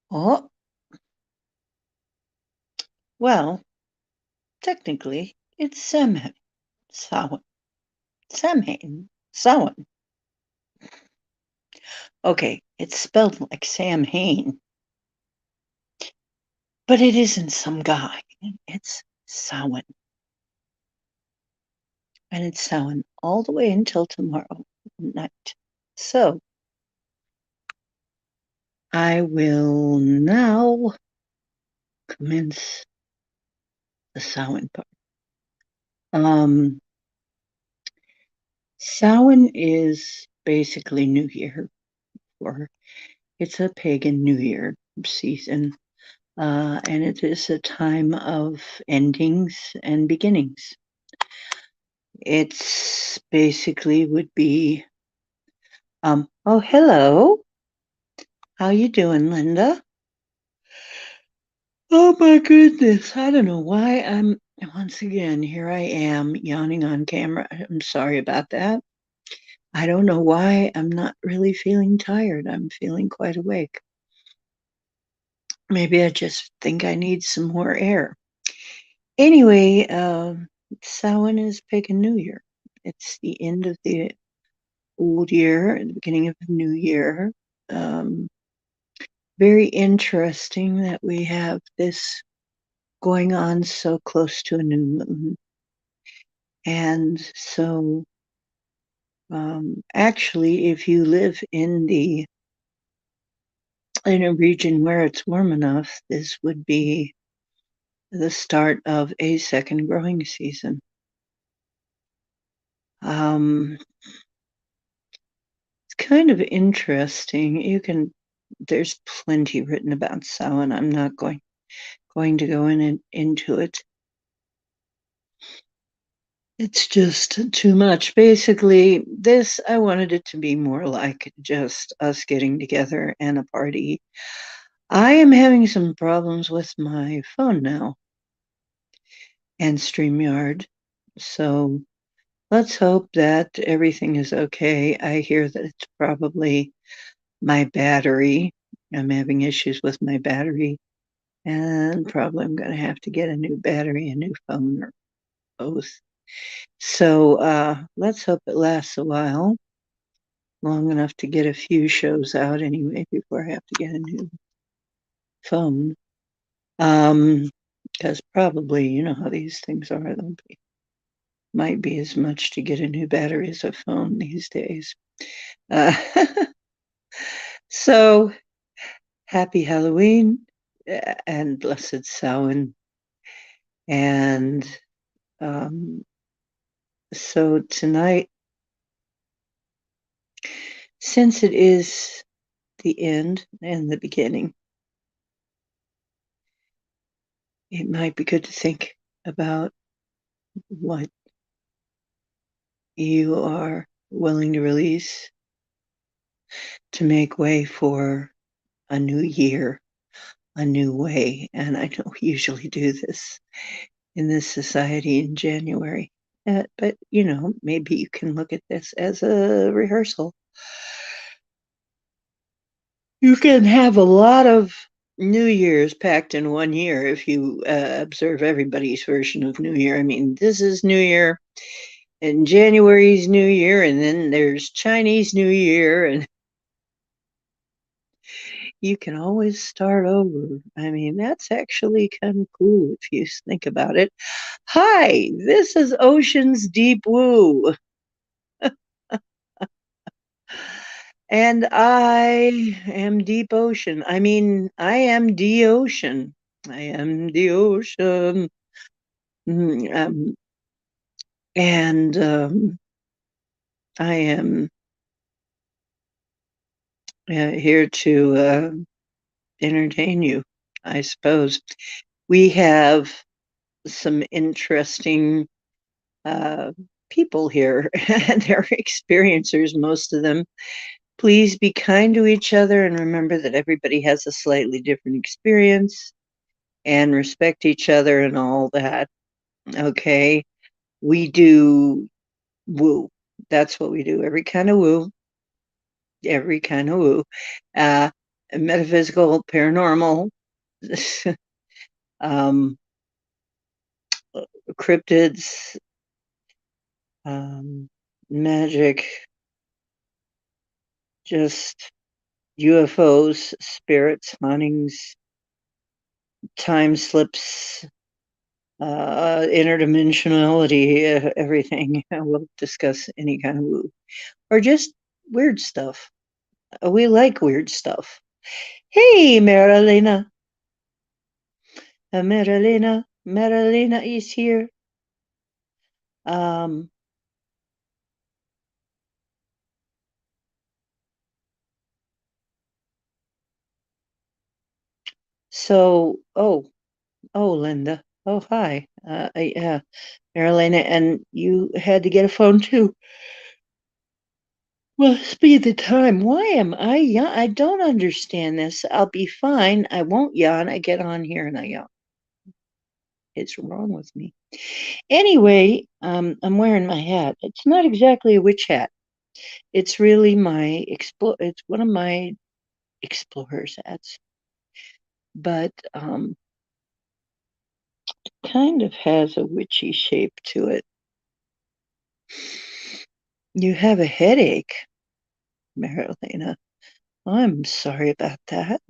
Oh, well, technically, it's Samhain. Samhain. Okay, it's spelled like Sam Hain, but it isn't some guy. It's Samhain. And it's Samhain all the way until tomorrow night. So I will now commence the Samhain part. Um, Samhain is basically New Year, or it's a pagan New Year season, and it is a time of endings and beginnings. It's basically would be, oh, hello. How you doing, Linda? Oh my goodness. I don't know why I'm once again here I am yawning on camera. I'm sorry about that. I don't know why I'm not really feeling tired. I'm feeling quite awake. Maybe I just think I need some more air. Anyway, Samhain is pagan New Year. It's the end of the old year, the beginning of the new year. Um, Very interesting that we have this going on so close to a new moon. And so, actually, if you live in a region where it's warm enough, this would be the start of a second growing season. Um, it's kind of interesting. There's plenty written about Samhain. I'm not going to go into it. It's just too much. Basically, I wanted it to be more like just us getting together and a party. I am having some problems with my phone now and StreamYard. So let's hope that everything is okay. I hear that it's probably my battery. I'm having issues with my battery, and probably I'm going to have to get a new battery, a new phone, or both. So let's hope it lasts a while, long enough to get a few shows out anyway before I have to get a new phone. Because probably you know how these things are. Might be as much to get a new battery as a phone these days. Uh, so happy Halloween and blessed Samhain. And um, so tonight, since it is the end and the beginning, it might be good to think about what you are willing to release to make way for a new year, a new way. And I don't usually do this in this society in January. But, you know, maybe you can look at this as a rehearsal. You can have a lot of New Year's packed in one year if you observe everybody's version of New Year. I mean, this is New Year, and January's New Year, and then there's Chinese New Year, and you can always start over. I mean, that's actually kind of cool if you think about it. Hi, this is Ocean's Deep Woo. And I am deep ocean. I mean, I am the ocean. I am the ocean. Mm, and I am here to entertain you, I suppose. We have some interesting uh, people here, and they're experiencers, most of them. Please be kind to each other and remember that everybody has a slightly different experience and respect each other and all that. Okay. We do woo. That's what we do. Every kind of woo, every kind of woo. Uh, Metaphysical, paranormal, um, cryptids, magic, just UFOs, spirits, hauntings, time slips, interdimensionality, everything. We'll discuss any kind of woo or just weird stuff. We like weird stuff. Hey, Marilena. Marilena is here. Um, oh, Linda. Oh, hi. Yeah, Marilena, and you had to get a phone too. Must be the time. Why am I yawn? I don't understand this. I'll be fine. I won't yawn. I get on here and I yawn. It's wrong with me. Anyway, I'm wearing my hat. It's not exactly a witch hat. It's really my It's one of my explorer's hats, but kind of has a witchy shape to it. You have a headache, Marilena. I'm sorry about that.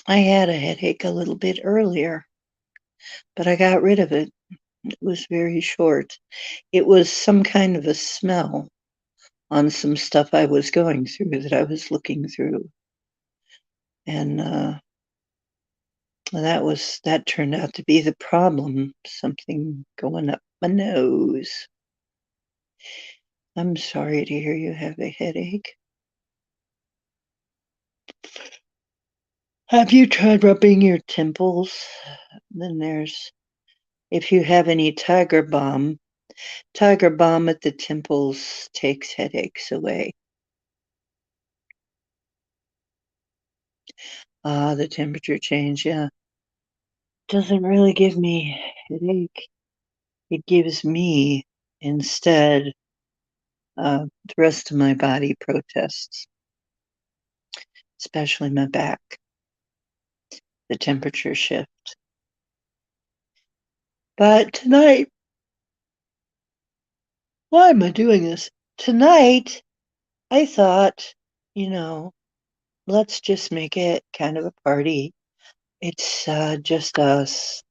I had a headache a little bit earlier, but I got rid of it. It was very short. It was some kind of a smell on some stuff I was going through that I was looking through. And that turned out to be the problem. Something going up my nose. I'm sorry to hear you have a headache. Have you tried rubbing your temples? Then if you have any tiger balm at the temples takes headaches away. The temperature change, yeah. Doesn't really give me headache. It gives me instead the rest of my body protests, especially my back, the temperature shift. But tonight, why am I doing this? Tonight, I thought, you know, let's just make it kind of a party. It's just us.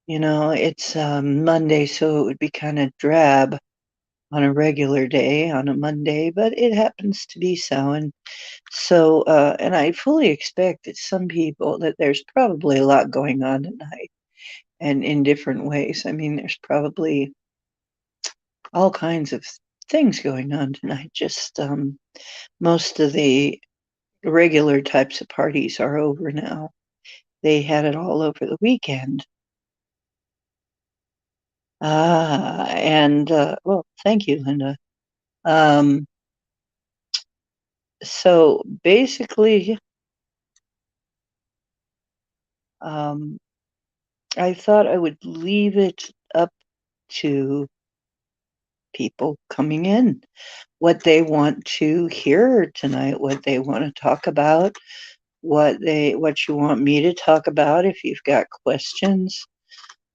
It's Monday, so it would be kind of drab on a regular day on a Monday, but it happens to be so. And I fully expect that there's probably a lot going on tonight and in different ways. I mean, there's probably all kinds of things going on tonight. Just most of the regular types of parties are over now. They had it all over the weekend. And well, thank you, Linda. Um, so basically, um, I thought I would leave it up to people coming in, what they want to hear tonight, what they want to talk about, what you want me to talk about if you've got questions,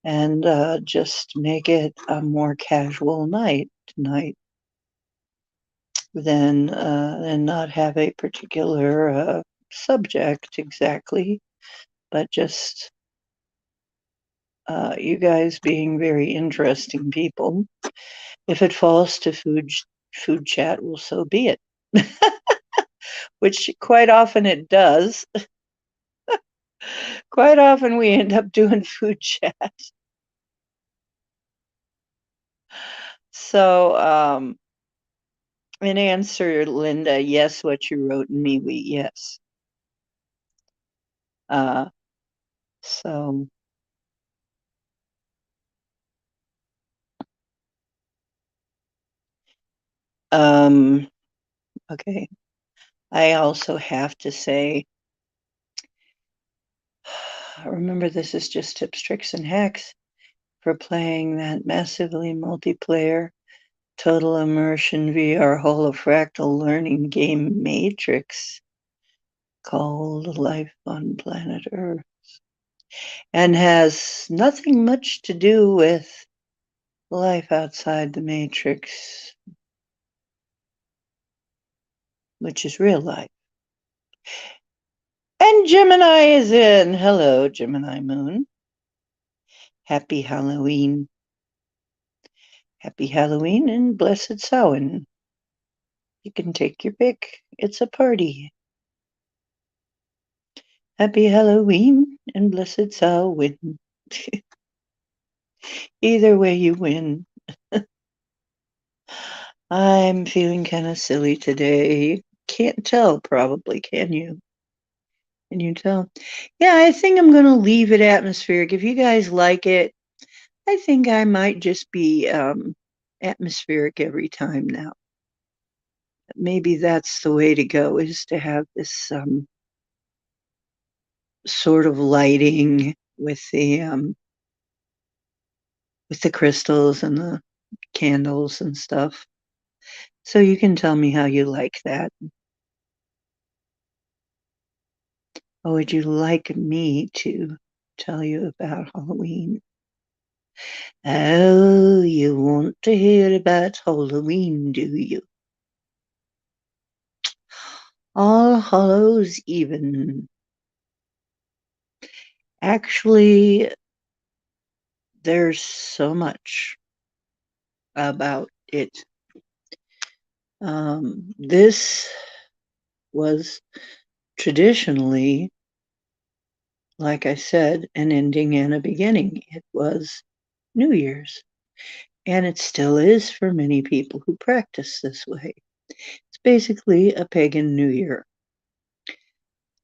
and just make it a more casual night tonight than not have a particular subject exactly, but just you guys being very interesting people. If it falls to food chat, well, so be it. Which quite often it does. Quite often we end up doing food chat. So, in answer, Linda, yes, what you wrote in me, yes. Uh, so, um, okay. I also have to say, remember, this is just tips, tricks, and hacks. for playing that massively multiplayer, total immersion VR holofractal learning game Matrix called Life on Planet Earth, and has nothing much to do with life outside the Matrix, which is real life. And Gemini is in. Hello, Gemini Moon. Happy Halloween. Happy Halloween and blessed Samhain. You can take your pick. It's a party. Happy Halloween and blessed Samhain. Either way, you win. I'm feeling kind of silly today. Can't tell, probably, can you? Can you tell? Yeah, I think I'm going to leave it atmospheric. If you guys like it, I think I might just be atmospheric every time now. Maybe that's the way to go, is to have this sort of lighting with the crystals and the candles and stuff. So you can tell me how you like that. Or would you like me to tell you about Halloween? Oh, you want to hear about Halloween, do you? All Hallows Even. Actually, there's so much about it. This was traditionally, like I said, an ending and a beginning. It was New Year's, and it still is for many people who practice this way. It's basically a pagan New Year.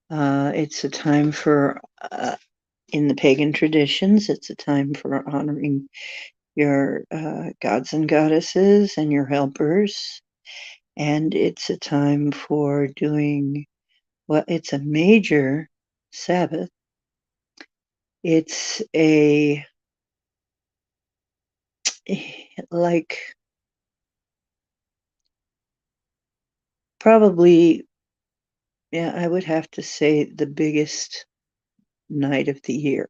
It's a time for, in the pagan traditions, it's a time for honoring your gods and goddesses and your helpers. And it's a time for doing, well, it's a major Sabbath. It's a, like, probably, yeah, I would have to say the biggest night of the year.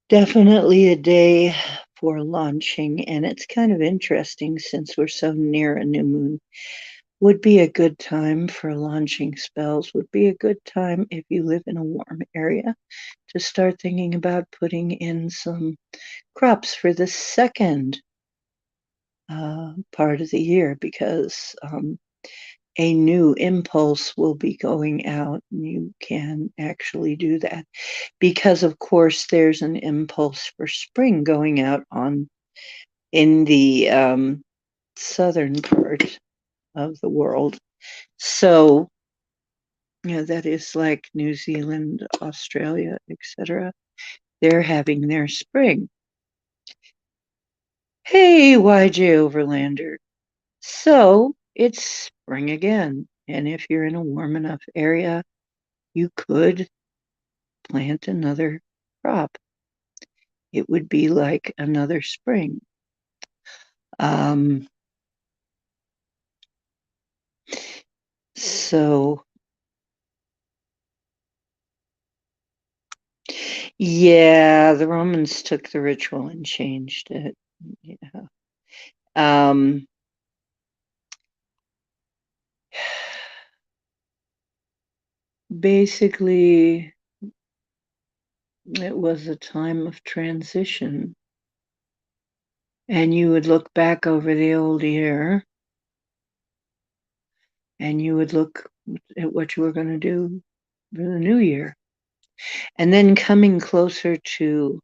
Definitely a day for launching, and it's kind of interesting since we're so near a new moon. Would be a good time for launching spells, would be a good time if you live in a warm area to start thinking about putting in some crops for the second part of the year, because a new impulse will be going out, and you can actually do that. Because, of course, there's an impulse for spring going out in the southern part of the world. So, that is like New Zealand, Australia, etc. They're having their spring. Hey, YJ Overlander. So it's spring again. And if you're in a warm enough area, you could plant another crop. It would be like another spring. Um, so, yeah, the Romans took the ritual and changed it. Yeah. Um, basically, it was a time of transition. And you would look back over the old year and you would look at what you were going to do for the new year. And then coming closer to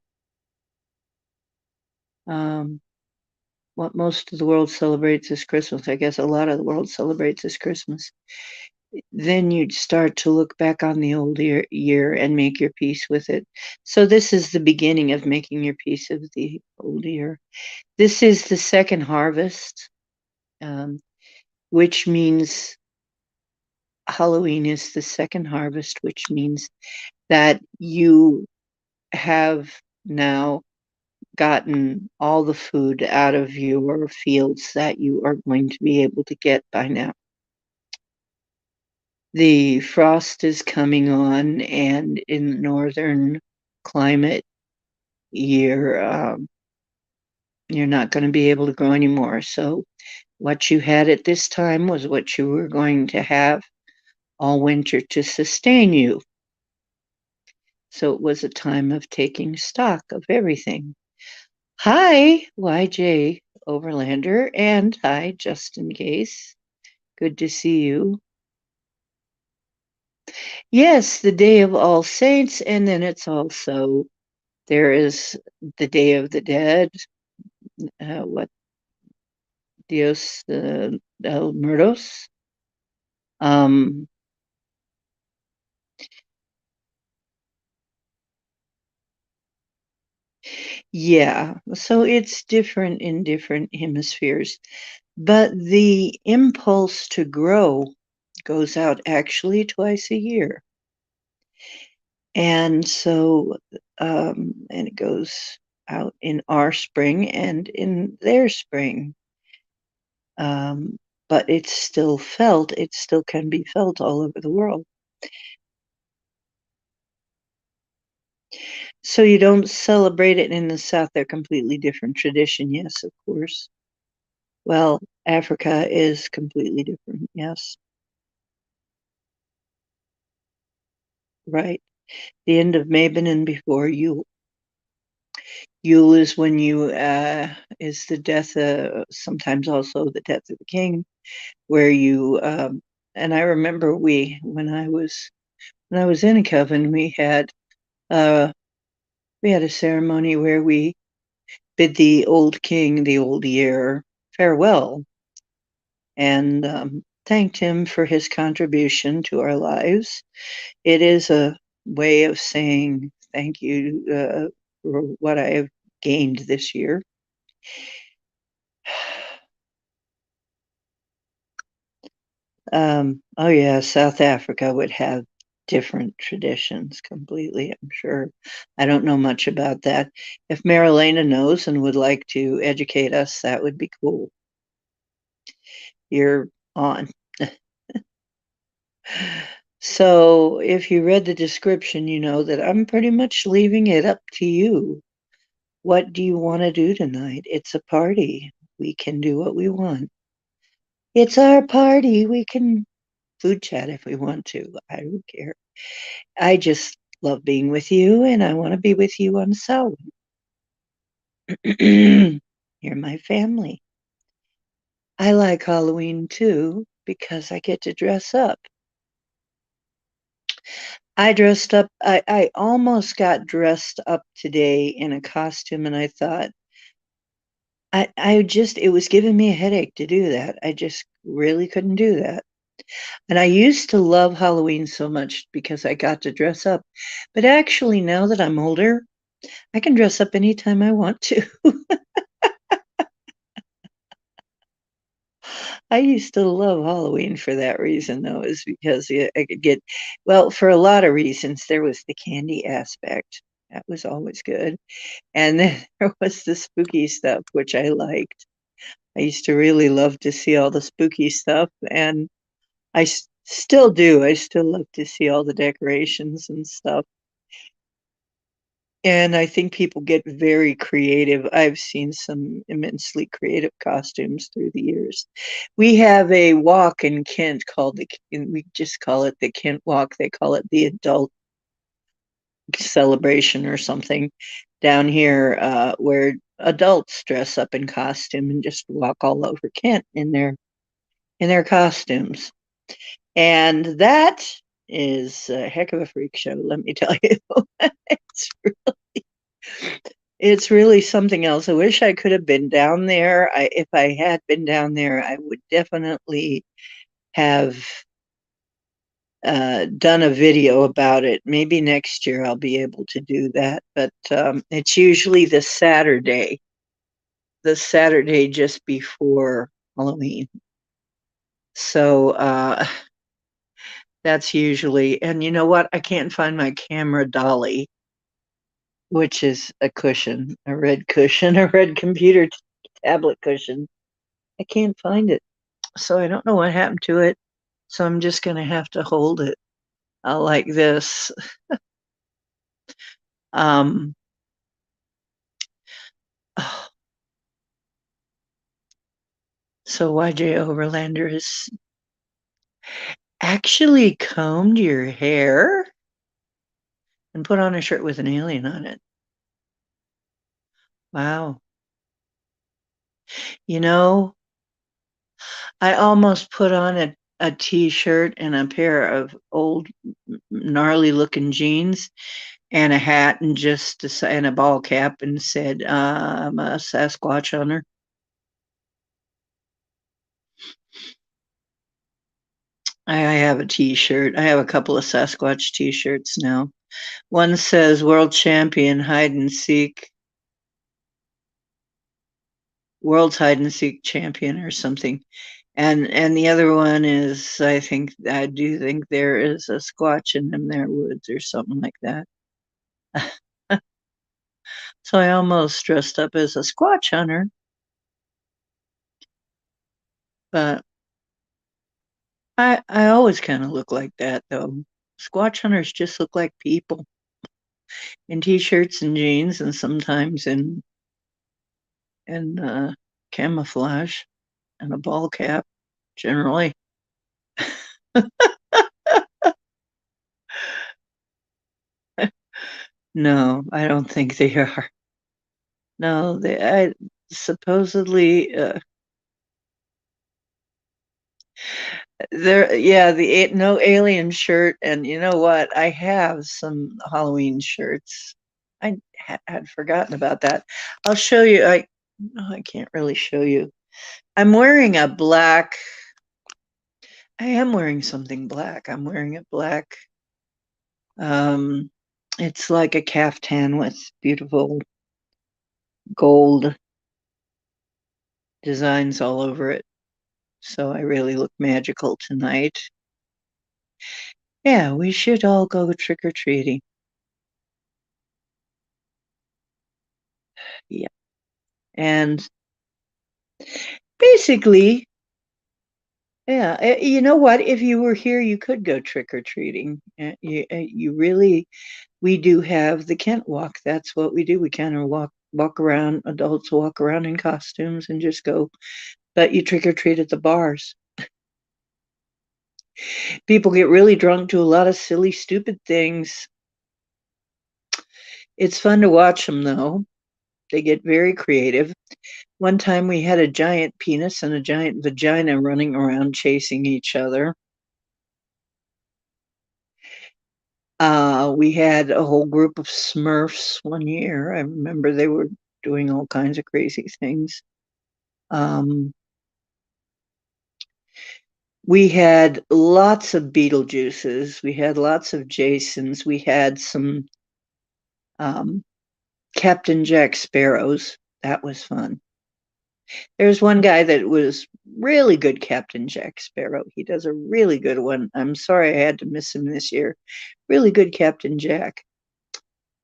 what most of the world celebrates as Christmas, I guess a lot of the world celebrates as Christmas, then you'd start to look back on the old year and make your peace with it. So this is the beginning of making your peace of the old year. This is the second harvest. Um, which means Halloween is the second harvest, which means that you have now gotten all the food out of your fields that you are going to be able to get by now. The frost is coming on, and in northern climate, you're not going to be able to grow anymore. So what you had at this time was what you were going to have all winter to sustain you. So it was a time of taking stock of everything. Hi, YJ Overlander, and hi, Justin Case. Good to see you. Yes, the Day of All Saints, and then it's also there is the Day of the Dead. What Dios del Muertos? Um, yeah, so it's different in different hemispheres, but the impulse to grow goes out actually twice a year. And so, and it goes out in our spring and in their spring. Um, but it's still felt, it still can be felt all over the world. So you don't celebrate it in the South, they're completely different tradition, yes, of course. Well, Africa is completely different, yes, right. The end of Mabon and before Yule. Yule is when you is the death, sometimes also the death of the king, where you and I remember when I was in a coven, uh we had a ceremony where we bid the old king, the old year, farewell, and thanked him for his contribution to our lives. It is a way of saying thank you for what I have gained this year. Oh yeah, South Africa would have different traditions completely, I'm sure. I don't know much about that. If Marilena knows and would like to educate us, that would be cool. You're on. So, if you read the description, you know that I'm pretty much leaving it up to you. What do you want to do tonight? It's a party. We can do what we want. It's our party. We can food chat if we want to. I don't care. I just love being with you, and I want to be with you on Samhain. You're my family. I like Halloween too because I get to dress up. I dressed up, I almost got dressed up today in a costume, and I thought, it was giving me a headache to do that. I just really couldn't do that. And I used to love Halloween so much because I got to dress up. But actually, now that I'm older, I can dress up anytime I want to. I used to love Halloween for that reason, though, is because I could get, well, for a lot of reasons. There was the candy aspect, that was always good. And then there was the spooky stuff, which I liked. I used to really love to see all the spooky stuff, and still do. I still love to see all the decorations and stuff. And I think people get very creative. I've seen some immensely creative costumes through the years. We have a walk in Kent called we just call it the Kent Walk. They call it the adult celebration or something down here, where adults dress up in costume and just walk all over Kent in their costumes. And that is a heck of a freak show, let me tell you. it's it's really something else. I wish I could have been down there. If I had been down there, I would definitely have done a video about it. Maybe next year I'll be able to do that. But it's usually the Saturday just before Halloween. So that's usually, and you know what? I can't find my camera dolly, which is a cushion, a red cushion, a red computer tablet cushion. I can't find it. So I don't know what happened to it. So I'm just going to have to hold it like this. Um, so YJ Overlander has actually combed your hair and put on a shirt with an alien on it. Wow. You know, I almost put on a t-shirt and a pair of old gnarly looking jeans and a hat and and a ball cap and said, I'm a Sasquatch hunter. I have a t-shirt. I have a couple of Sasquatch t-shirts now. One says world champion hide and seek, world's hide and seek champion or something. And the other one is I do think there is a squatch in them there woods or something like that. So I almost dressed up as a squatch hunter, but I always kind of look like that though. Squatch hunters just look like people in t-shirts and jeans and sometimes in camouflage and a ball cap generally. No, I don't think they are. No, they I supposedly there, yeah, no alien shirt, and you know what? I have some Halloween shirts. Had forgotten about that. I'll show you. No, I can't really show you. I'm wearing a black. I am wearing something black. I'm wearing a black. Um, it's like a caftan with beautiful gold designs all over it. So I really look magical tonight. Yeah, we should all go trick or treating. Yeah. And basically, yeah, you know what? If you were here, you could go trick or treating. You really, we do have the Kent walk. That's what we do. We kind of walk around. Adults walk around in costumes and just go. But you trick or treat at the bars. People get really drunk, do a lot of silly, stupid things. It's fun to watch them, though. They get very creative. One time we had a giant penis and a giant vagina running around chasing each other. We had a whole group of Smurfs one year. I remember they were doing all kinds of crazy things. Um, we had lots of Beetlejuices. We had lots of Jasons. We had some um, Captain Jack Sparrows. That was fun. There's one guy that was really good Captain Jack Sparrow. He does a really good one. I'm sorry I had to miss him this year. Really good Captain Jack.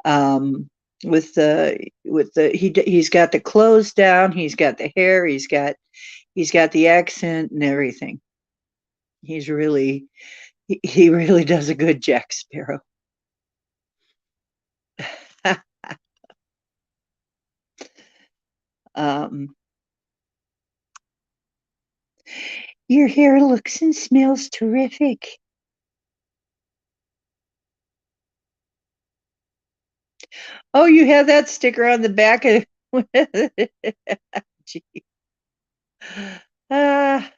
Um, he's got the clothes down, he's got the hair, he's got the accent and everything. He really does a good Jack Sparrow. um, your hair looks and smells terrific. Oh, you have that sticker on the back of Gee. Ah,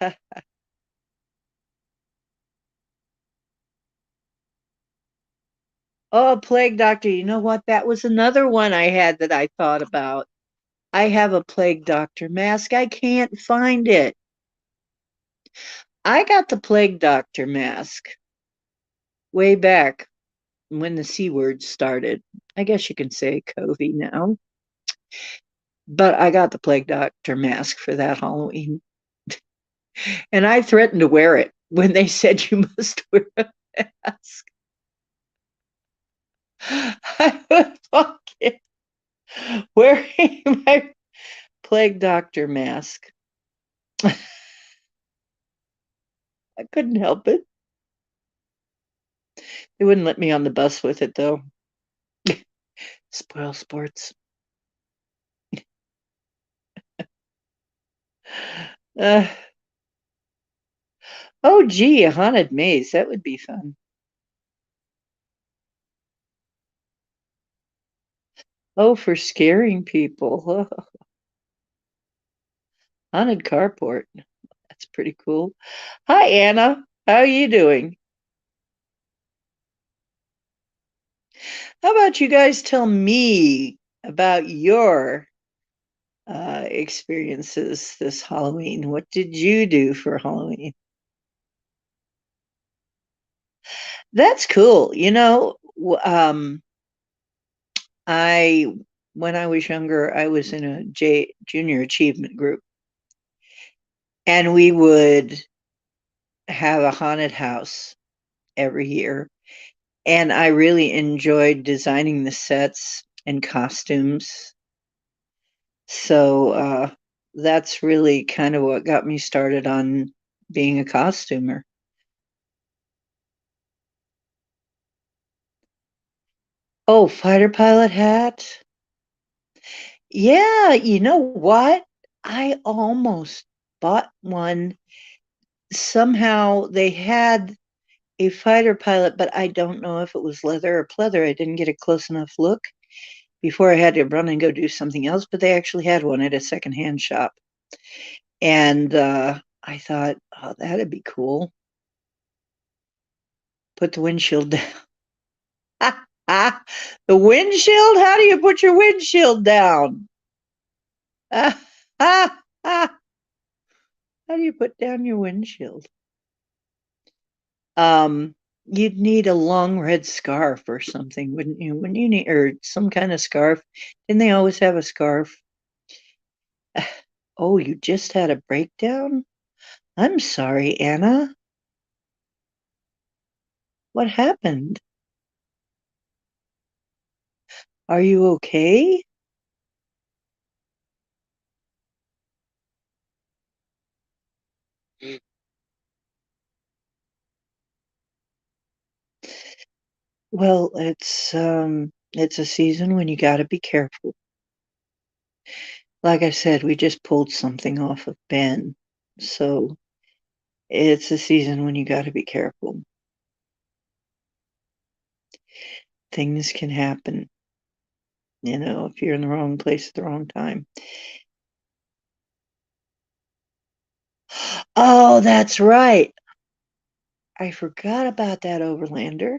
oh, plague doctor. You know what? That was another one I had that I thought about. I have a plague doctor mask. I can't find it. I got the plague doctor mask way back when the C word started. I guess you can say Covey now. But I got the plague doctor mask for that Halloween. And I threatened to wear it when they said you must wear a mask. I was fucking wearing my plague doctor mask. I couldn't help it. They wouldn't let me on the bus with it, though. Spoil sports. Uh, oh, gee, a haunted maze. That would be fun. Oh, for scaring people. Haunted carport. That's pretty cool. Hi, Anna. How are you doing? How about you guys tell me about your experiences this Halloween? What did you do for Halloween? That's cool. I when I was younger, I was in a junior achievement group, and we would have a haunted house every year. And I really enjoyed designing the sets and costumes. So that's really kind of what got me started on being a costumer. Oh, fighter pilot hat. Yeah, you know what? I almost bought one. Somehow they had a fighter pilot, but I don't know if it was leather or pleather. I didn't get a close enough look before I had to run and go do something else, but they actually had one at a secondhand shop. And I thought, oh, that'd be cool. Put the windshield down. The windshield? How do you put your windshield down? How do you put down your windshield? Um, you'd need a long red scarf or something, wouldn't you? Wouldn't you need, or some kind of scarf? Didn't they always have a scarf? Oh, you just had a breakdown? I'm sorry, Anna. What happened? Are you okay? Well, it's a season when you got to be careful. Like I said, we just pulled something off of Ben. So it's a season when you got to be careful. Things can happen, if you're in the wrong place at the wrong time. Oh, that's right. I forgot about that, Overlander.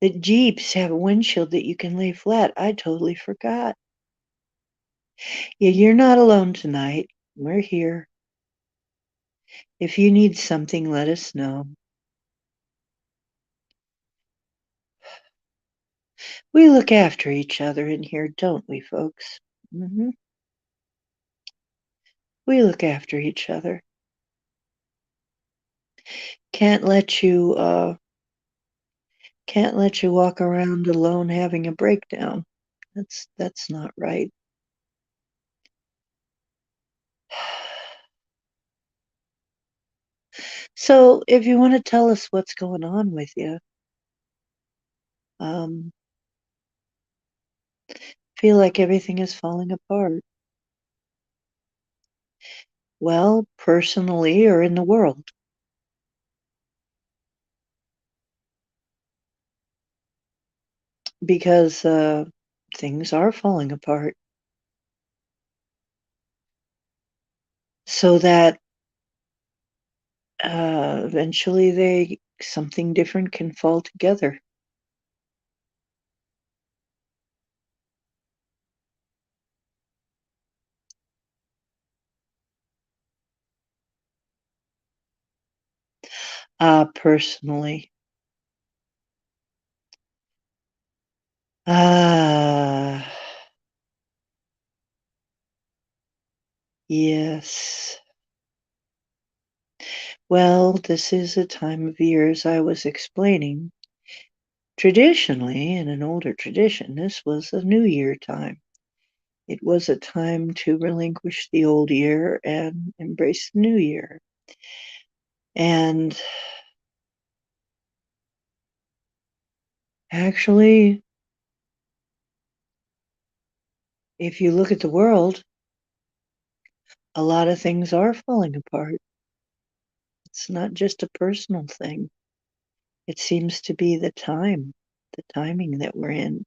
The Jeeps have a windshield that you can lay flat. I totally forgot. Yeah, you're not alone tonight. We're here. If you need something, let us know. We look after each other in here, don't we, folks? We look after each other. Can't let you can't let you walk around alone having a breakdown. That's not right. So, if you want to tell us what's going on with you, um, feel like everything is falling apart. Well, personally or in the world, because things are falling apart. So that eventually they something different can fall together. Personally, ah, yes. Well, this is a time of year, as I was explaining. Traditionally, in an older tradition, this was a New Year time. It was a time to relinquish the old year and embrace the new year. And actually, if you look at the world, a lot of things are falling apart. It's not just a personal thing. It seems to be the timing that we're in.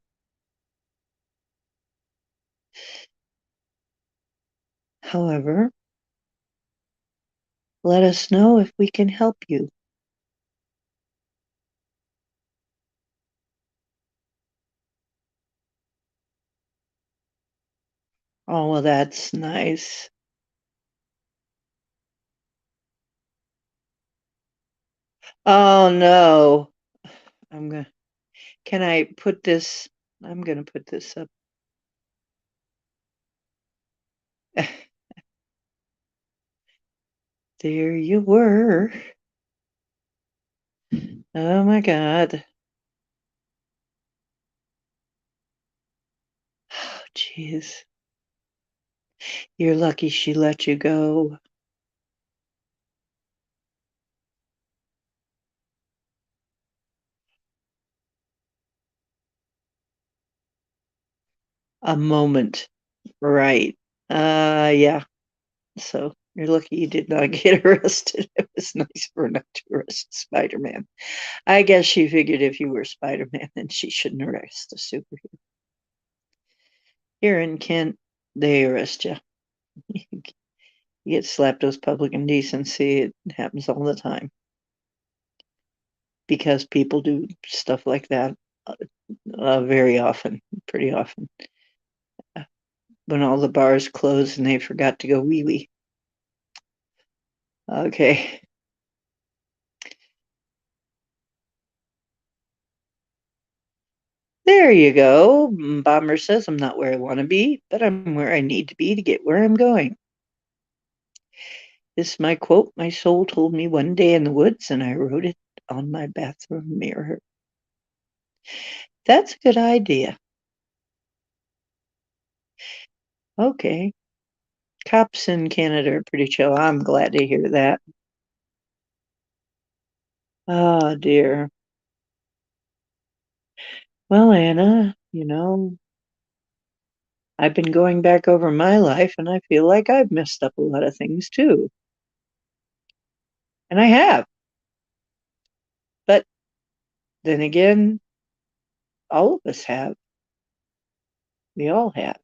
However, let us know if we can help you. Oh, well, that's nice. Oh, no. I'm gonna, can I put this? I'm gonna put this up. There you were. Oh my God. Oh, jeez. You're lucky she let you go. A moment. Right. Yeah. So you're lucky you did not get arrested. It was nice for her not to arrest Spider-Man. I guess she figured if you were Spider-Man, then she shouldn't arrest a superhero. Here in Kent, they arrest you. You get slapped with public indecency. It happens all the time because people do stuff like that very often, pretty often. When all the bars close and they forgot to go wee wee. Okay. There you go. Bomber says, I'm not where I want to be, but I'm where I need to be to get where I'm going. This is my quote my soul told me one day in the woods, and I wrote it on my bathroom mirror. That's a good idea. Okay. Cops in Canada are pretty chill. I'm glad to hear that. Oh, dear. Well, Anna, I've been going back over my life and I feel like I've messed up a lot of things too. And I have. But then again, all of us have. We all have.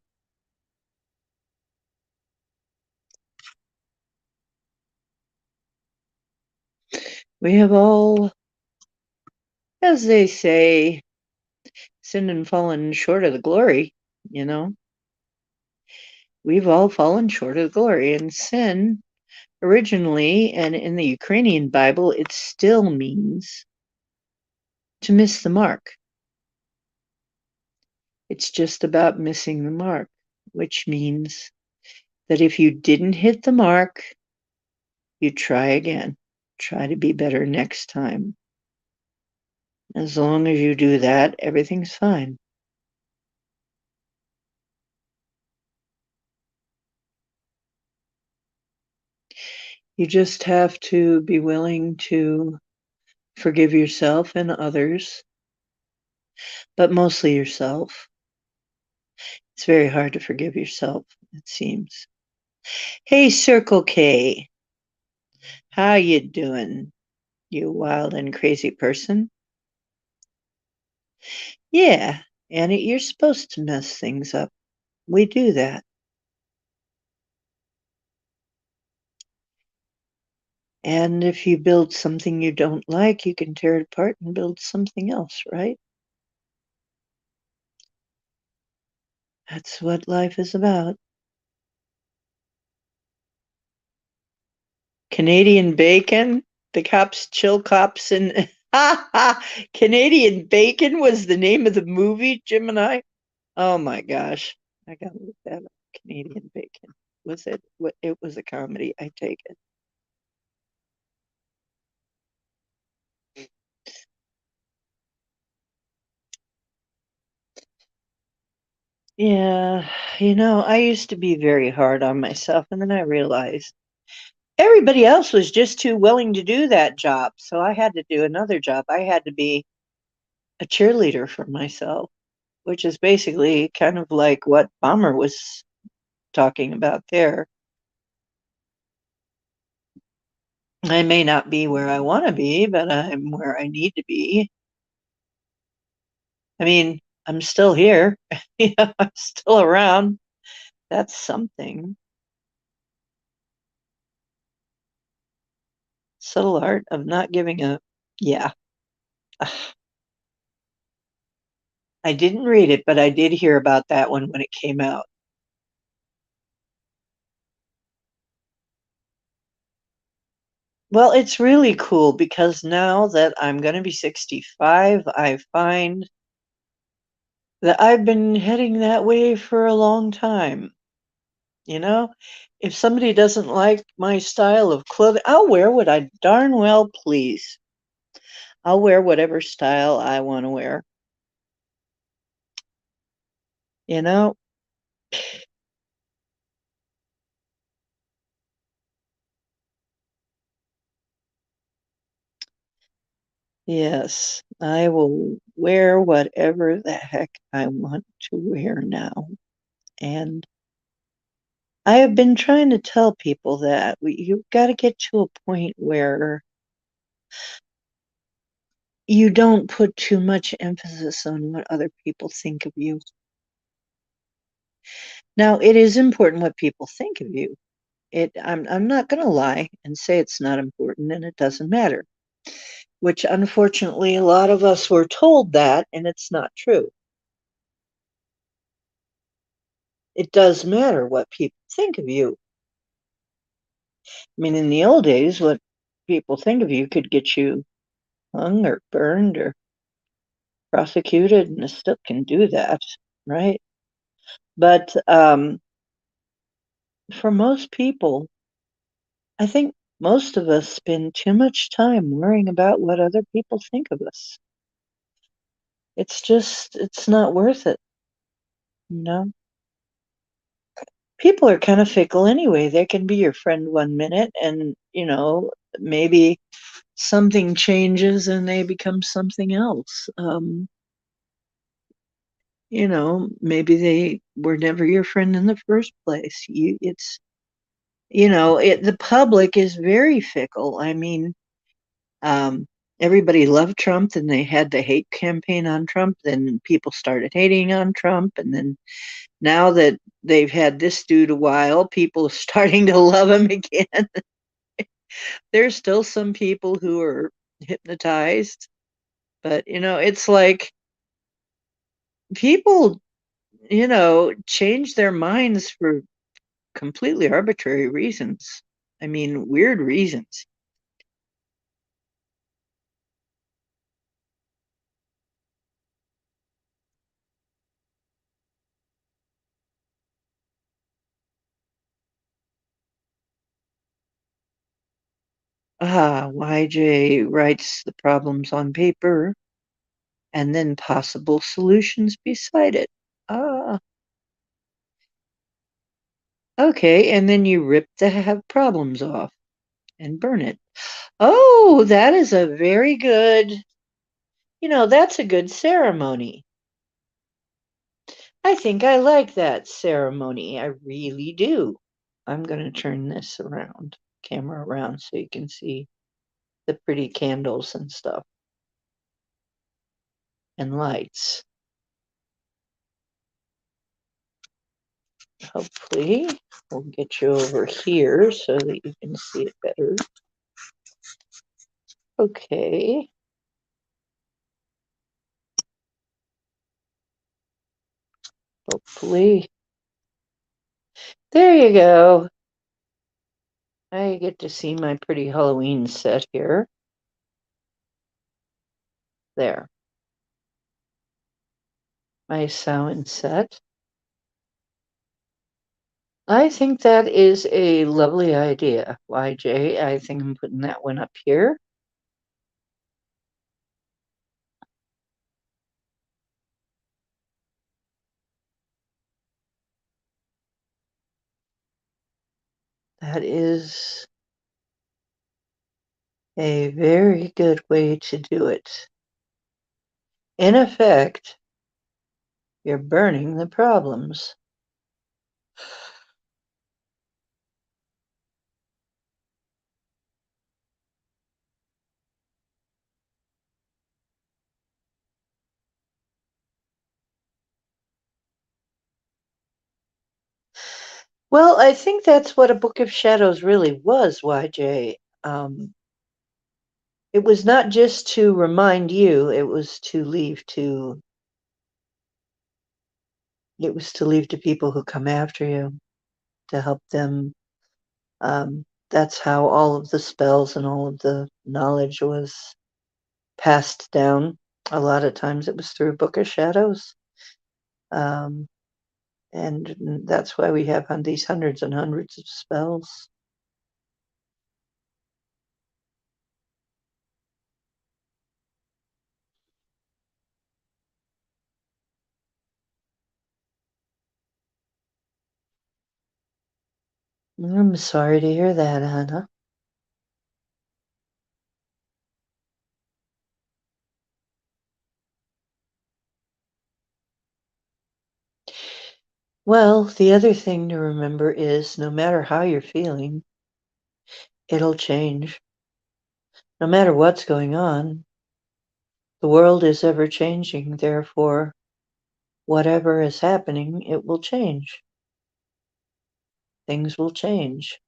We have all, as they say, sinned and fallen short of the glory, you know. We've all fallen short of the glory. And sin, originally, and in the Ukrainian Bible, it still means to miss the mark. It's just about missing the mark, which means that if you didn't hit the mark, you try again. Try to be better next time. As long as you do that, everything's fine. You just have to be willing to forgive yourself and others, but mostly yourself. It's very hard to forgive yourself, it seems. Hey, Circle K, how you doing, you wild and crazy person? Yeah, Annie, you're supposed to mess things up. We do that. And if you build something you don't like, you can tear it apart and build something else, right? That's what life is about. Canadian bacon? The cops, chill cops, and Canadian bacon was the name of the movie, Jim and I. Oh my gosh. I gotta look that up. Canadian bacon. Was it? It was a comedy, I take it. Yeah, I used to be very hard on myself, and then I realized everybody else was just too willing to do that job, so I had to do another job. I had to be a cheerleader for myself, which is basically kind of like what Bomber was talking about there. I may not be where I want to be, but I'm where I need to be. I mean, I'm still here. I'm still around. That's something. Subtle art of not giving up. Yeah. I didn't read it, but I did hear about that one when it came out. Well, it's really cool because now that I'm going to be 65, I find that I've been heading that way for a long time. You know, if somebody doesn't like my style of clothing, I'll wear what I darn well please. I'll wear whatever style I want to wear. You know, yes, I will wear whatever the heck I want to wear now. And I have been trying to tell people that you've got to get to a point where you don't put too much emphasis on what other people think of you. Now, it is important what people think of you. I'm not going to lie and say it's not important and it doesn't matter, which unfortunately a lot of us were told that, and it's not true. It does matter what people think of you. I mean, in the old days, what people think of you could get you hung or burned or prosecuted, and it still can do that, right? But for most people, I think most of us spend too much time worrying about what other people think of us. It's not worth it, you know? People are kind of fickle anyway. They can be your friend one minute and, maybe something changes and they become something else. Maybe they were never your friend in the first place. The public is very fickle. I mean, everybody loved Trump, and they had the hate campaign on Trump. Then people started hating on Trump, and then now that they've had this dude a while, people are starting to love him again. There's still some people who are hypnotized, but it's like people, change their minds for completely arbitrary reasons. I mean, weird reasons. YJ writes the problems on paper and then possible solutions beside it. Ah, okay. And then you rip the have problems off and burn it. Oh, that is a very good, that's a good ceremony. I think I like that ceremony. I really do. I'm going to turn this around, camera around, so you can see the pretty candles and stuff and lights. Hopefully, we'll get you over here so that you can see it better. Okay. Hopefully. There you go. I get to see my pretty Halloween set here. There. My Samhain set. I think that is a lovely idea, YJ. I think I'm putting that one up here. That is a very good way to do it. In effect, you're burning the problems. Well, I think that's what a Book of Shadows really was, YJ. It was not just to remind you, it was to leave to people who come after you, to help them. That's how all of the spells and all of the knowledge was passed down. A lot of times it was through a Book of Shadows. Um, and that's why we have these hundreds and hundreds of spells. I'm sorry to hear that, Anna. Well, the other thing to remember is no matter how you're feeling, it'll change. No matter what's going on, the world is ever changing. Therefore, whatever is happening, it will change. Things will change.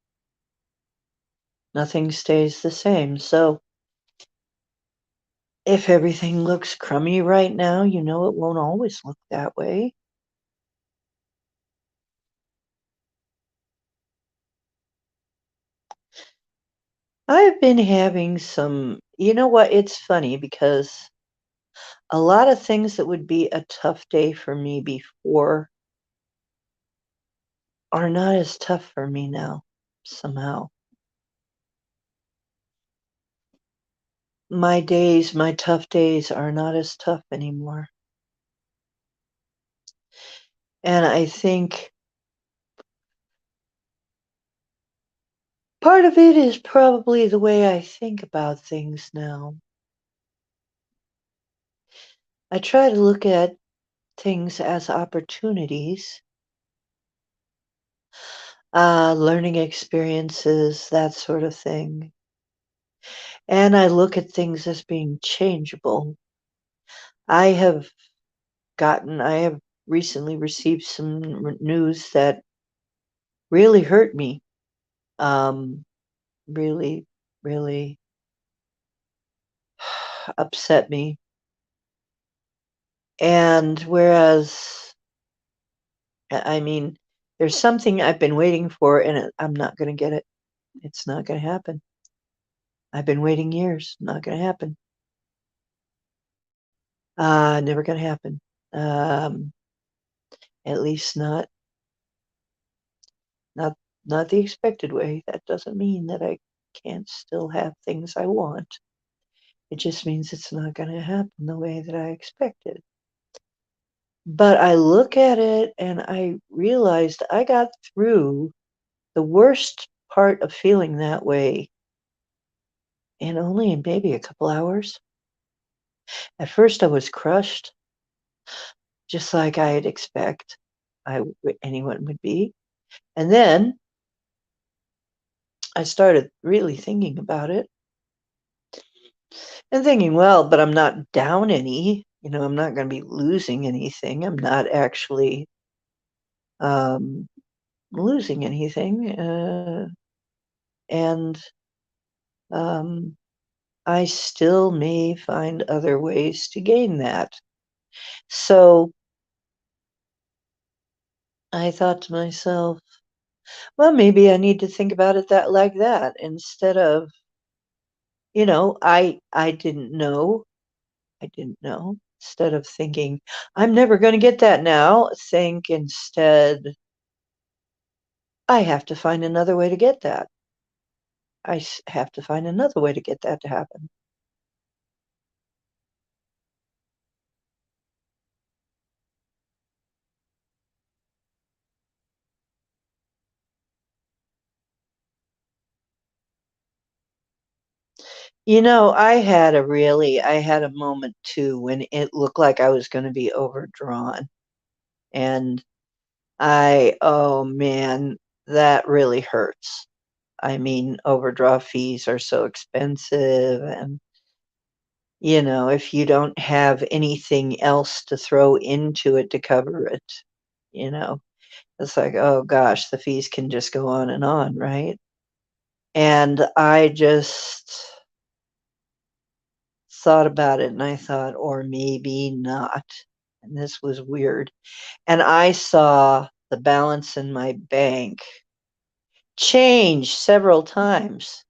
Nothing stays the same. So, if everything looks crummy right now, you know it won't always look that way. I've been having some, you know what? It's funny because a lot of things that would be a tough day for me before are not as tough for me now, somehow. My tough days are not as tough anymore. And I think part of it is probably the way I think about things now. I try to look at things as opportunities, learning experiences, that sort of thing. And I look at things as being changeable. I have I have recently received some news that really hurt me. Um, really, really upset me. And whereas, I mean, there's something I've been waiting for, and I'm not going to get it. It's not going to happen. I've been waiting years. Not going to happen. Never going to happen. Um, at least not not the expected way. That doesn't mean that I can't still have things I want. It just means it's not going to happen the way that I expected. But I look at it and I realized I got through the worst part of feeling that way in only maybe a couple hours. At first, I was crushed, just like I'd expect anyone would be. And then I started really thinking about it and thinking, well, but I'm not down any. I'm not going to be losing anything. I'm not actually um, losing anything. And um, I still may find other ways to gain that. So I thought to myself, well, maybe I need to think about it that like that instead of, I didn't know. I didn't know. Instead of thinking, I'm never going to get that now, think instead, I have to find another way to get that. Have to find another way to get that to happen. I had a moment too when it looked like I was going to be overdrawn. And oh man, that really hurts. I mean, overdraft fees are so expensive. And, if you don't have anything else to throw into it to cover it, you know, it's like, oh gosh, the fees can just go on, right? And I just thought about it and I thought, or maybe not. And this was weird. And I saw the balance in my bank change several times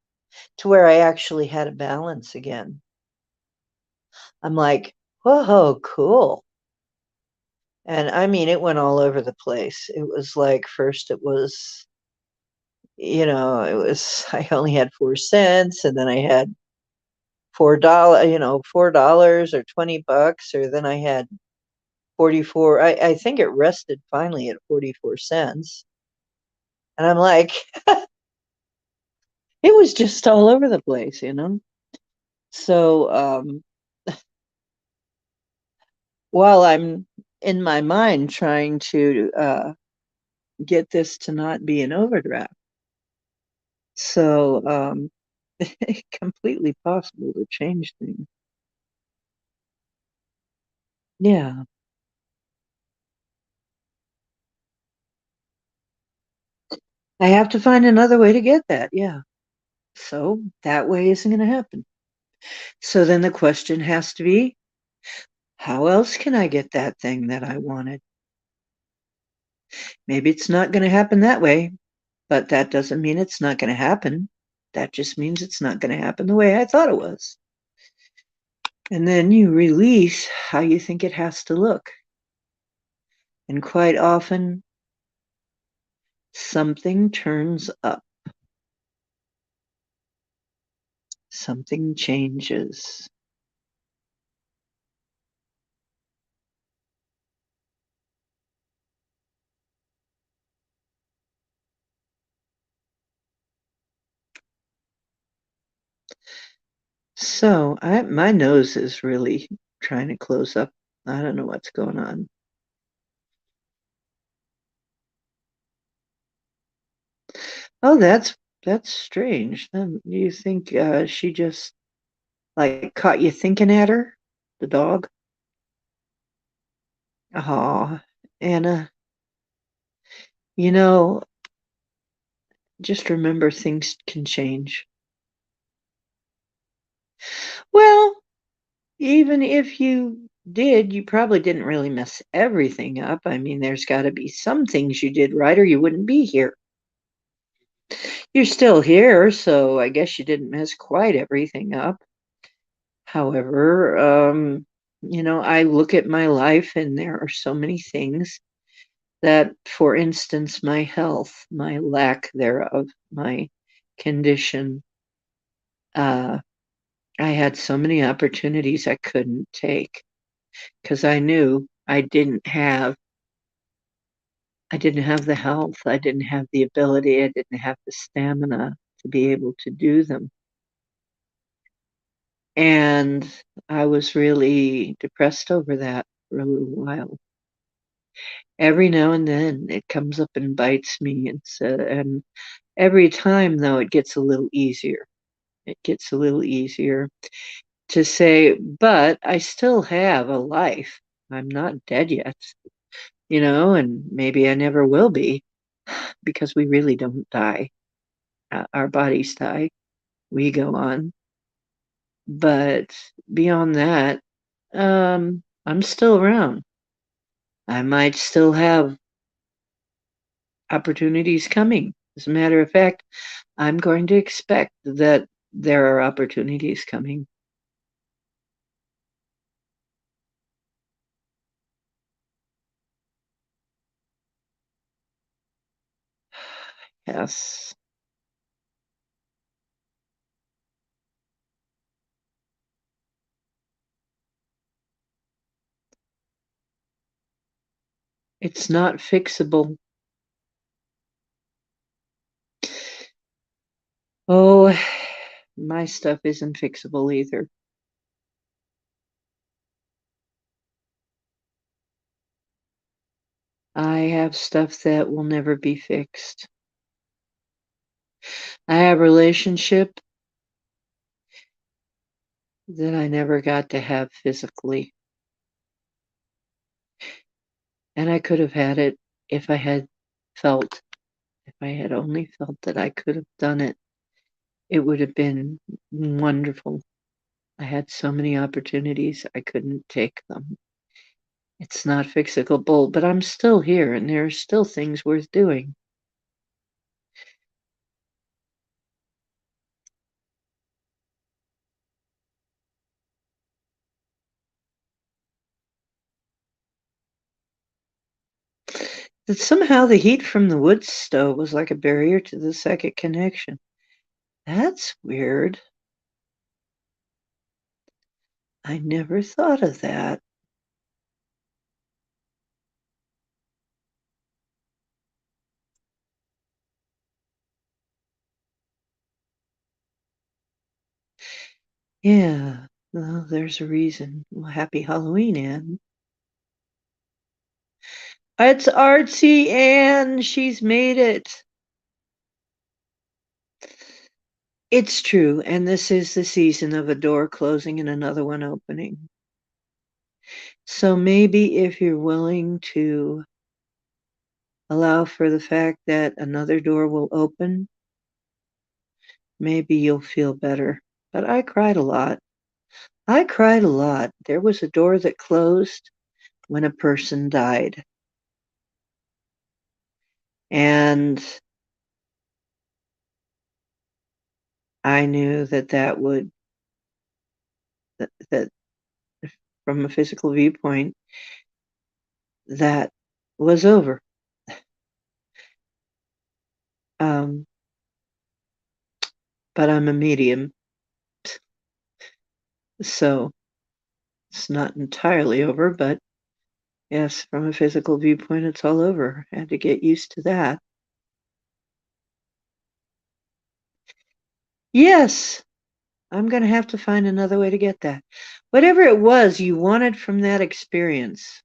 to where I actually had a balance again. I'm like, whoa, cool. And I mean, it went all over the place. It was like, first it was, I only had 4 cents, and then I had $4, or $20, or then I had 44. I think it rested finally at 44 cents. And I'm like, it was just all over the place. So while I'm in my mind trying to get this to not be an overdraft, so completely possible to change things. Yeah, I have to find another way to get that. Yeah. So that way isn't going to happen. So then the question has to be, how else can I get that thing that I wanted? Maybe it's not going to happen that way, but that doesn't mean it's not going to happen. That just means it's not going to happen the way I thought it was. And then you release how you think it has to look. And quite often, something turns up, something changes. So my nose is really trying to close up. I don't know what's going on. Oh, that's strange. Then you think she just like caught you thinking at her, the dog? Oh, Anna, you know, just remember things can change. Well, even if you did, you probably didn't really mess everything up. I mean, there's got to be some things you did right, or you wouldn't be here. You're still here, so I guess you didn't mess quite everything up. However, I look at my life and there are so many things that, for instance, my health, my lack thereof, my condition, uh, I had so many opportunities I couldn't take because I knew I didn't have the health, I didn't have the ability, I didn't have the stamina to be able to do them. And I was really depressed over that for a little while. Every now and then it comes up and bites me, and every time though it gets a little easier. It gets a little easier to say, but I still have a life. I'm not dead yet, and maybe I never will be because we really don't die. Our bodies die, we go on. But beyond that, I'm still around. I might still have opportunities coming. As a matter of fact, I'm going to expect that there are opportunities coming. Yes. It's not fixable. Oh, My stuff isn't fixable either. I have stuff that will never be fixed. I have a relationship that I never got to have physically. And I could have had it if I had felt, if I had only felt that I could have done it. It would have been wonderful. I had so many opportunities, I couldn't take them. It's not fixable, but I'm still here and there are still things worth doing. That somehow the heat from the wood stove was like a barrier to the second connection. That's weird. I never thought of that. Yeah, well, there's a reason. Well, happy Halloween, Anne. It's artsy, Anne. She's made it. It's true, and this is the season of a door closing and another one opening. So maybe if you're willing to allow for the fact that another door will open, maybe you'll feel better. But I cried a lot. I cried a lot. There was a door that closed when a person died. And I knew that that from a physical viewpoint, that was over. Um, but I'm a medium, so it's not entirely over, but yes, from a physical viewpoint, it's all over. I had to get used to that. Yes, I'm going to have to find another way to get that. Whatever it was you wanted from that experience,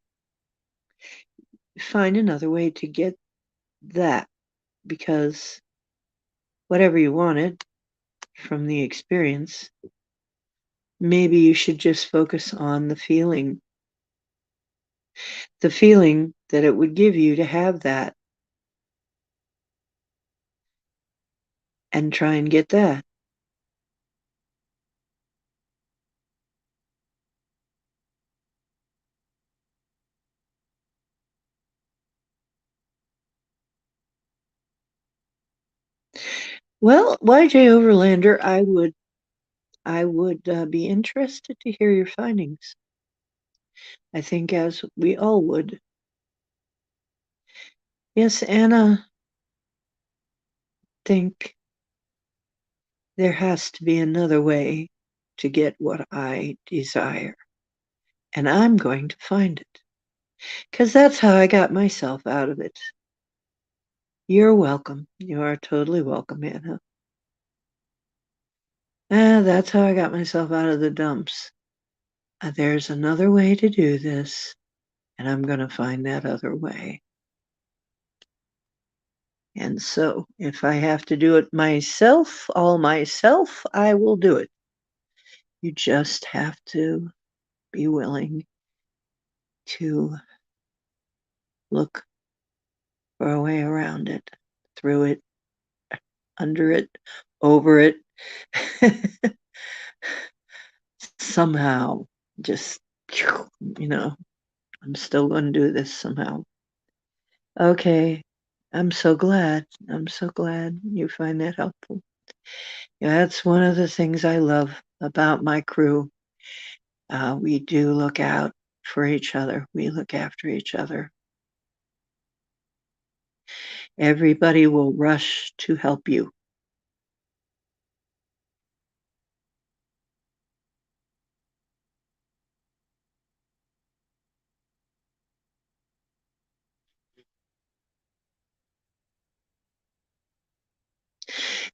find another way to get that because whatever you wanted from the experience, maybe you should just focus on the feeling that it would give you to have that and try and get that. Well, YJ Overlander, I would be interested to hear your findings. I think as we all would. Yes, Anna, think there has to be another way to get what I desire. And I'm going to find it. Because that's how I got myself out of it. You're welcome. You are totally welcome, Anna. That's how I got myself out of the dumps. There's another way to do this, and I'm going to find that other way. And so, if I have to do it myself, all myself, I will do it. You just have to be willing to look for a way around it, through it, under it, over it. Somehow, just, I'm still going to do this somehow. Okay. I'm so glad. I'm so glad you find that helpful. Yeah, that's one of the things I love about my crew. We do look out for each other. We look after each other. Everybody will rush to help you.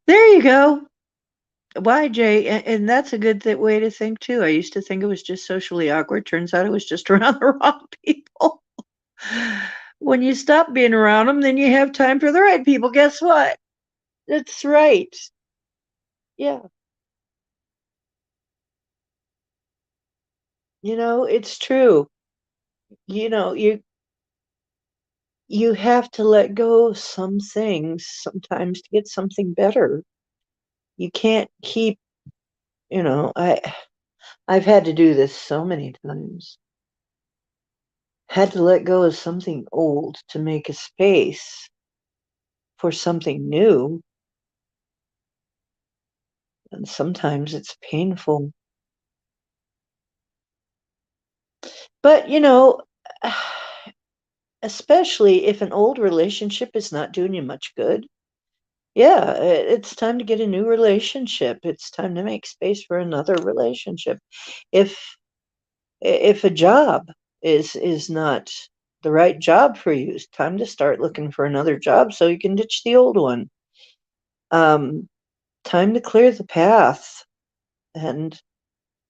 There you go. Why, Jay? And that's a good way to think too. I used to think it was just socially awkward. Turns out it was just around the wrong people. When you stop being around them, then you have time for the right people. Guess what? That's right. Yeah. It's true. You know, you have to let go of some things sometimes to get something better. You can't keep, I've had to do this so many times. Had to let go of something old to make a space for something new, and sometimes it's painful. But, especially if an old relationship is not doing you much good, yeah, it's time to get a new relationship. It's time to make space for another relationship. If if a job is not the right job for you, it's time to start looking for another job so you can ditch the old one. Um, Time to clear the path. And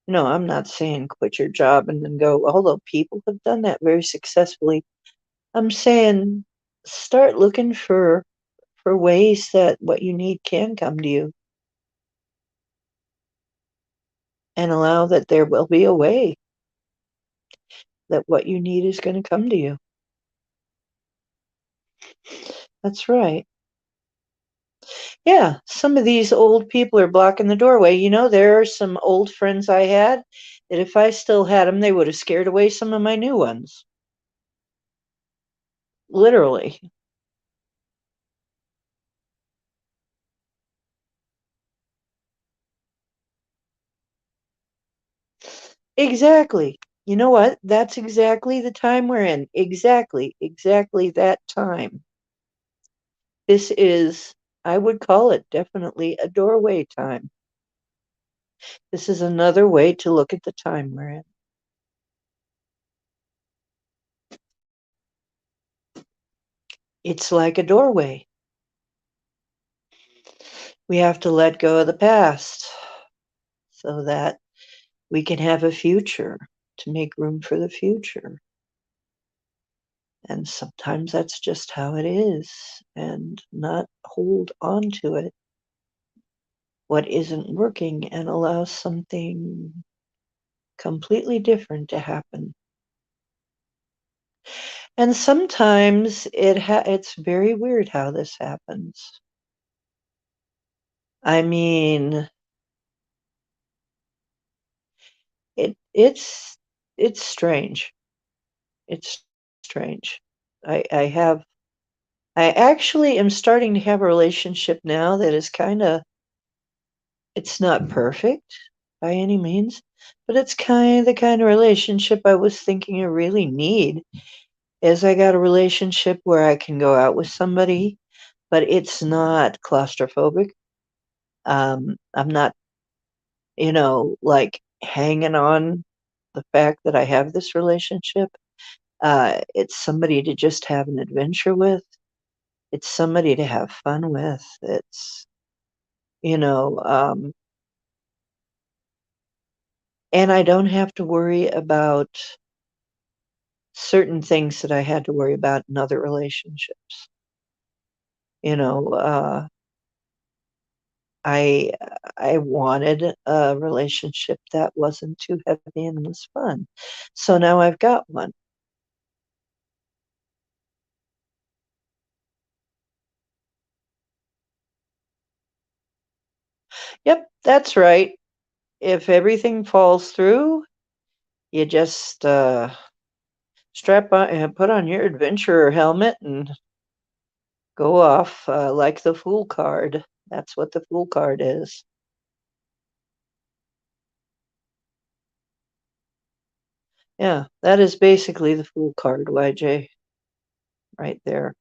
no, I'm not saying quit your job and then go, although people have done that very successfully. I'm saying start looking for ways that what you need can come to you and allow that there will be a way that what you need is going to come to you. That's right. Yeah, some of these old people are blocking the doorway. There are some old friends I had that if I still had them, they would have scared away some of my new ones. Literally. Exactly. You know what? That's exactly the time we're in. Exactly that time. This is, I would call it definitely a doorway time. This is another way to look at the time we're in. It's like a doorway. We have to let go of the past so that we can have a future, to make room for the future. And sometimes that's just how it is, and not hold on to it, what isn't working, and allow something completely different to happen. And sometimes it's very weird how this happens. I mean, it's strange. It's strange. I have I actually am starting to have a relationship now that is kind of, it's not perfect by any means, but it's the kind of relationship I was thinking I really need. Is I got a relationship where I can go out with somebody, but it's not claustrophobic. I'm not, like hanging on the fact that I have this relationship. It's somebody to just have an adventure with. It's somebody to have fun with. It's, you know, um, and I don't have to worry about certain things that I had to worry about in other relationships. You know, I I wanted a relationship that wasn't too heavy and was fun. So now I've got one. Yep, that's right. If everything falls through, you just strap on and put on your adventurer helmet and go off like the Fool card. That's what the Fool card is. Yeah, that is basically the Fool card, YJ, right there.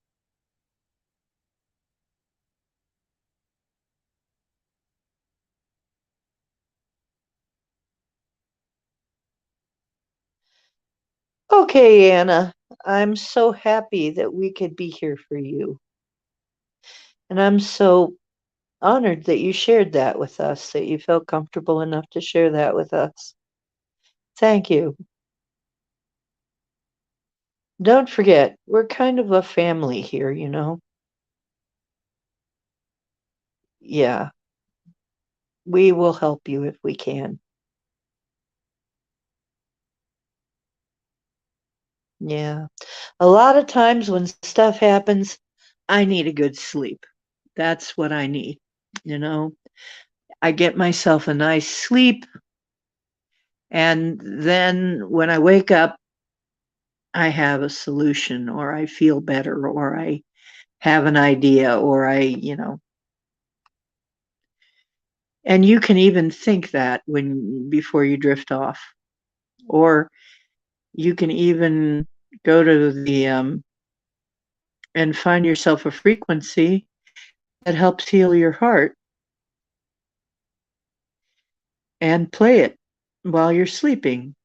Okay, Anna, I'm so happy that we could be here for you. And I'm so honored that you shared that with us, that you felt comfortable enough to share that with us. Thank you. Don't forget, we're kind of a family here, you know? Yeah, we will help you if we can. Yeah. A lot of times when stuff happens, I need a good sleep. That's what I need. You know, I get myself a nice sleep, and then when I wake up, I have a solution, or I feel better, or I have an idea, or and you can even think that when before you drift off, or you can even go to the and find yourself a frequency that helps heal your heart and play it while you're sleeping.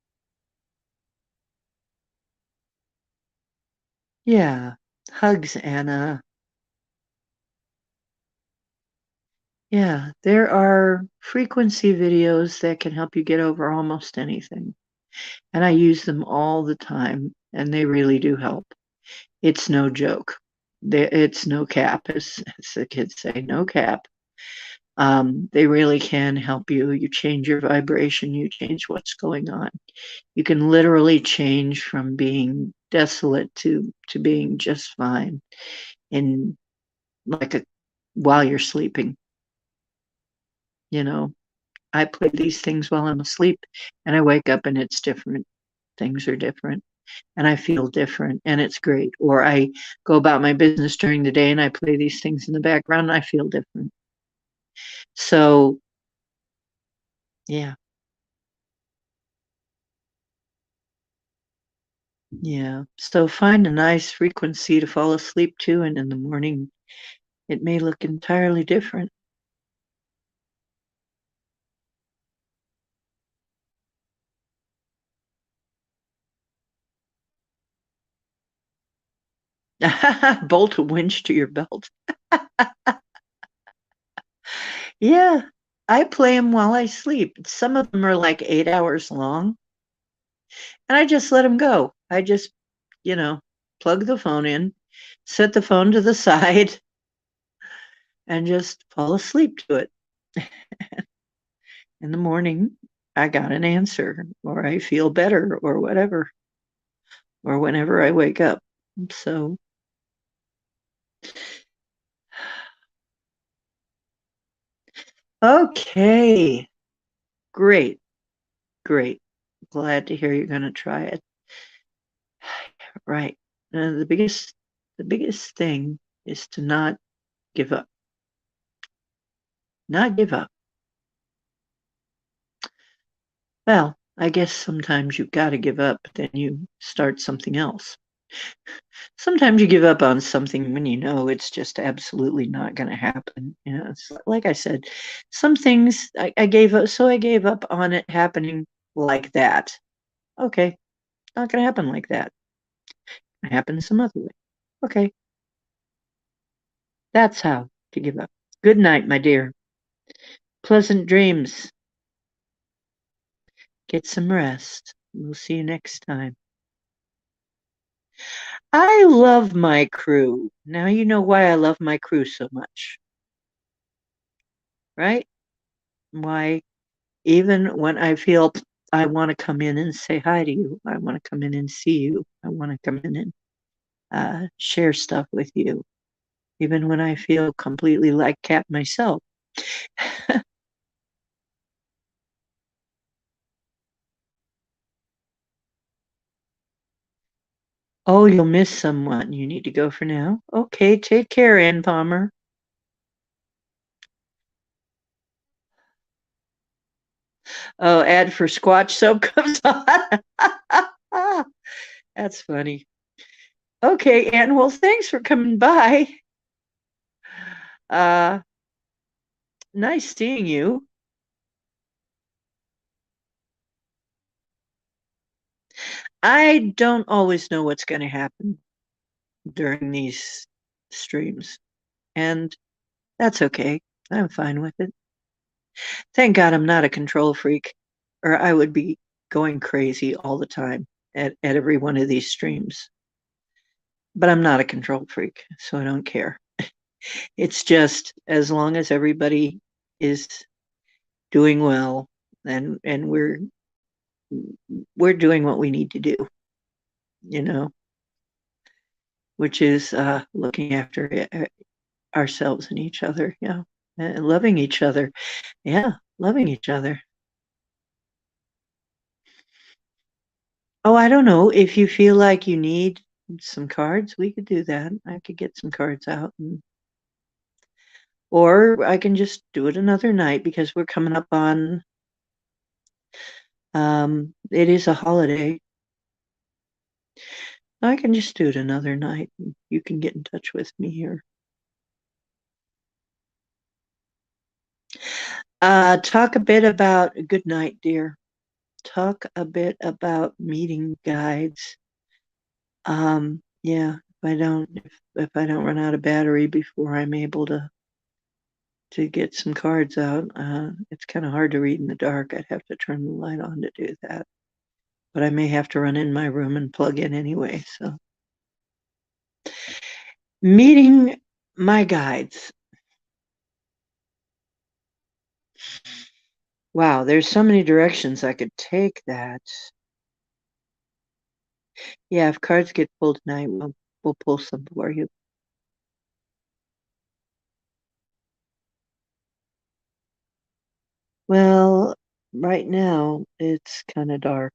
Yeah. Hugs, Anna. Yeah, there are frequency videos that can help you get over almost anything. And I use them all the time, and they really do help. It's no joke. It's no cap, as the kids say, no cap. They really can help you. You change your vibration, you change what's going on. You can literally change from being desolate to being just fine in like a while you're sleeping, you know. I play these things while I'm asleep and I wake up and it's different. Things are different and I feel different and it's great. Or I go about my business during the day and I play these things in the background and I feel different. So, yeah, yeah. So find a nice frequency to fall asleep to, and in the morning it may look entirely different. Bolt a winch to your belt. Yeah, I play them while I sleep. Some of them are like 8 hours long, and I just let them go. I just, you know, plug the phone in, set the phone to the side, and just fall asleep to it. In the morning, I got an answer, or I feel better, or whatever, or whenever I wake up. So, okay, great, great. Glad to hear you're going to try it. Right. The biggest thing is to not give up. Not give up. Well, I guess sometimes you've got to give up, but then you start something else. Sometimes you give up on something when you know it's just absolutely not going to happen. You know, it's like I said, some things I gave up, so I gave up on it happening like that. Okay, not going to happen like that. It happen some other way. Okay, that's how to give up. Good night, my dear. Pleasant dreams. Get some rest. We'll see you next time. I love my crew. Now you know why I love my crew so much, right? Why, even when I feel I want to come in and say hi to you, I want to come in and see you, I want to come in and share stuff with you, even when I feel completely like cat myself. Oh, you'll miss someone. You need to go for now. Okay, take care, Ann Palmer. Oh, ad for Squatch soap comes on. That's funny. Okay, Ann. Well, thanks for coming by. Uh, nice seeing you. I don't always know what's going to happen during these streams, and that's okay. I'm fine with it. Thank God I'm not a control freak, or I would be going crazy all the time at every one of these streams. But I'm not a control freak, so I don't care. It's just as long as everybody is doing well and we're doing what we need to do, you know, which is looking after ourselves and each other, yeah, and loving each other, yeah, loving each other. Oh, I don't know. If you feel like you need some cards, we could do that. I could get some cards out or I can just do it another night because we're coming up on it is a holiday. I can just do it another night. You can get in touch with me here. Talk a bit about good night, dear. Talk a bit about meeting guides. Yeah, if I don't run out of battery before I'm able to get some cards out, it's kind of hard to read in the dark. I'd have to turn the light on to do that. But I may have to run in my room and plug in anyway. So, meeting my guides. Wow, there's so many directions I could take that. Yeah, if cards get pulled tonight, we'll pull some for you. Well, right now it's kind of dark.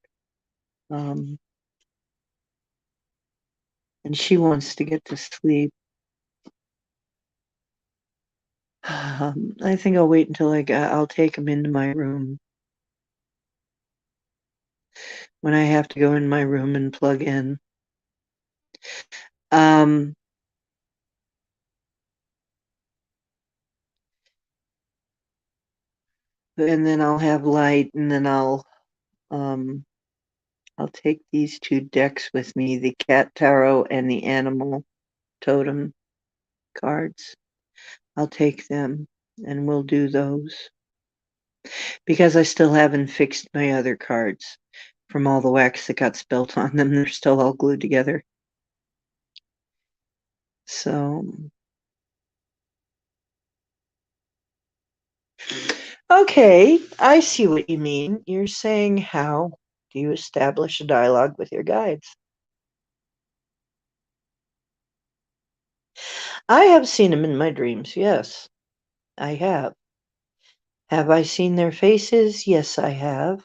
Um, and she wants to get to sleep. I think I'll wait until I'll take him into my room when I have to go in my room and plug in. Um, and then I'll have light, and then I'll take these two decks with me, the cat tarot and the animal totem cards. I'll take them and we'll do those because I still haven't fixed my other cards from all the wax that got spilt on them. They're still all glued together. So, okay, I see what you mean. You're saying how do you establish a dialogue with your guides? I have seen them in my dreams, yes, I have. Have I seen their faces? Yes, I have,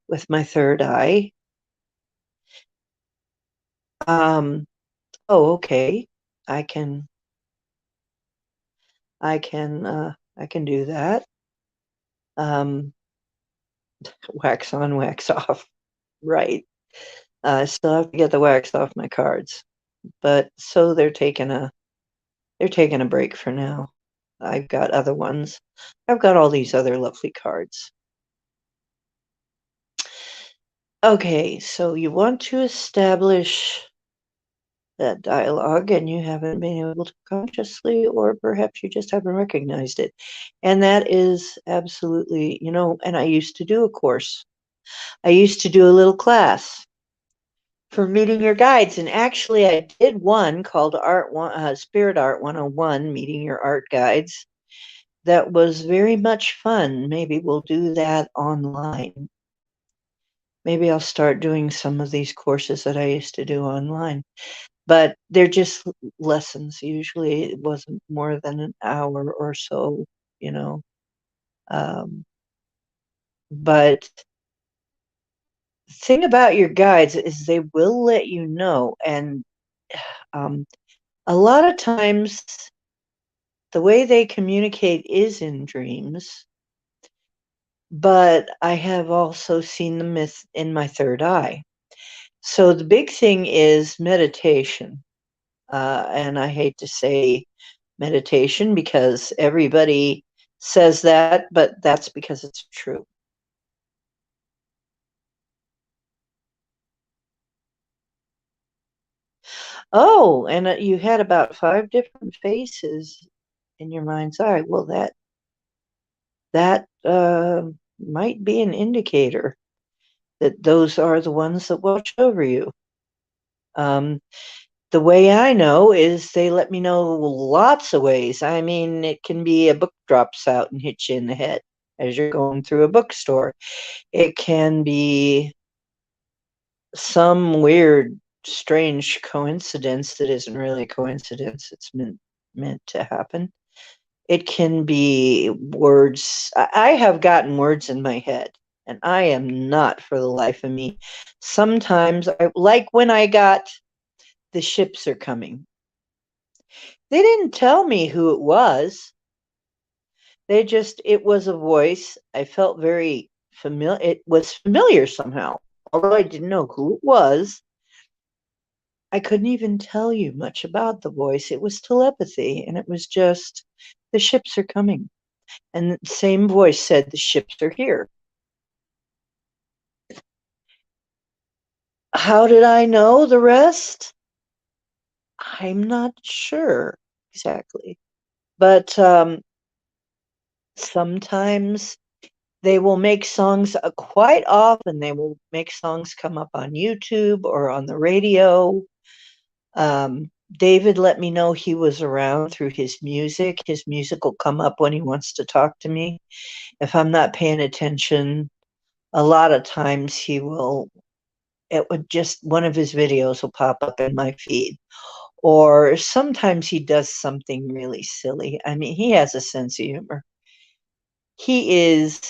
with my third eye. Um, oh, okay. I can I can do that. Um, wax on, wax off. Right. I still have to get the wax off my cards. But so they're taking a break for now. I've got other ones. I've got all these other lovely cards. Okay, so you want to establish that dialogue and you haven't been able to consciously, or perhaps you just haven't recognized it. And that is absolutely, and I used to do a course. I used to do a little class for meeting your guides. And actually, I did one called Spirit Art 101, Meeting Your Art Guides. That was very much fun. Maybe we'll do that online. Maybe I'll start doing some of these courses that I used to do online. But they're just lessons. Usually it wasn't more than an hour or so, you know. Um, but the thing about your guides is they will let you know. And um, a lot of times the way they communicate is in dreams, but I have also seen them in my third eye. So the big thing is meditation. And I hate to say meditation because everybody says that, but that's because it's true. Oh, and you had about five different faces in your mind's eye. Well, that that might be an indicator that those are the ones that watch over you. Um, the way I know is they let me know lots of ways. I mean, it can be a book drops out and hits you in the head as you're going through a bookstore. It can be some weird, strange coincidence that isn't really a coincidence. It's meant to happen. It can be words. I have gotten words in my head, and I am not for the life of me. Sometimes, like when I got the ships are coming, they didn't tell me who it was. It was a voice. I felt very familiar. It was familiar somehow, although I didn't know who it was. I couldn't even tell you much about the voice. It was telepathy, and it was just the ships are coming. And the same voice said, the ships are here. How did I know the rest? I'm not sure exactly. But sometimes they will make songs, quite often, they will make songs come up on YouTube or on the radio. David let me know he was around through his music. His music will come up when he wants to talk to me. If I'm not paying attention, a lot of times it would just, one of his videos will pop up in my feed. Or sometimes he does something really silly. I mean, he has a sense of humor. He is,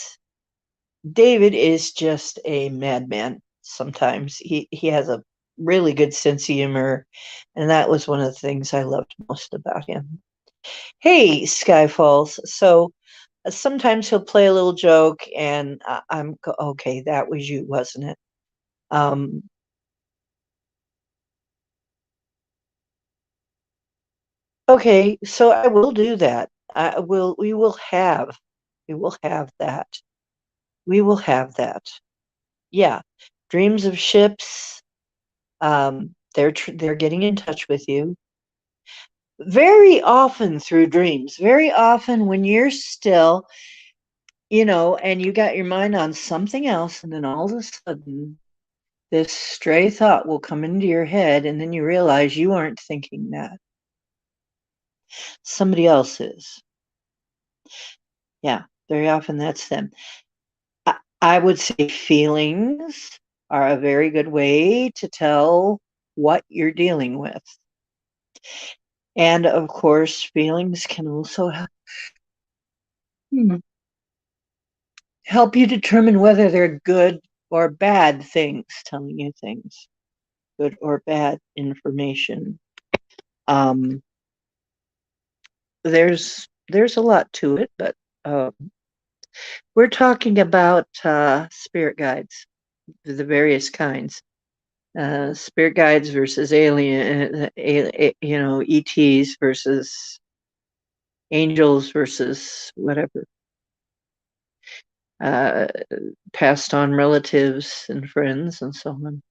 David is just a madman sometimes. He has a really good sense of humor, and that was one of the things I loved most about him. Hey, Skyfalls. So sometimes he'll play a little joke, and okay, that was you, wasn't it? Um, okay, so I will do that. We will have that. We will have that. Yeah. Dreams of ships. They're getting in touch with you very often through dreams. Very often when you're still, and you got your mind on something else, and then all of a sudden this stray thought will come into your head, and then you realize you aren't thinking that. Somebody else is. Yeah, very often that's them. I would say feelings are a very good way to tell what you're dealing with. And of course, feelings can also help you determine whether they're good or bad things telling you things, good or bad information. Um, there's a lot to it, but we're talking about spirit guides, the various kinds. Spirit guides versus ETs versus angels versus whatever, uh, passed on relatives and friends and so on.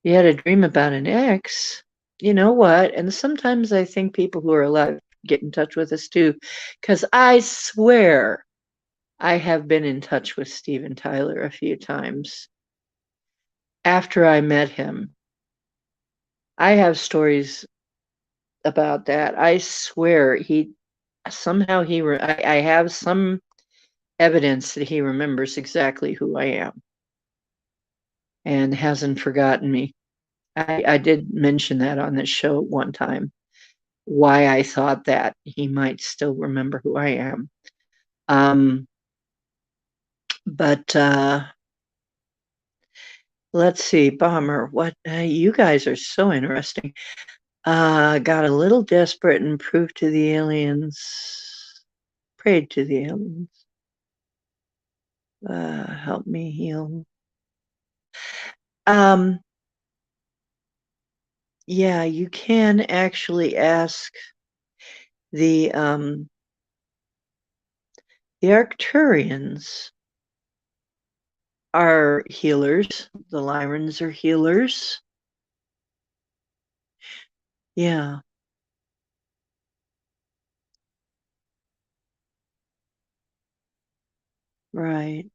You had a dream about an ex, you know what? And sometimes I think people who are alive get in touch with us too, because I swear I have been in touch with Steven Tyler a few times after I met him. I have stories about that. I swear I have some evidence that he remembers exactly who I am and hasn't forgotten me. I did mention that on this show one time, why I thought that he might still remember who I am. But let's see, Bomber, what you guys are so interesting. Got a little desperate and proved to the aliens, prayed to the aliens. Help me heal. Um, yeah, you can actually ask the um, the Arcturians are healers. The Lyrans are healers. Yeah. Right.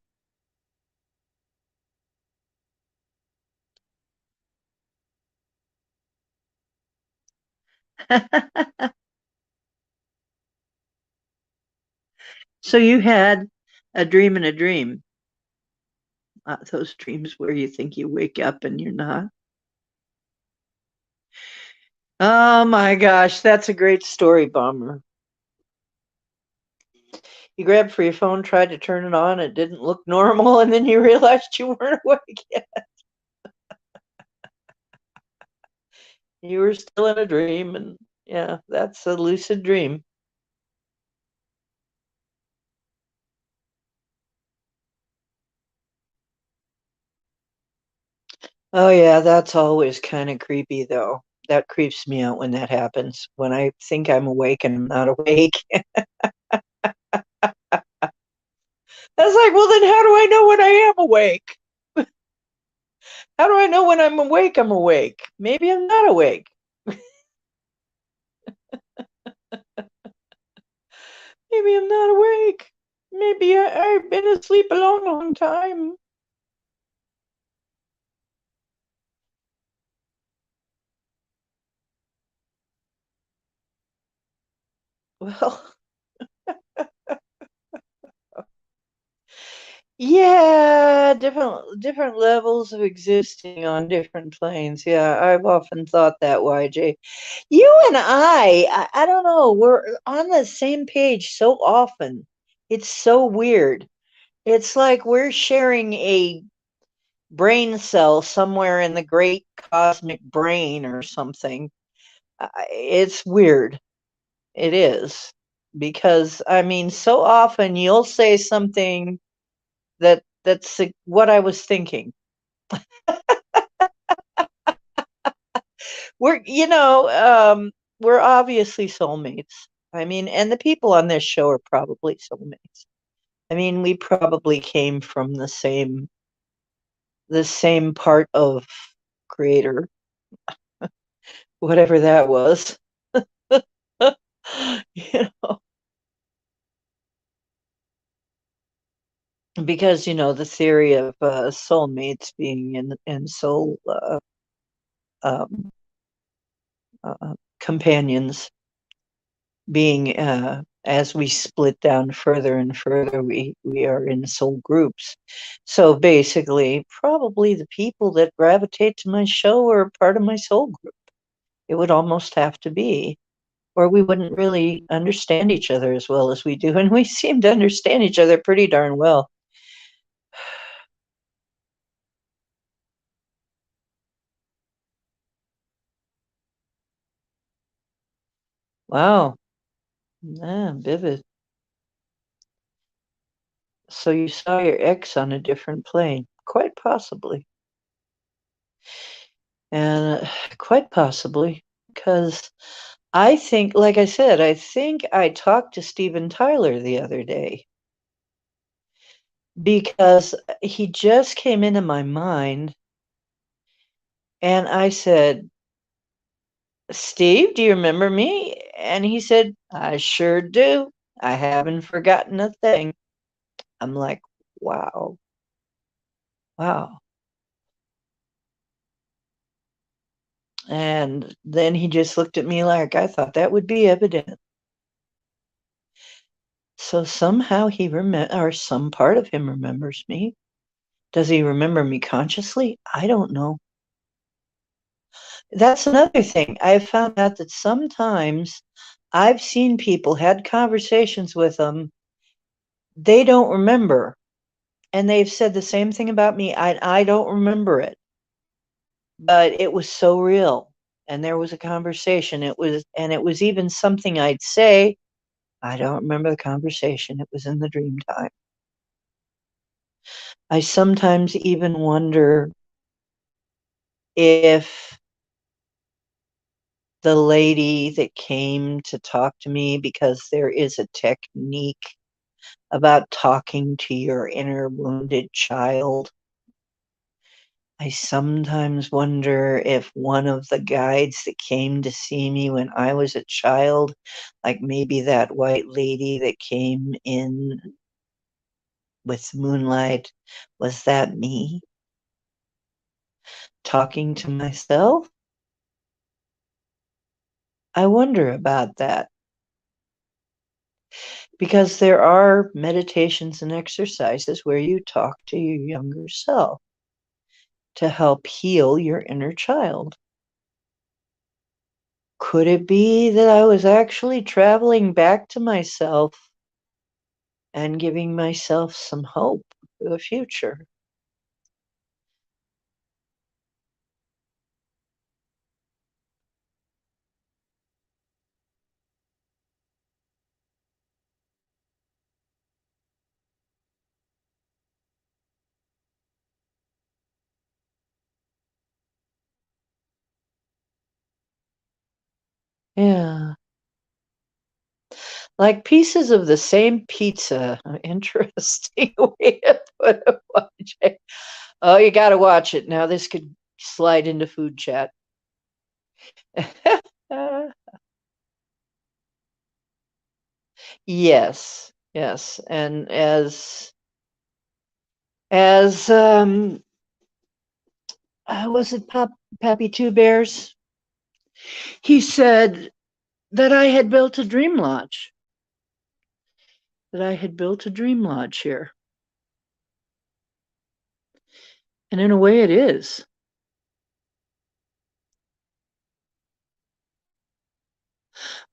So you had a dream and a dream. Those dreams where you think you wake up and you're not. Oh my gosh, that's a great story, Bomber. You grabbed for your phone, tried to turn it on, it didn't look normal, and then you realized you weren't awake yet. You were still in a dream, and yeah, that's a lucid dream. Oh yeah, that's always kind of creepy though. That creeps me out when that happens. When I think I'm awake and I'm not awake. I was like, well, then how do I know when I am awake? How do I know when I'm awake? I'm awake. Maybe I'm not awake. Maybe I'm not awake. Maybe I've been asleep a long, long time. Well, yeah, different levels of existing on different planes. Yeah, I've often thought that, YJ. You and I don't know, we're on the same page so often. It's so weird. It's like we're sharing a brain cell somewhere in the great cosmic brain or something. It's weird. It is. Because I mean, so often you'll say something that's what I was thinking. We're obviously soulmates. I mean, and the people on this show are probably soulmates. I mean, we probably came from the same part of creator, whatever that was. you know, because the theory of soulmates being in soul um, companions being as we split down further and further, we are in soul groups. So basically, probably the people that gravitate to my show are part of my soul group. It would almost have to be, or we wouldn't really understand each other as well as we do, and we seem to understand each other pretty darn well. Wow, yeah, vivid. So you saw your ex on a different plane, quite possibly. And quite possibly, because I think, like I said, I think I talked to Steven Tyler the other day because he just came into my mind and I said, Steve, do you remember me? And he said, I sure do. I haven't forgotten a thing. I'm like, wow, wow. And then he just looked at me like I thought that would be evident. So somehow he or some part of him remembers me. Does he remember me consciously? I don't know. That's another thing. I've found out that sometimes I've seen people, had conversations with them, they don't remember. And they've said the same thing about me. I don't remember it, but it was so real. And there was a conversation. It was even something I'd say. I don't remember the conversation. It was in the dream time. I sometimes even wonder if the lady that came to talk to me, because there is a technique about talking to your inner wounded child. I sometimes wonder if one of the guides that came to see me when I was a child, like maybe that white lady that came in with moonlight. Was that me talking to myself? I wonder about that because there are meditations and exercises where you talk to your younger self to help heal your inner child. Could it be that I was actually traveling back to myself and giving myself some hope for the future? Yeah. Like pieces of the same pizza. Interesting way to put it. Oh, you got to watch it. Now, this could slide into food chat. Yes, yes. And as was it Pappy Two Bears? He said that I had built a dream lodge. That I had built a dream lodge here. And in a way, it is.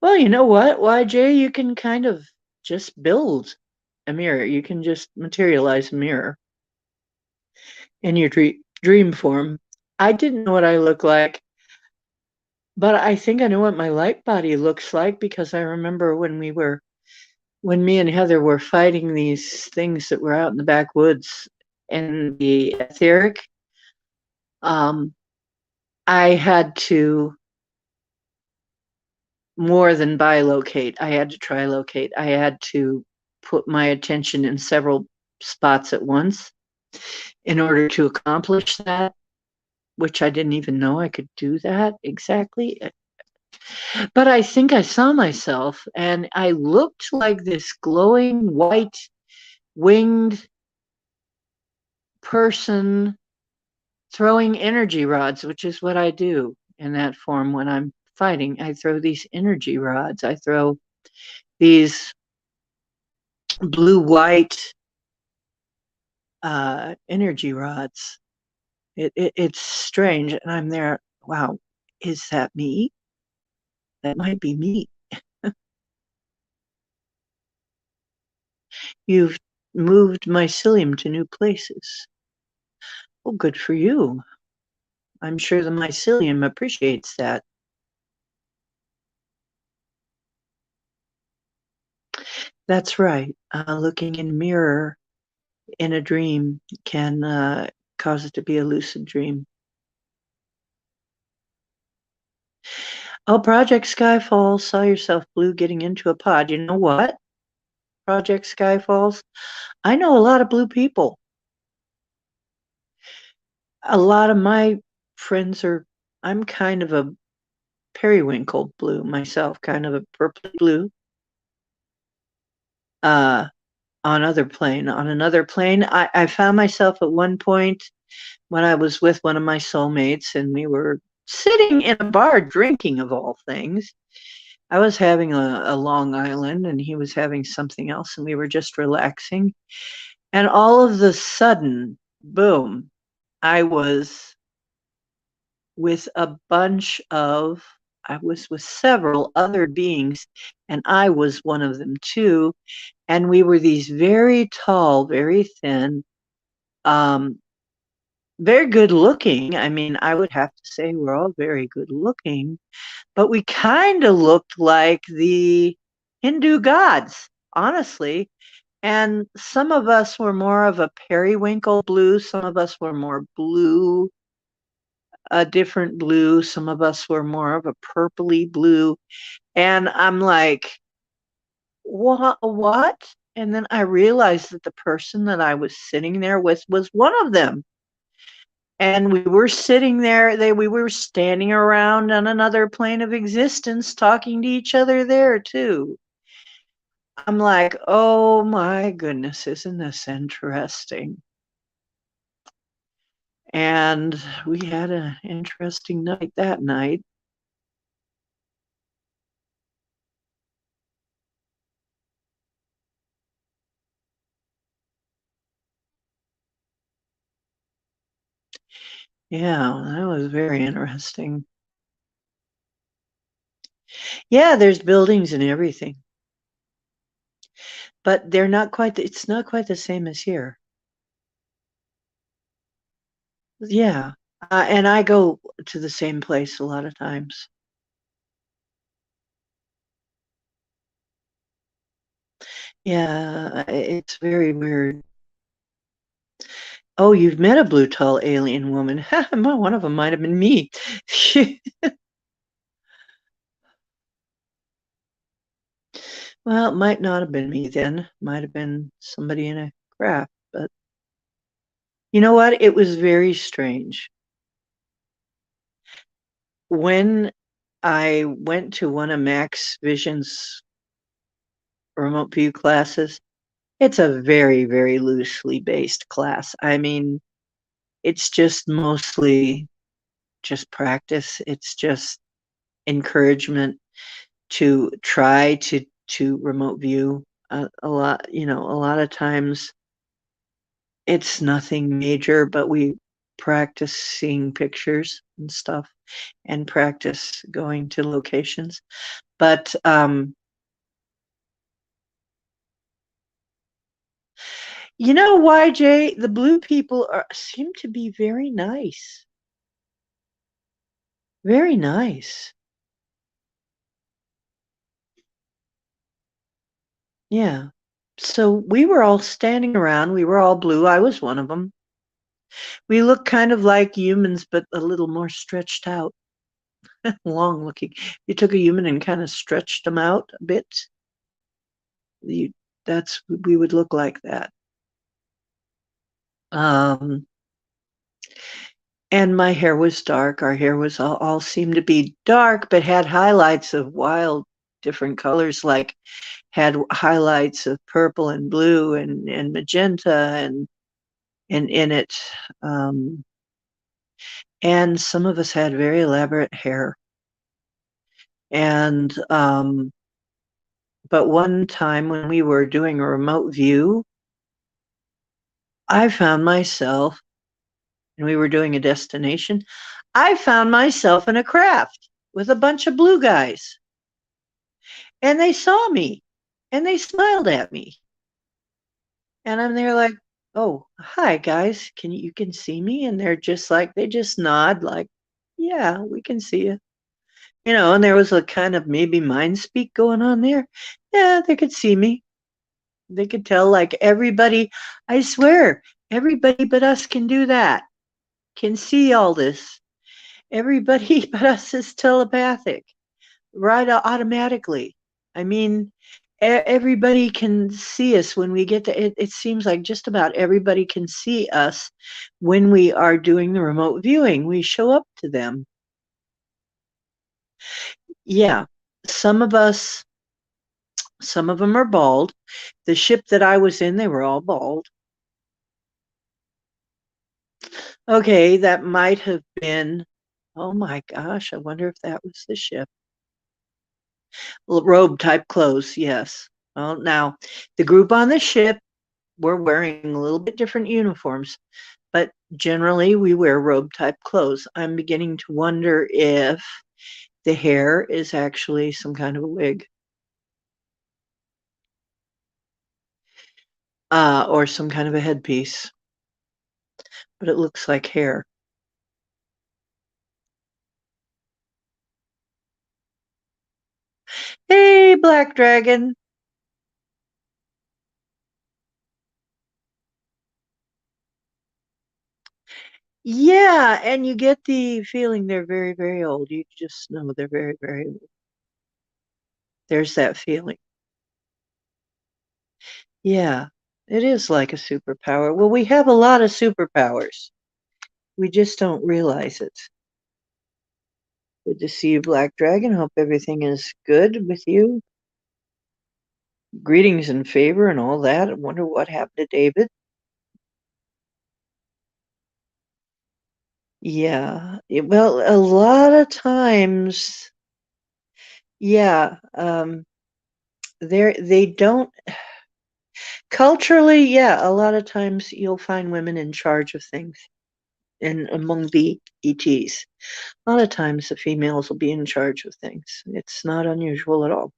Well, you know what, YJ? You can kind of just build a mirror. You can just materialize a mirror in your dream form. I didn't know what I look like, but I think I know what my light body looks like because I remember when me and Heather were fighting these things that were out in the backwoods in the etheric. Um, I had to more than bilocate. I had to trilocate. I had to put my attention in several spots at once in order to accomplish that, which I didn't even know I could do that exactly. But I think I saw myself and I looked like this glowing white winged person throwing energy rods, which is what I do in that form when I'm fighting. I throw these energy rods. I throw these blue white energy rods. It's strange. And I'm there. Wow, is that me? That might be me. You've moved mycelium to new places. Well, good for you. I'm sure the mycelium appreciates that. That's right. Looking in a mirror in a dream can cause it to be a lucid dream. Oh, Project Skyfall, saw yourself blue getting into a pod. You know what? Project Skyfalls. I know a lot of blue people. A lot of my friends are, I'm kind of a periwinkle blue myself, kind of a purple blue. Uh, on another plane, I found myself at one point when I was with one of my soulmates and we were sitting in a bar drinking of all things. I was having a Long Island and he was having something else and we were just relaxing. And all of the sudden, boom, I was with a bunch of, I was with several other beings, and I was one of them too. And we were these very tall, very thin, um, very good looking. I mean, I would have to say we're all very good looking, but we kind of looked like the Hindu gods, honestly. And some of us were more of a periwinkle blue, some of us were more blue, a different blue, some of us were more of a purpley blue. And I'm like, what? And then I realized that the person that I was sitting there with was one of them. And we were sitting there, we were standing around on another plane of existence talking to each other there too. I'm like, oh my goodness, isn't this interesting? And we had an interesting night that night. Yeah, that was very interesting. Yeah, there's buildings and everything, but they're not quite, it's not quite the same as here. Yeah. And I go to the same place a lot of times. Yeah, it's very weird. Oh, you've met a blue tall alien woman. One of them might have been me. Well, it might not have been me then. Might have been somebody in a craft. But you know what? It was very strange. When I went to one of Max Vision's remote view classes, it's a very, very loosely based class. I mean, it's just mostly just practice. It's just encouragement to try to remote view a lot. A lot of times it's nothing major, but we practice seeing pictures and stuff and practice going to locations. But you know, YJ, the blue people seem to be very nice. Very nice. Yeah. So we were all standing around. We were all blue. I was one of them. We looked kind of like humans, but a little more stretched out, long looking. You took a human and kind of stretched them out a bit. You, that's we would look like that. Um, and my hair was dark. Our hair was all seemed to be dark, but had highlights of wild different colors, like had highlights of purple and blue and magenta and in it. Um, and some of us had very elaborate hair. And but one time when we were doing a remote view, I found myself, and we were doing a destination, I found myself in a craft with a bunch of blue guys. And they saw me and they smiled at me. And I'm there like, oh, hi guys. You can see me? And they're just like, they just nod like, yeah, we can see you. And there was a kind of maybe mind speak going on there. Yeah, they could see me. They could tell like everybody, I swear, everybody but us can do that. Can see all this. Everybody but us is telepathic, right? Automatically. I mean, everybody can see us when we get to it. It seems like just about everybody can see us when we are doing the remote viewing. We show up to them. Yeah. Some of us, some of them are bald. The ship that I was in, they were all bald. Okay, that might have been, oh my gosh, I wonder if that was the ship. Robe type clothes, yes. Well, now, the group on the ship were wearing a little bit different uniforms, but generally we wear robe type clothes. I'm beginning to wonder if the hair is actually some kind of a wig or some kind of a headpiece, but it looks like hair. Hey, Black Dragon. Yeah, and you get the feeling they're very, very old. You just know they're very, very old. There's that feeling. Yeah, it is like a superpower. Well, we have a lot of superpowers. We just don't realize it. Good to see you, Black Dragon. Hope everything is good with you. Greetings and favor and all that. I wonder what happened to David. Yeah. Well, a lot of times, yeah, they don't culturally, yeah, a lot of times you'll find women in charge of things and among the ETs. A lot of times the females will be in charge of things. It's not unusual at all.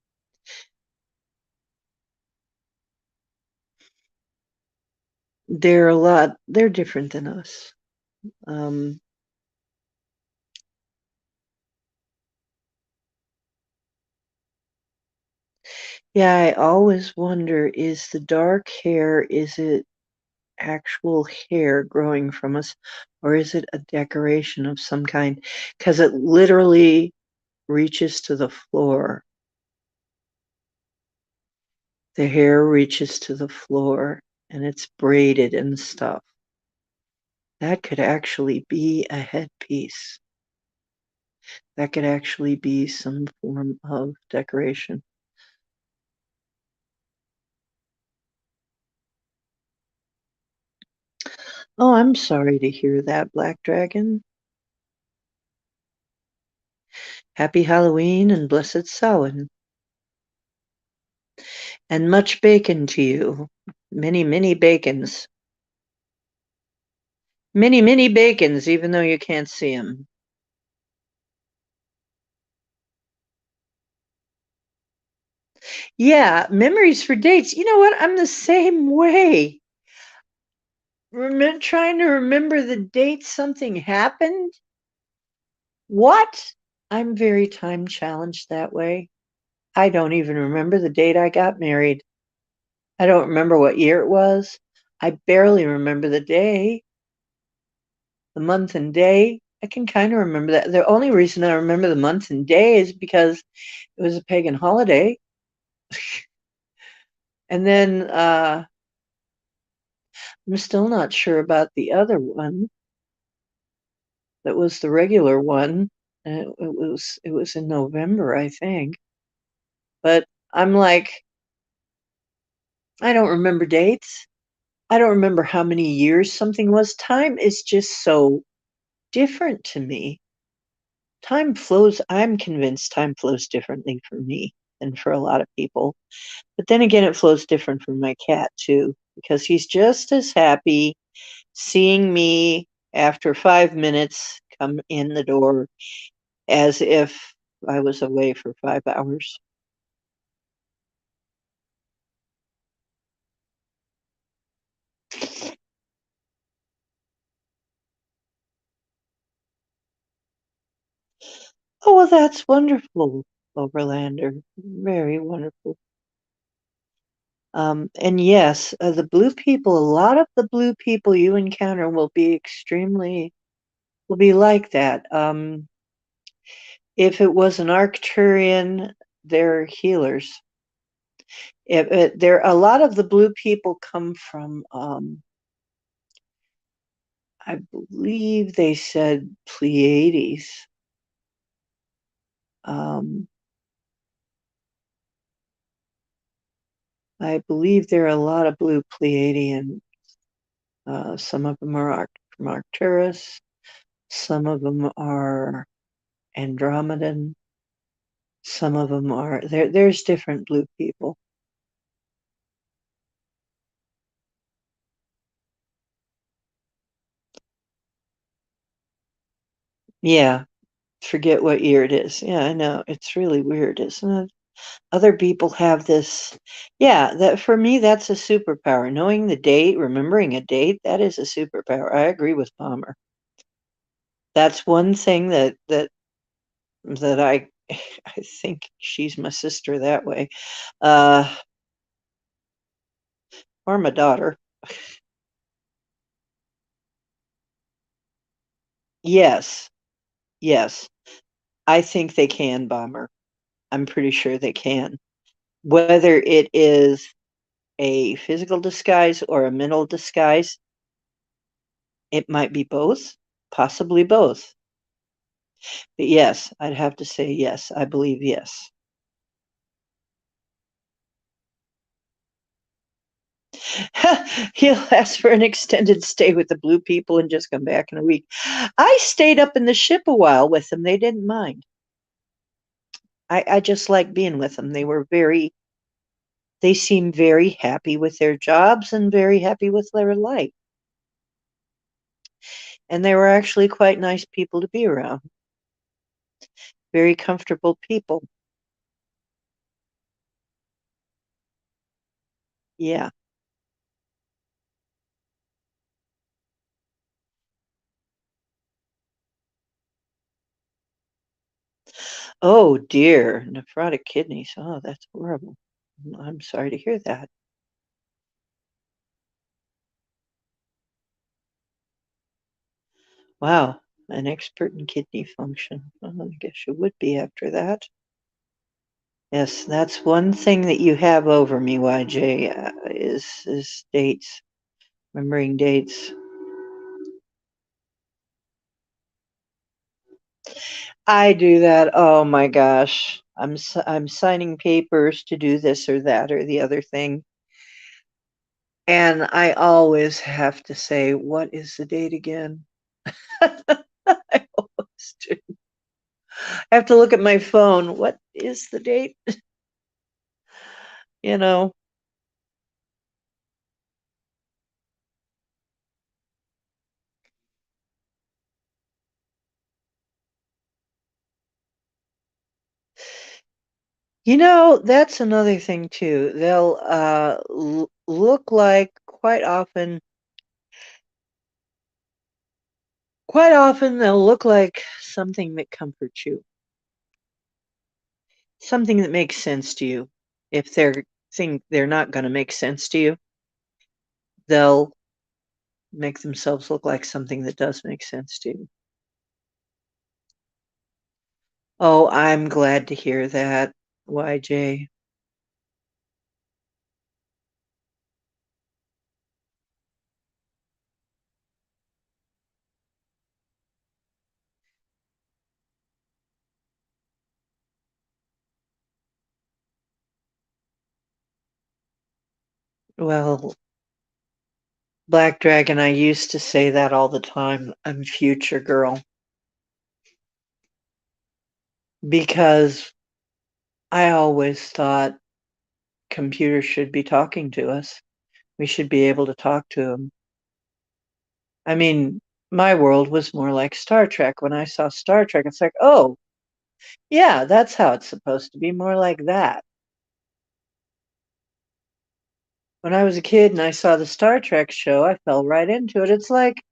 They're different than us. Um, yeah, I always wonder, is the dark hair, is it actual hair growing from us, or is it a decoration of some kind? Because it literally reaches to the floor. The hair reaches to the floor and it's braided and stuff. That could actually be a headpiece. That could actually be some form of decoration. Oh, I'm sorry to hear that, Black Dragon. Happy Halloween and blessed Samhain. And much bacon to you. Many, many bacons. Many, many bacons, even though you can't see them. Yeah, memories for dates. You know what? I'm the same way. Trying to remember the date something happened. What? I'm very time challenged that way. I don't even remember the date I got married. I don't remember what year it was. I barely remember the day, the month and day. I can kind of remember that. The only reason I remember the month and day is because it was a pagan holiday. And then I'm still not sure about the other one. That was the regular one. It was in November, I think. But I'm like, I don't remember dates. I don't remember how many years something was. Time is just so different to me. Time flows, I'm convinced time flows differently for me than for a lot of people. But then again, it flows different for my cat too, because he's just as happy seeing me after 5 minutes come in the door as if I was away for 5 hours. Oh, well, that's wonderful, Overlander. Very wonderful. And yes, the blue people, a lot of the blue people you encounter will be like that. If it was an Arcturian, they're healers. A lot of the blue people come from, I believe they said Pleiades. Um, I believe there are a lot of blue Pleiadian. Some of them are from Arcturus. Some of them are Andromedan. Some of them are there's different blue people. Yeah, forget what year it is. Yeah, I know. It's really weird, isn't it? Other people have this. Yeah, that for me that's a superpower. Knowing the date, remembering a date, that is a superpower. I agree with Palmer. That's one thing that I think she's my sister that way. Uh or my daughter. Yes. Yes. I think they can, Bomber. I'm pretty sure they can. Whether it is a physical disguise or a mental disguise, it might be both, possibly both. But yes, I'd have to say yes. I believe yes. He'll ask for an extended stay with the blue people and just come back in a week. I stayed up in the ship a while with them. They didn't mind. I just liked being with them. They seemed very happy with their jobs and very happy with their life. And they were actually quite nice people to be around. Very comfortable people. Yeah. Oh dear, nephrotic kidneys. Oh, that's horrible. I'm sorry to hear that. Wow, an expert in kidney function. Well, I guess you would be after that. Yes, that's one thing that you have over me, YJ, is dates, remembering dates. I do that. Oh my gosh. I'm signing papers to do this or that or the other thing. And I always have to say, what is the date again? I always do. I have to look at my phone. What is the date? You know. You know, that's another thing too. They'll look like quite often they'll look like something that comforts you, something that makes sense to you. If they're think they're not going to make sense to you, they'll make themselves look like something that does make sense to you. Oh, I'm glad to hear that, YJ. Well, Black Dragon, I used to say that all the time. I'm future girl because I always thought computers should be talking to us. We should be able to talk to them. I mean, my world was more like Star Trek. When I saw Star Trek, it's like, oh, yeah, that's how it's supposed to be, more like that. When I was a kid and I saw the Star Trek show, I fell right into it. It's like,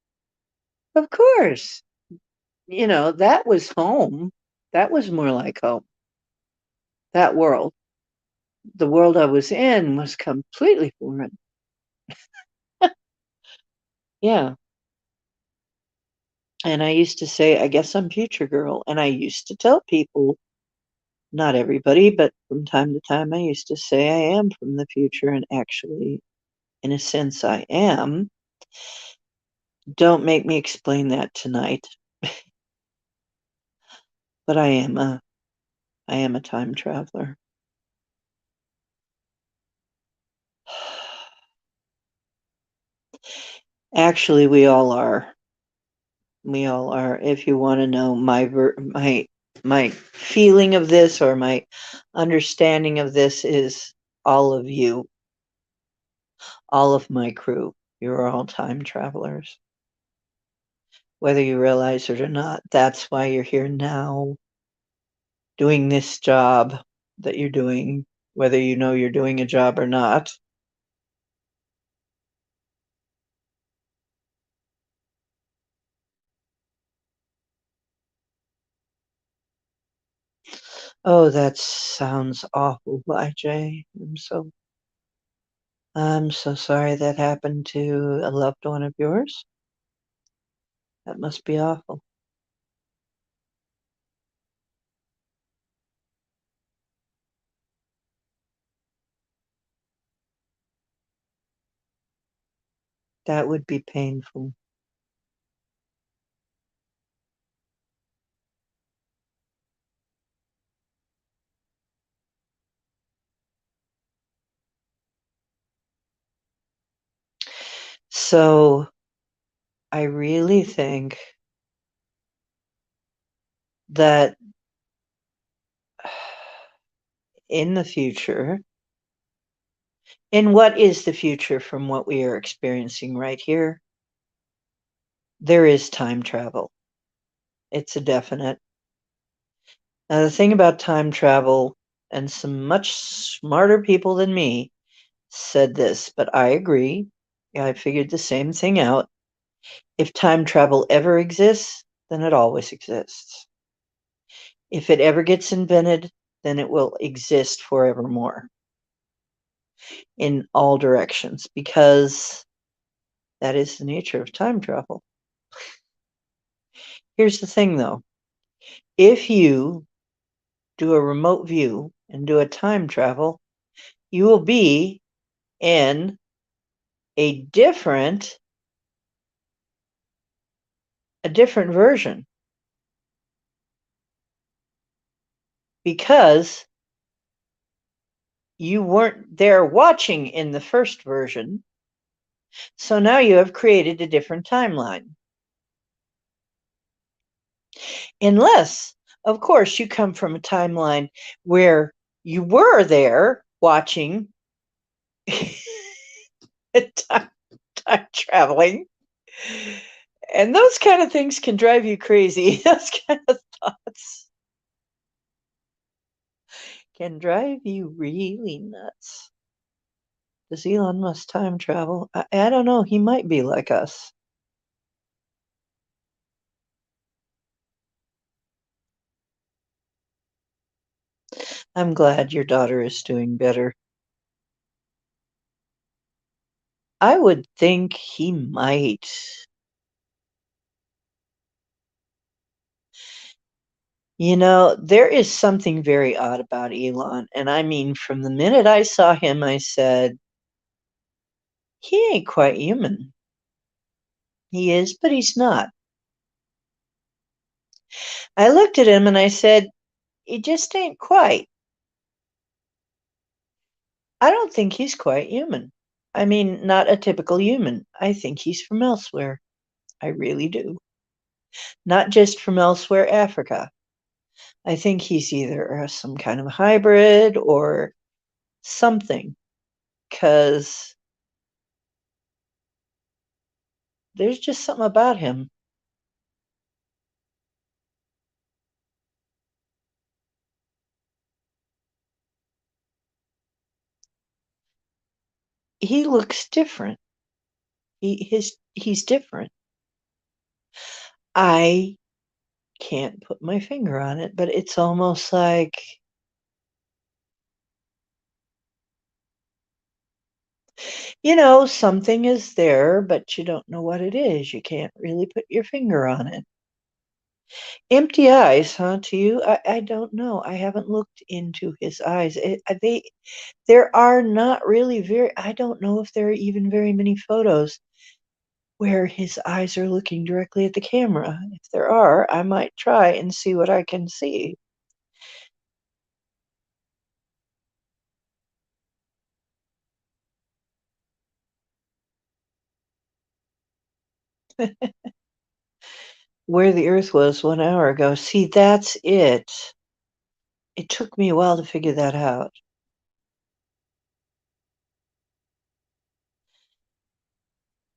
of course, that was home. That was more like home. That world. The world I was in was completely foreign. Yeah. And I used to say, I guess I'm future girl. And I used to tell people, not everybody, but from time to time, I used to say I am from the future. And actually, in a sense, I am. Don't make me explain that tonight, but I am a time traveler. Actually, we all are. We all are. If you want to know my feeling of this or my understanding of this is all of you, all of my crew. You're all time travelers. Whether you realize it or not, that's why you're here now doing this job that you're doing, whether you know you're doing a job or not. Oh, that sounds awful, YJ. I'm so sorry that happened to a loved one of yours. That must be awful. That would be painful. So I really think that in the future, in what is the future from what we are experiencing right here, there is time travel. It's a definite. Now, the thing about time travel, and some much smarter people than me said this, but I agree. Yeah, I figured the same thing out. If time travel ever exists, then it always exists. If it ever gets invented, then it will exist forevermore in all directions because that is the nature of time travel. Here's the thing though, if you do a remote view and do a time travel, you will be in a different version because you weren't there watching in the first version. So now you have created a different timeline. Unless, of course, you come from a timeline where you were there watching time, time traveling. And those kind of things can drive you crazy. Those kind of thoughts can drive you really nuts. Does Elon Musk time travel? I don't know. He might be like us. I'm glad your daughter is doing better. I would think he might. You know, there is something very odd about Elon. And I mean, from the minute I saw him, I said, he ain't quite human. He is, but he's not. I looked at him and I said, he just ain't quite. I don't think he's quite human. I mean, not a typical human. I think he's from elsewhere. I really do. Not just from elsewhere, Africa. I think he's either some kind of hybrid or something, because there's just something about him. He looks different. He's different. I can't put my finger on it, but it's almost like, something is there, but you don't know what it is. You can't really put your finger on it. Empty eyes, huh, to you? I don't know. I haven't looked into his eyes. There are not really I don't know if there are even very many photos where his eyes are looking directly at the camera. If there are, I might try and see what I can see. Where the Earth was 1 hour ago. See, that's it. It took me a while to figure that out.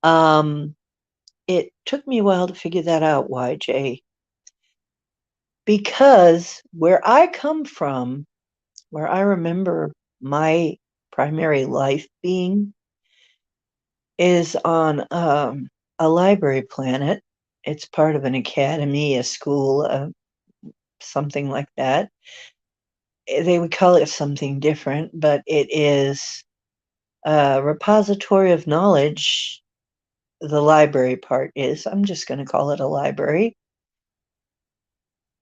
Um, it took me a while to figure that out, YJ, because where I come from, where I remember my primary life being, is on a library planet. It's part of an academy, a school, something like that. They would call it something different, but it is a repository of knowledge. The library part is, I'm just going to call it a library.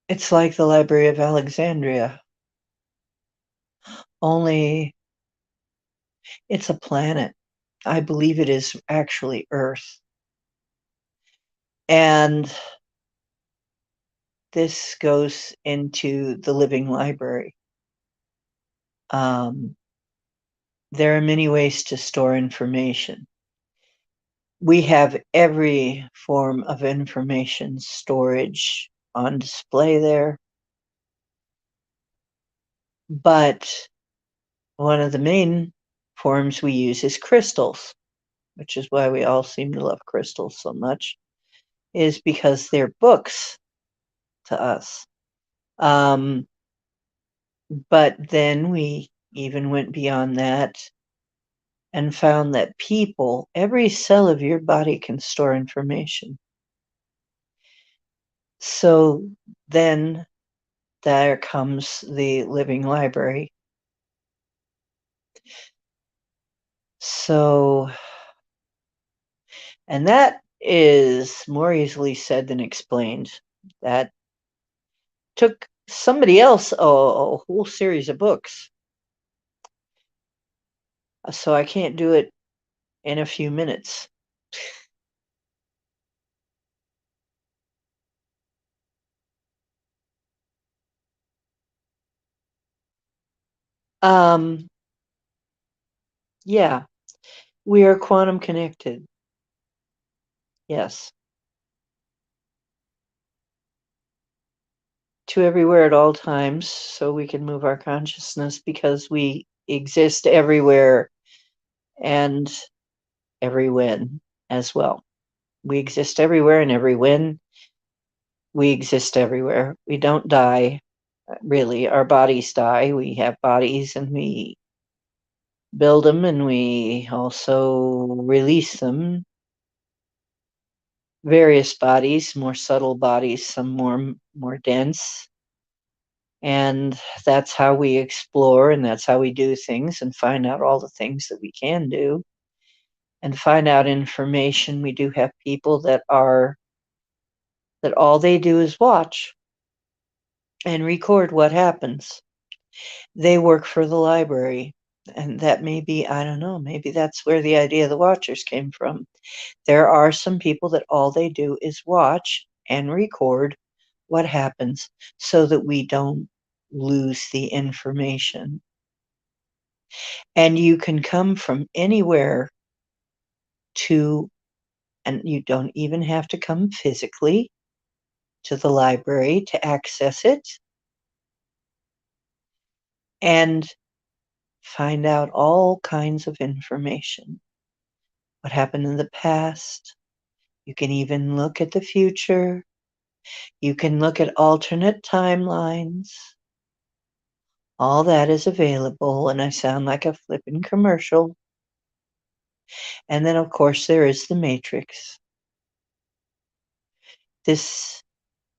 It's like the Library of Alexandria, only it's a planet. I believe it is actually Earth. And this goes into the living library. There are many ways to store information. We have every form of information storage on display there. But one of the main forms we use is crystals, which is why we all seem to love crystals so much, is because they're books to us. Um, but then we even went beyond that and found that people, every cell of your body can store information. So then there comes the living library. So, and that is more easily said than explained. That took somebody else a whole series of books. So I can't do it in a few minutes. Um, yeah, we are quantum connected. Yes. To everywhere at all times, so we can move our consciousness because we exist everywhere and every when as well. We exist everywhere and every when. We exist everywhere. We don't die, really. Our bodies die. We have bodies and we build them and we also release them. Various bodies, more subtle bodies, some more dense. And that's how we explore and that's how we do things and find out all the things that we can do and find out information. We do have people that all they do is watch and record what happens. They work for the library. And that may be, I don't know, maybe that's where the idea of the watchers came from. There are some people that all they do is watch and record what happens so that we don't lose the information. And you can come from anywhere to, and you don't even have to come physically to the library to access it and find out all kinds of information. What happened in the past. You can even look at the future. You can look at alternate timelines. All that is available, and I sound like a flippin' commercial. And then, of course, there is the Matrix. This,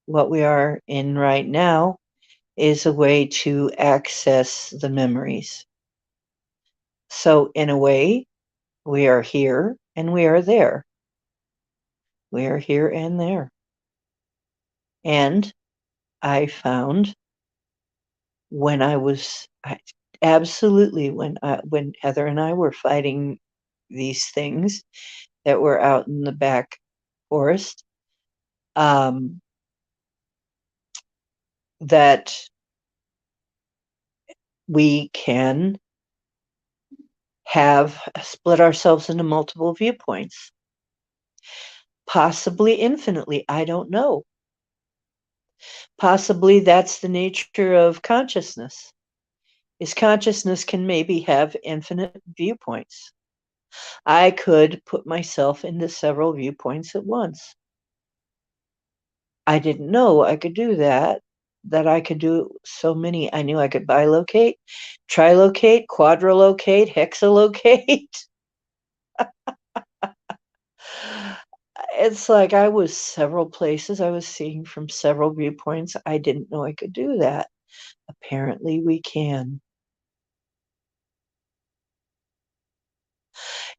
what we are in right now, is a way to access the memories. So, in a way, we are here and we are there. We are here and there. And I found when absolutely when Heather and I were fighting these things that were out in the back forest, um, that we can have split ourselves into multiple viewpoints, possibly infinitely. I don't know. Possibly that's the nature of consciousness. Is consciousness can maybe have infinite viewpoints. I could put myself into several viewpoints at once. I didn't know I could do that, that I could do so many. I knew I could bilocate, trilocate, quadrilocate, hexalocate. It's like I was several places. I was seeing from several viewpoints. I didn't know I could do that. Apparently, we can.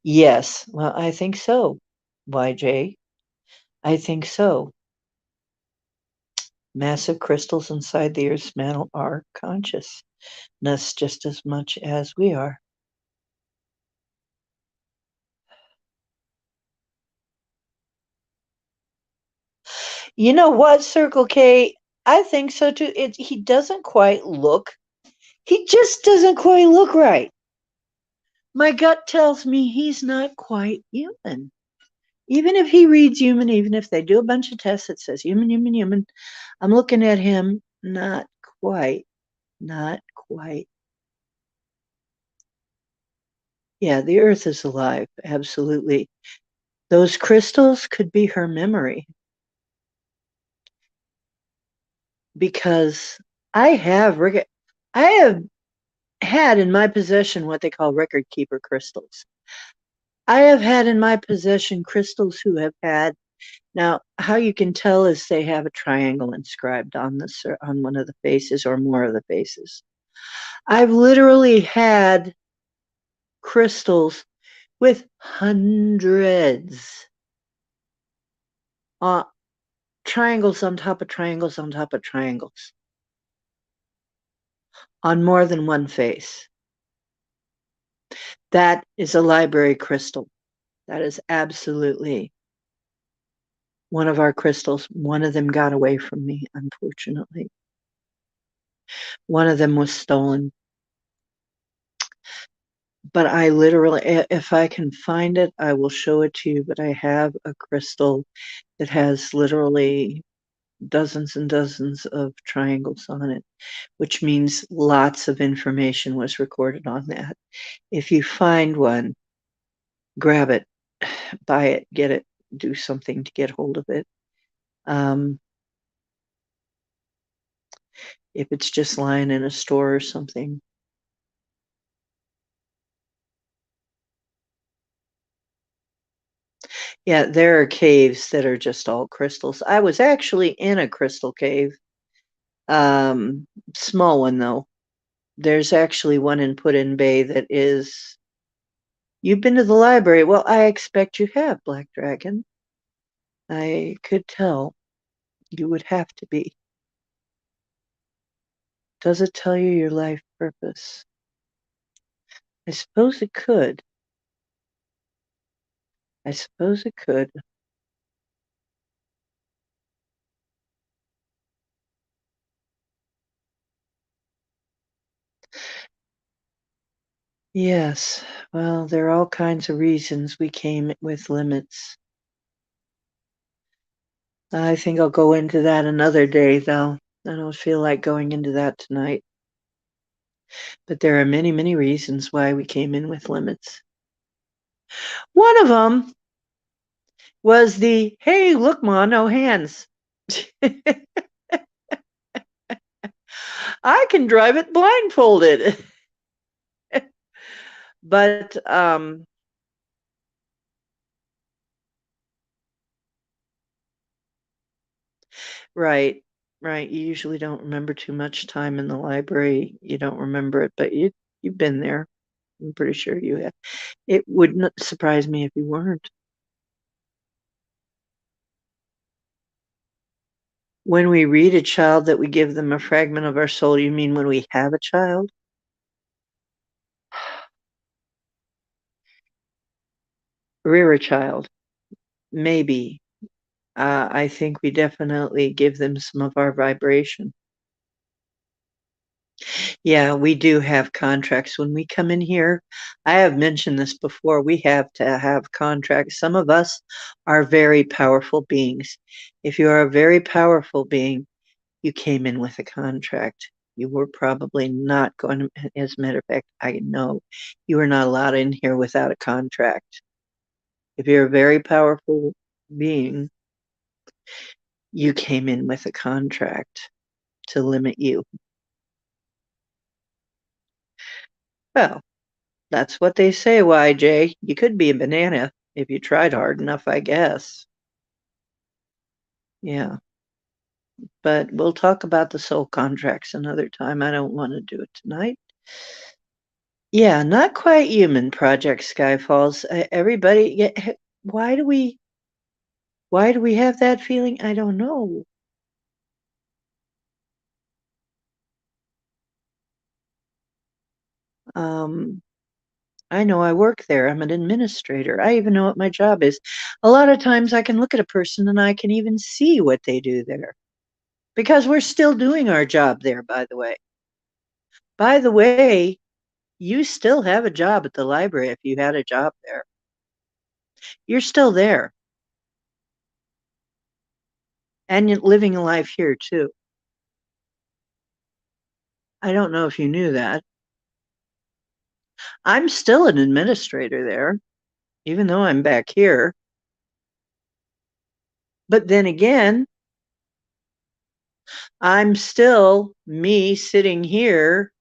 Yes, well, I think so, YJ. I think so. Massive crystals inside the Earth's mantle are consciousness just as much as we are. You know what, Circle K? I think so too. He doesn't quite look. He just doesn't quite look right. My gut tells me he's not quite human. Even if he reads human, even if they do a bunch of tests that says human, human, human, I'm looking at him, not quite, not quite. Yeah, the earth is alive, absolutely. Those crystals could be her memory because I have I have had in my possession what they call record keeper crystals. I have had in my possession crystals who have had. Now, how you can tell is they have a triangle inscribed on on one of the faces or more of the faces. I've literally had crystals with hundreds uh, triangles on top of triangles on top of triangles on more than one face. That is a library crystal. That is absolutely one of our crystals. One of them got away from me, unfortunately. One of them was stolen. But I literally, if I can find it, I will show it to you. But I have a crystal that has literally dozens and dozens of triangles on it, which means lots of information was recorded on that. If you find one, grab it, buy it, get it, do something to get hold of it. Um, if it's just lying in a store or something. Yeah, there are caves that are just all crystals. I was actually in a crystal cave, small one though. There's actually one in Put in Bay that is. You've been to the library. Well, I expect you have, Black Dragon. I could tell you would have to be. Does it tell you your life purpose? I suppose it could. I suppose it could. Yes. Well, there are all kinds of reasons we came with limits. I think I'll go into that another day, though. I don't feel like going into that tonight. But there are many, many reasons why we came in with limits. One of them was the hey, look, Ma, no hands. I can drive it blindfolded. But right, right. You usually don't remember too much time in the library. You don't remember it, but you've been there. I'm pretty sure you have. It wouldn't surprise me if you weren't. When we read a child that we give them a fragment of our soul, you mean when we have a child? Rear a child, maybe. I think we definitely give them some of our vibration. Yeah, we do have contracts. When we come in here, I have mentioned this before, we have to have contracts. Some of us are very powerful beings. If you are a very powerful being, you came in with a contract. You were probably not going to, as a matter of fact, I know you are not allowed in here without a contract. If you're a very powerful being, you came in with a contract to limit you. Well, that's what they say, YJ. You could be a banana if you tried hard enough, I guess. Yeah. But we'll talk about the soul contracts another time. I don't want to do it tonight. Yeah, not quite human, Project Skyfalls. Everybody, yeah, why do we have that feeling? I don't know. Um, I know I work there. I'm an administrator. I even know what my job is. A lot of times I can look at a person and I can even see what they do there because we're still doing our job there, by the way. By the way, you still have a job at the library if you had a job there. You're still there. and living a life here too. I don't know if you knew that. I'm still an administrator there, even though I'm back here. But then again, I'm still me sitting here,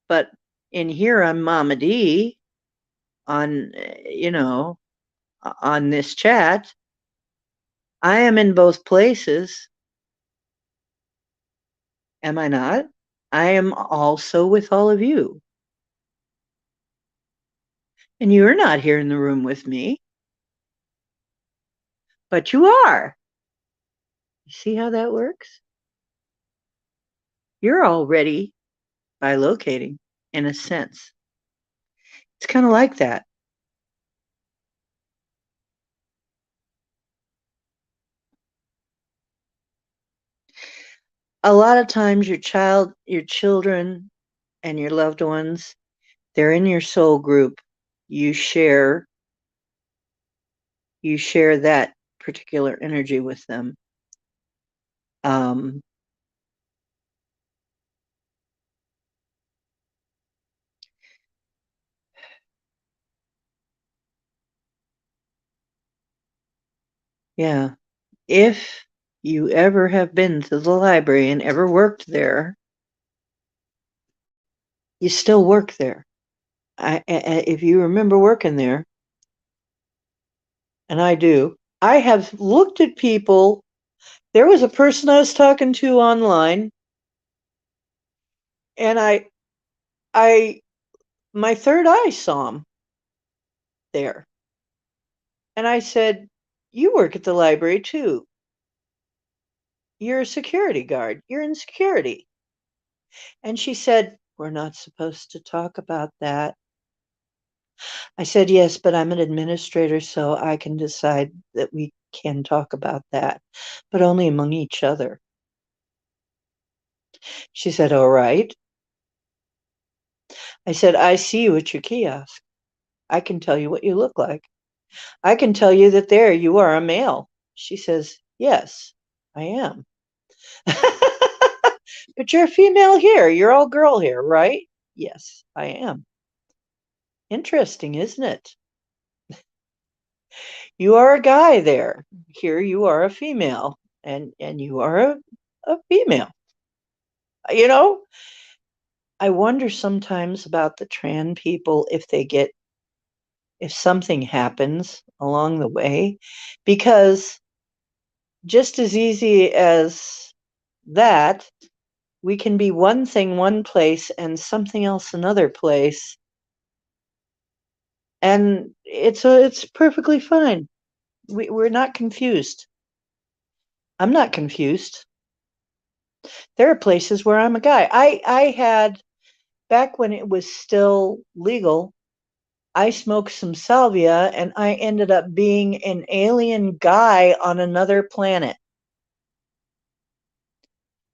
but in here I'm Mama D on, on this chat. I am in both places, am I not? I am also with all of you. And you're not here in the room with me, but you are. You see how that works? You're already bilocating in a sense. It's kind of like that. A lot of times your children and your loved ones, they're in your soul group. You share that particular energy with them. Um, yeah. If you ever have been to the library and ever worked there, you still work there. If you remember working there, and I do, I have looked at people. There was a person I was talking to online, and I, my third eye saw him there. And I said, "You work at the library too. You're a security guard. You're in security." And she said, "We're not supposed to talk about that." I said, "Yes, but I'm an administrator, so I can decide that we can talk about that, but only among each other." She said, "All right." I said, "I see you at your kiosk. I can tell you what you look like. I can tell you that there you are a male." She says, "Yes, I am." "But you're a female here. You're all girl here, right?" "Yes, I am." "Interesting, isn't it? You are a guy there. Here you are a female, and you are a female." You know, I wonder sometimes about the trans people if something happens along the way, because just as easy as that, we can be one thing one place and something else another place, and it's perfectly fine. We're not confused. I'm not confused. There are places where I'm a guy. I had, back when it was still legal, I smoked some salvia and I ended up being an alien guy on another planet.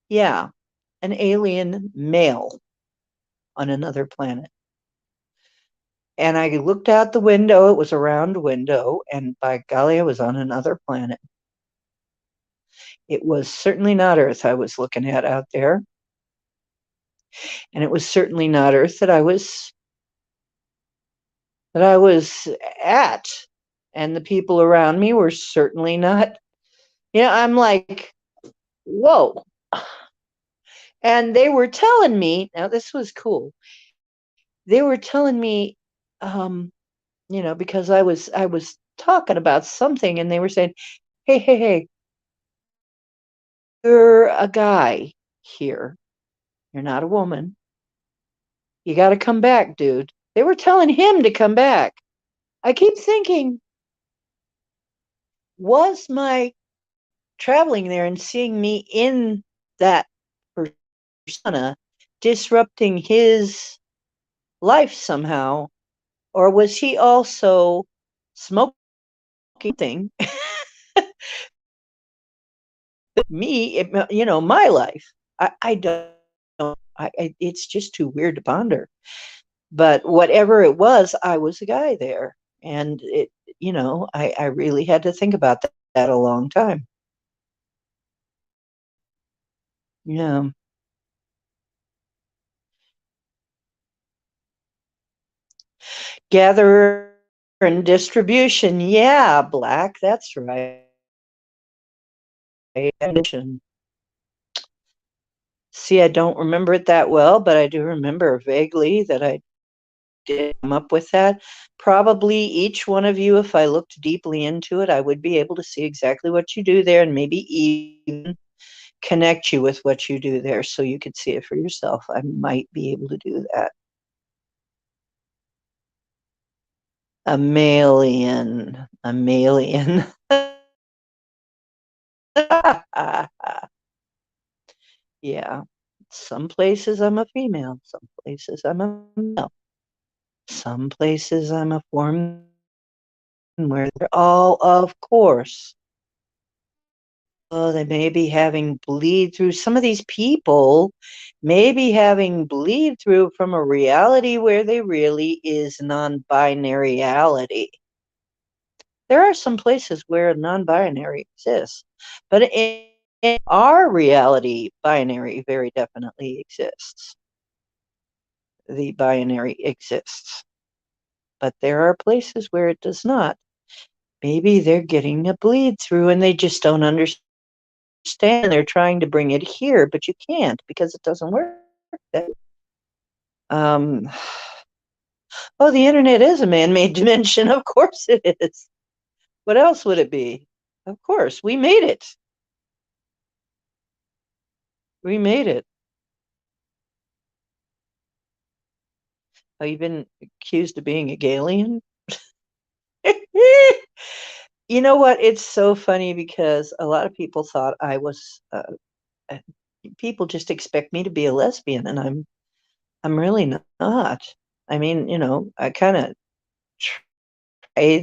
Yeah, an alien male on another planet. And I looked out the window, it was a round window, and by golly, I was on another planet. It was certainly not Earth I was looking at out there. And it was certainly not Earth that I was at. And the people around me were certainly not. I'm like, whoa. And they were telling me, now this was cool. They were telling me, because I was talking about something, and they were saying, "Hey, hey, hey, you're a guy here. You're not a woman. You got to come back, dude." They were telling him to come back. I keep thinking, was my traveling there and seeing me in that persona disrupting his life somehow, or was he also smoking thing me, my life? I don't. It's just too weird to ponder. But whatever it was, I was a guy there, and I really had to think about that a long time. Yeah. Gatherer and distribution. Yeah, black. That's right. Addition. See, I don't remember it that well, but I do remember vaguely that I did come up with that. Probably each one of you, if I looked deeply into it, I would be able to see exactly what you do there and maybe even connect you with what you do there so you could see it for yourself. I might be able to do that. A mailien. A mailien. Yeah. Some places I'm a female, some places I'm a male. Some places I'm a form where they're all, of course. Oh, they may be having bleed through. Some of these people may be having bleed through from a reality where they really is non-binary-ality. There are some places where non-binary exists, but in our reality, binary very definitely exists. The binary exists, but there are places where it does not. Maybe they're getting a bleed through and they just don't understand. They're trying to bring it here, but you can't because it doesn't work. Um, oh, the internet is a man-made dimension. Of course it is. What else would it be? Of course, we made it. We made it. Oh, you've been accused of being a Galian? You know what? It's so funny because a lot of people thought I was. Uh, people just expect me to be a lesbian, and I'm really not. I mean, I kind of tried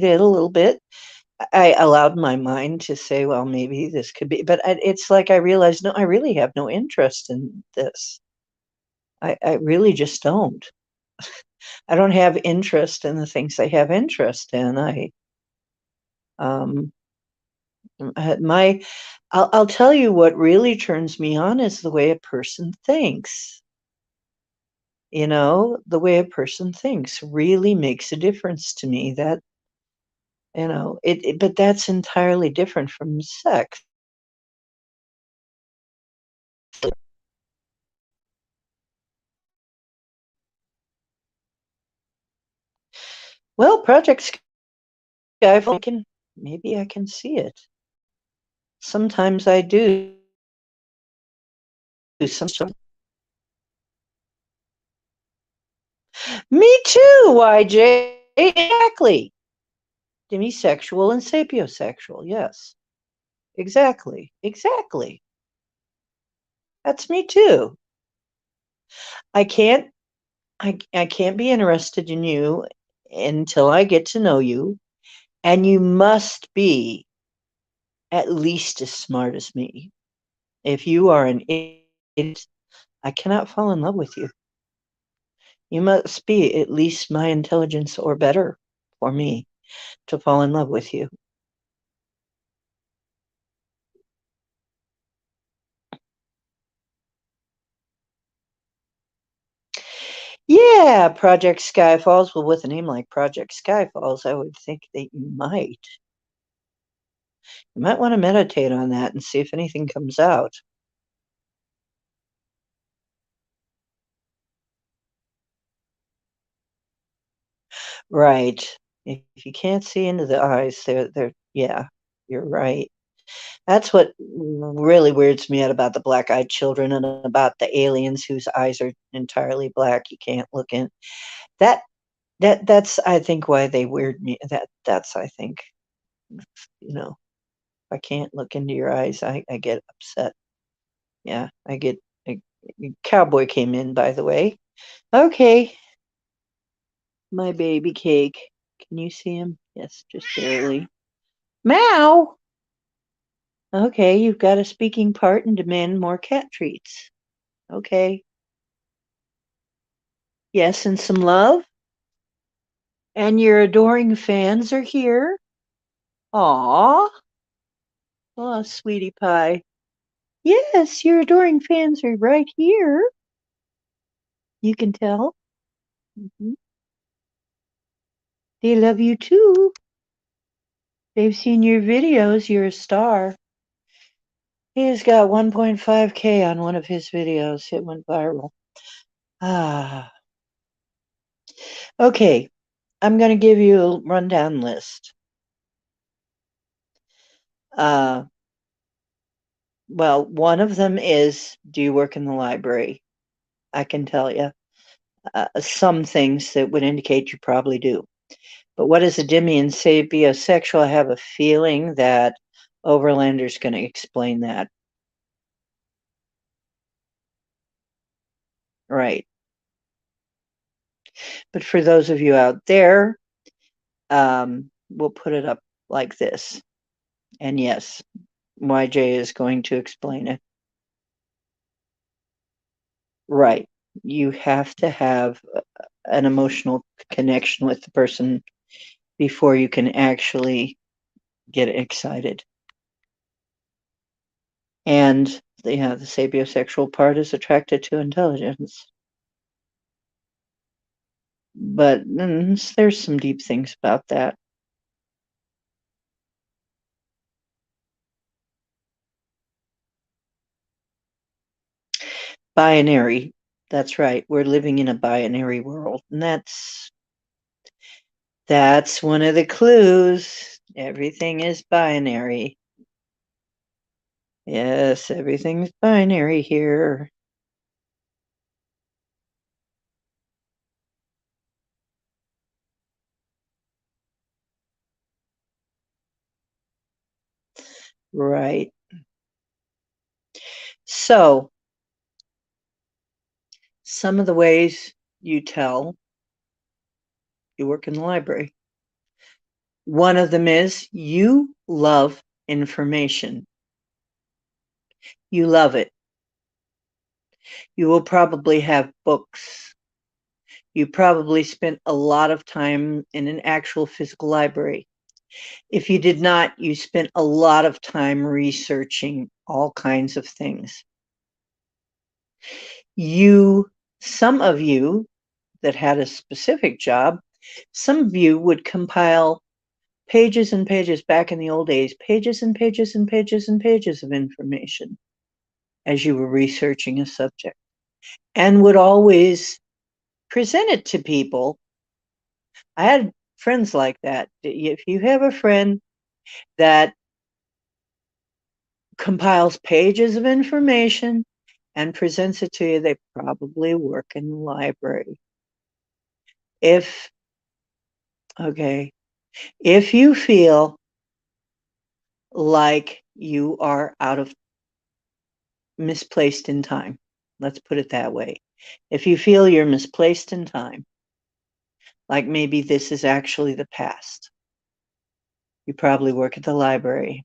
it a little bit. I allowed my mind to say, well, maybe this could be, but it's like I realized, no, I really have no interest in this. I really just don't. I don't have interest in the things I have interest in. Um, my, I'll tell you what really turns me on is the way a person thinks. The way a person thinks really makes a difference to me. That, but that's entirely different from sex. Well, Project Skyfall, maybe I can see it. Sometimes I do. Sometimes. Me too, YJ. Exactly. Demisexual and sapiosexual. Yes. Exactly. Exactly. That's me too. I can't I can't be interested in you until I get to know you, and you must be at least as smart as me. If you are an idiot, I cannot fall in love with you. You must be at least my intelligence or better for me to fall in love with you. Yeah, Project Skyfalls. Well, with a name like Project Skyfalls, I would think that you might want to meditate on that and see if anything comes out. Right. If you can't see into the eyes, yeah, you're right. That's what really weirds me out about the black-eyed children and about the aliens whose eyes are entirely black. You can't look in. That that's I think why they weird me. That's I think, you know, if I can't look into your eyes, I get upset. Yeah, I get a cowboy came in, by the way. Okay, my baby cake. Can you see him? Yes, just barely. Meow. Okay, you've got a speaking part and demand more cat treats. Okay. Yes, and some love. And your adoring fans are here. Aw. Oh, sweetie pie. Yes, your adoring fans are right here. You can tell. Mhm. They love you too. They've seen your videos. You're a star. He's got 1.5K on one of his videos. It went viral. Ah. Okay, I'm going to give you a rundown list. Uh, well, one of them is, do you work in the library? I can tell you some things that would indicate you probably do. But what does Endymion say biosexual? I have a feeling that Overlander's going to explain that. Right. But for those of you out there, we'll put it up like this. And yes, YJ is going to explain it. Right. You have to have an emotional connection with the person before you can actually get excited. And the sapiosexual part is attracted to intelligence. But there's some deep things about that. Binary. That's right. We're living in a binary world, and that's one of the clues. Everything is binary. Yes, everything's binary here. Right. So, some of the ways you tell you work in the library. One of them is you love information. You love it. You will probably have books. You probably spent a lot of time in an actual physical library. If you did not, you spent a lot of time researching all kinds of things. Some of you that had a specific job, some of you would compile pages and pages back in the old days, pages and pages and pages and pages of information as you were researching a subject, and would always present it to people. I had friends like that. If you have a friend that compiles pages of information and presents it to you, they probably work in the library. If, okay, if you feel like you are out of misplaced in time, let's put it that way. If you feel you're misplaced in time, like maybe this is actually the past, you probably work at the library.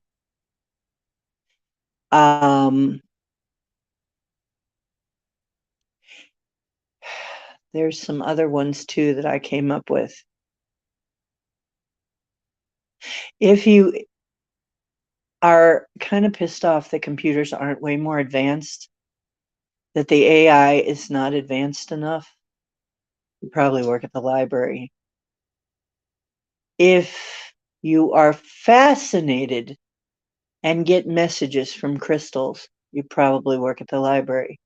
There's some other ones too that I came up with. If you are kind of pissed off that computers aren't way more advanced, that the AI is not advanced enough, you probably work at the library. If you are fascinated and get messages from crystals, you probably work at the library.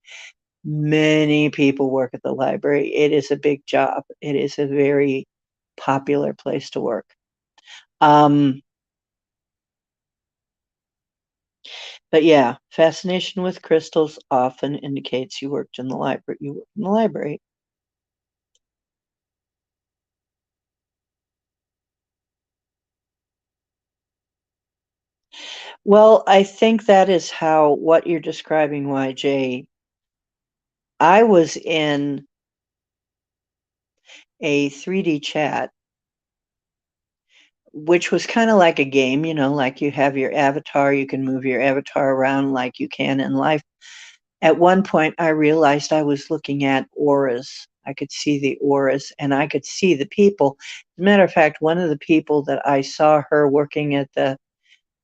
Many people work at the library. It is a big job. It is a very popular place to work. But yeah, fascination with crystals often indicates you worked in the library. You work in the library. Well, I think that is how what you're describing, YJ. I was in a 3D chat, which was kind of like a game, like you have your avatar, you can move your avatar around like you can in life. At one point, I realized I was looking at auras. I could see the auras and I could see the people. As a matter of fact, one of the people that I saw her working at the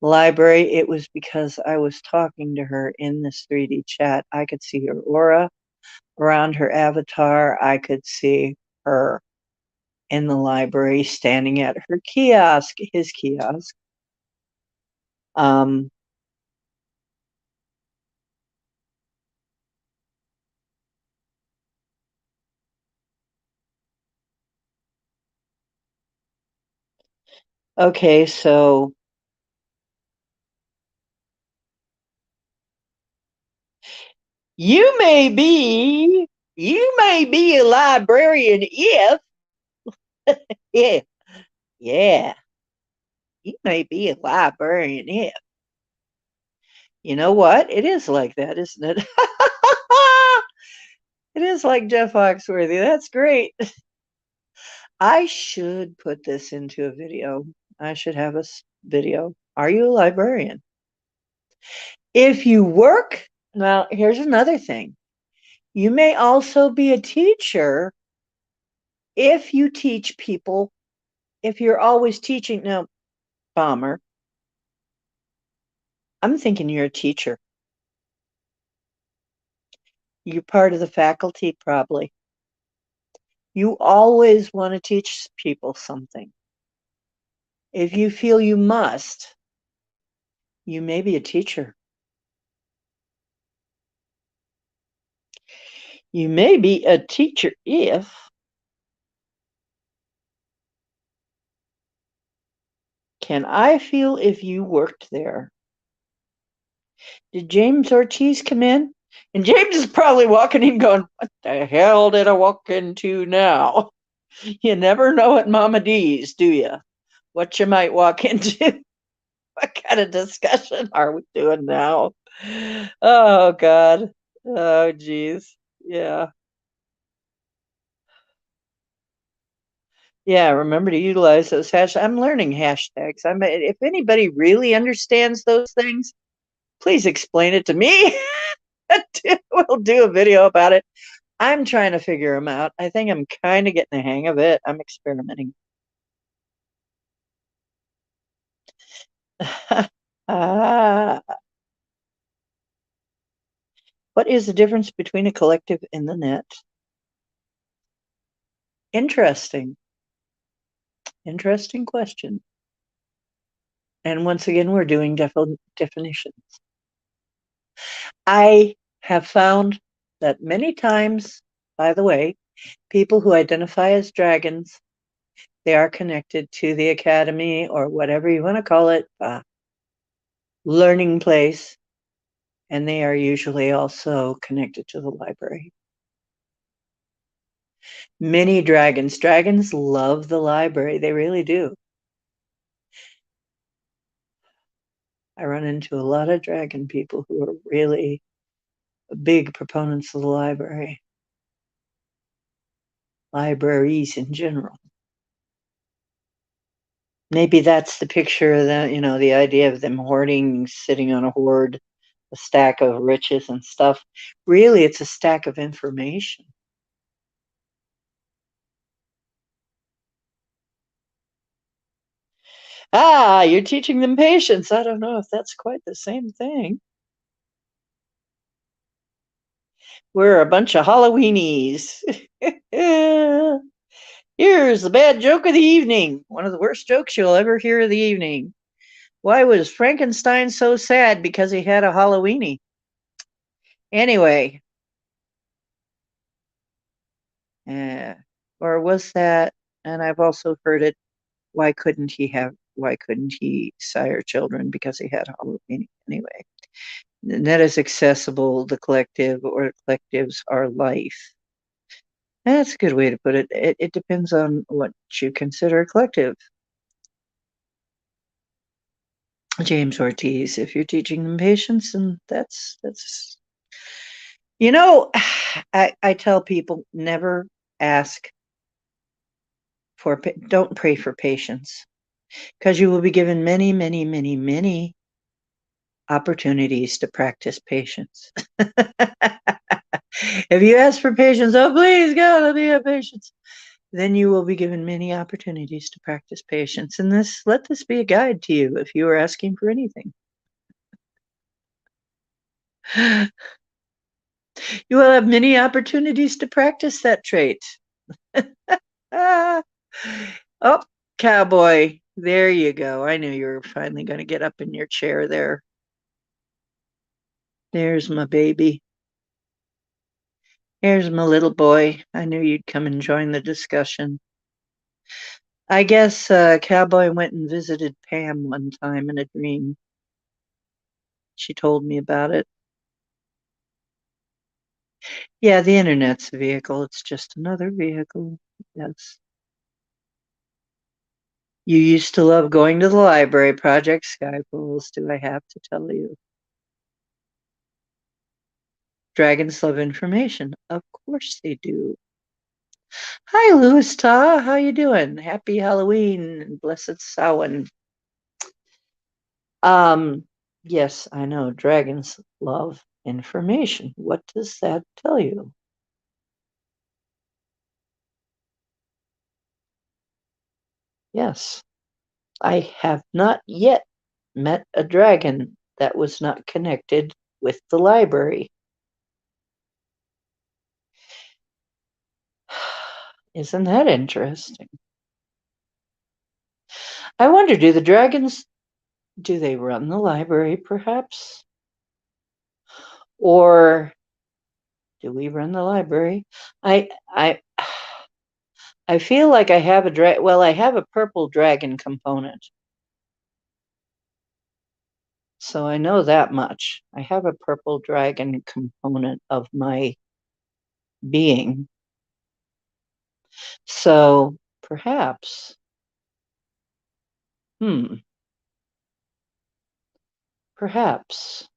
library, it was because I was talking to her in this 3D chat. I could see her aura around her avatar. I could see her in the library standing at her kiosk, his kiosk. Um, okay, so you may be you may be a librarian if yeah, yeah, you may be a librarian if. You know what? It is like that, isn't it? It is like Jeff Foxworthy. That's great. I should put this into a video. I should have a video. Are you a librarian? If you work, well, here's another thing. You may also be a teacher if you teach people, if you're always teaching. Now, Bomber, I'm thinking you're a teacher. You're part of the faculty, probably. You always want to teach people something. If you feel you must, you may be a teacher. You may be a teacher if can I feel if you worked there? Did James Ortiz come in? And James is probably walking in going, what the hell did I walk into now? You never know at Mama D's, do you? What you might walk into. What kind of discussion are we doing now? Oh, God. Oh, geez. Yeah. Yeah, remember to utilize those hashtags. I'm learning hashtags. If anybody really understands those things, please explain it to me. We'll do a video about it. I'm trying to figure them out. I think I'm kind of getting the hang of it. I'm experimenting. Ah, what is the difference between a collective and the net? Interesting. Interesting question. And once again, we're doing definitions. I have found that many times, by the way, people who identify as dragons, they are connected to the academy or whatever you want to call it, learning place, and they are usually also connected to the library. Many dragons love the library. They really do. I run into a lot of dragon people who are really big proponents of the library, libraries in general. Maybe that's the picture of that, the idea of them hoarding, sitting on a hoard, a stack of riches and stuff. Really, it's a stack of information. Ah, you're teaching them patience. I don't know if that's quite the same thing. We're a bunch of Halloweenies. Here's the bad joke of the evening. One of the worst jokes you'll ever hear of the evening. Why was Frankenstein so sad? Because he had a Halloweenie. Anyway, or was that, and I've also heard it, why couldn't he sire children? Because he had a Halloweenie. Anyway, that is accessible, the collective, or collectives are life. That's a good way to put it. It depends on what you consider a collective. James Ortiz, if you're teaching them patience, and that's I tell people never ask for don't pray for patience, because you will be given many, many, many, many opportunities to practice patience. If you ask for patience, oh please God, let me have patience. Then you will be given many opportunities to practice patience. And let this be a guide to you if you are asking for anything. You will have many opportunities to practice that trait. Ah. Oh, cowboy. There you go. I knew you were finally going to get up in your chair there. There's my baby. Here's my little boy. I knew you'd come and join the discussion. I guess Cowboy went and visited Pam one time in a dream. She told me about it. Yeah, the internet's a vehicle. It's just another vehicle. Yes. You used to love going to the library. Project Sky Pools, do I have to tell you? Dragons love information. Of course they do. Hi, Louis Ta. How you doing? Happy Halloween and blessed Samhain. Um, yes, I know. Dragons love information. What does that tell you? Yes, I have not yet met a dragon that was not connected with the library. Isn't that interesting? I wonder, do the dragons do they run the library perhaps? Or do we run the library? I I feel like I have I have a purple dragon component. So I know that much. I have a purple dragon component of my being. So perhaps, hmm, perhaps.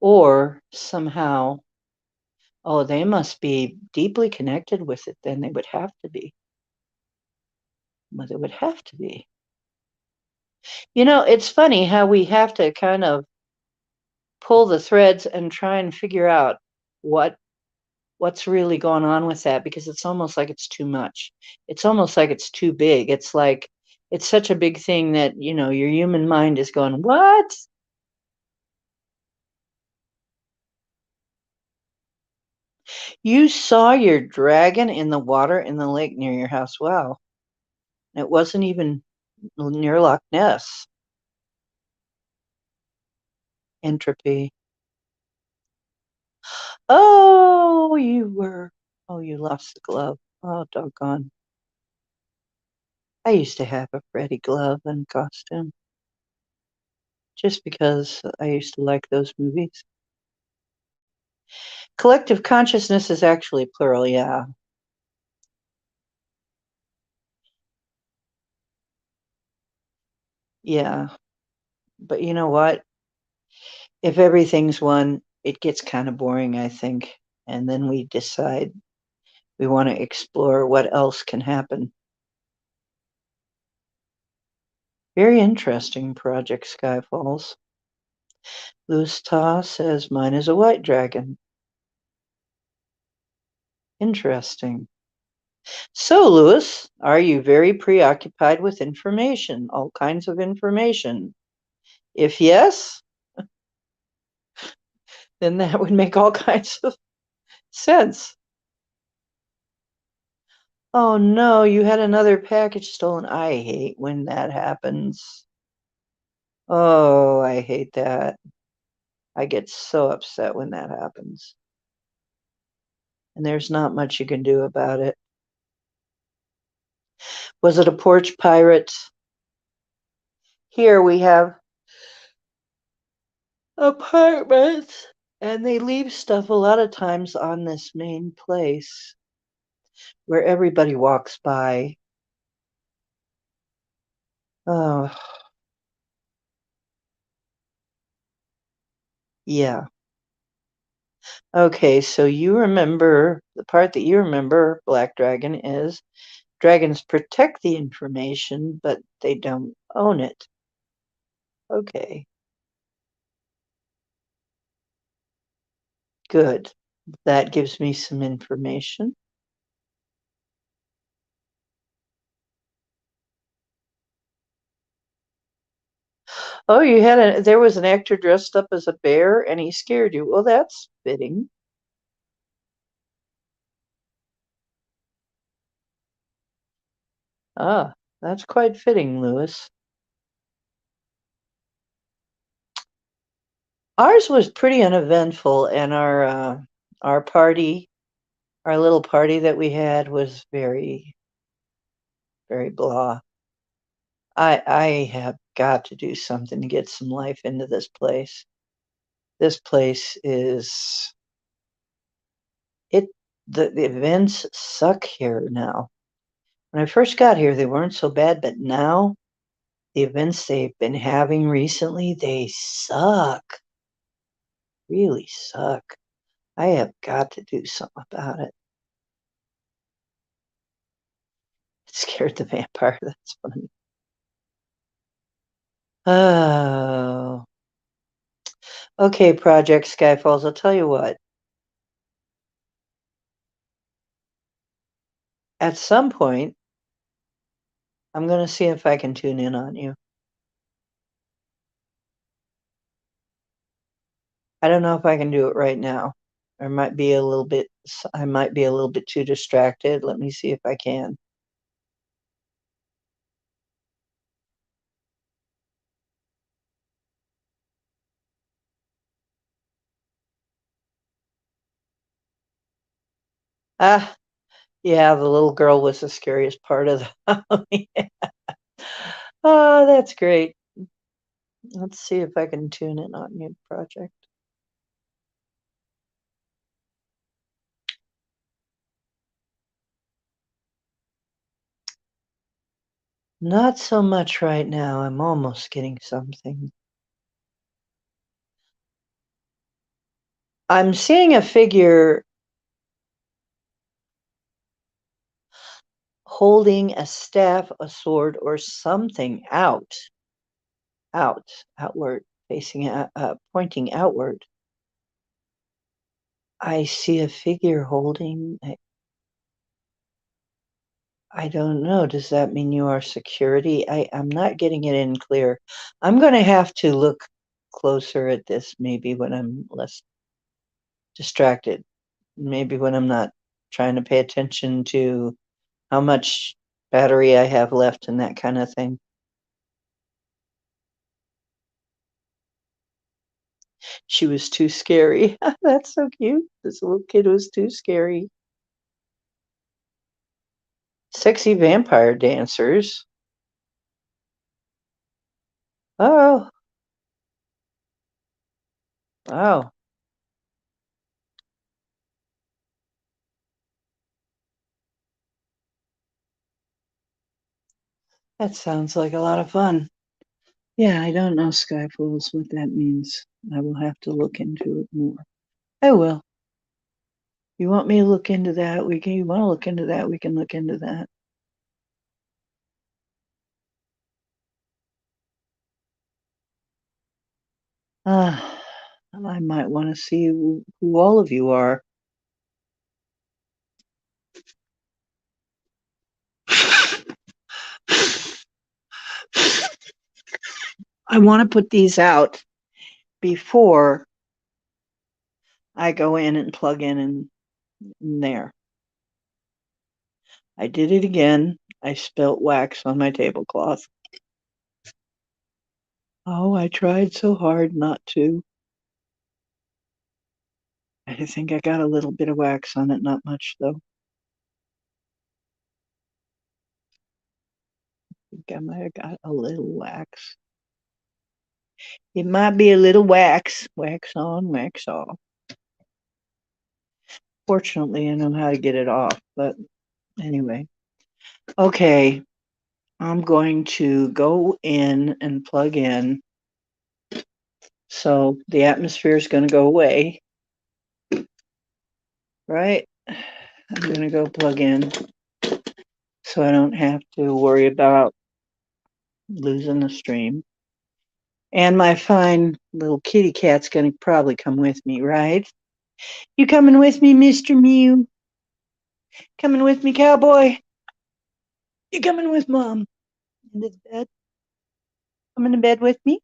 Or somehow, oh, they must be deeply connected with it, then they would have to be. Well, they would have to be. You know, it's funny how we have to kind of pull the threads and try and figure out what what's really going on with that because it's almost like it's too much. It's almost like it's too big. It's like it's such a big thing that, you know, your human mind is going, "What? You saw your dragon in the water in the lake near your house? Wow. It wasn't even near Loch Ness." Entropy. Oh, you lost the glove. Oh, doggone. I used to have a Freddy glove and costume just because I used to like those movies. Collective consciousness is actually plural, yeah. Yeah. But you know what? If everything's one, it gets kind of boring, I think. And then we decide we want to explore what else can happen. Very interesting, Project Skyfalls. Louis Ta says mine is a white dragon. Interesting. So, Louis, are you very preoccupied with information, all kinds of information? If yes, then that would make all kinds of sense. Oh no, you had another package stolen. I hate when that happens. Oh, I hate that. I get so upset when that happens. And there's not much you can do about it. Was it a porch pirate? Here we have apartments, and they leave stuff a lot of times on this main place where everybody walks by. Oh, yeah. Okay, so you remember the part that you remember, Black Dragon, is dragons protect the information, but they don't own it. Okay, good. That gives me some information. Oh, you had there was an actor dressed up as a bear and he scared you. Well, that's fitting. Ah, that's quite fitting, Lewis. Ours was pretty uneventful, and our party, our little party that we had was very, very blah. I have got to do something to get some life into this place. This place is it the events suck here now. When I first got here, they weren't so bad, but now the events they've been having recently, they suck. Really suck. I have got to do something about it. It scared the vampire. That's funny. Oh. Okay, Project Skyfalls, I'll tell you what. At some point, I'm going to see if I can tune in on you. I don't know if I can do it right now. I might be a little bit too distracted. Let me see if I can. Ah, yeah, the little girl was the scariest part of the Halloween. Oh, that's great. Let's see if I can tune in on you, Project. Not so much right now. I'm almost getting something. I'm seeing a figure holding a staff, a sword, or something outward, facing pointing outward. I see a figure holding. I don't know. Does that mean you are security? I'm not getting it in clear. I'm going to have to look closer at this maybe when I'm less distracted. Maybe when I'm not trying to pay attention to how much battery I have left and that kind of thing. She was too scary. That's so cute. This little kid was too scary. Sexy vampire dancers. Oh, wow. That sounds like a lot of fun. Yeah, I don't know, Skyfalls, what that means. I will have to look into it more. I will. You want me to look into that? You want to look into that? We can look into that. Ah, I might want to see who all of you are. I want to put these out before I go in and plug in there. I did it again. I spilt wax on my tablecloth. Oh, I tried so hard not to. I think I got a little bit of wax on it, not much though. I think I might have got a little wax. It might be a little wax. Wax on, wax off. Fortunately, I know how to get it off, but anyway. Okay, I'm going to go in and plug in. So the atmosphere is going to go away, right? I'm going to go plug in so I don't have to worry about losing the stream. And my fine little kitty cat's going to probably come with me, right? You coming with me, Mr. Mew? Coming with me, cowboy? You coming with mom? Into the bed? Coming to bed with me?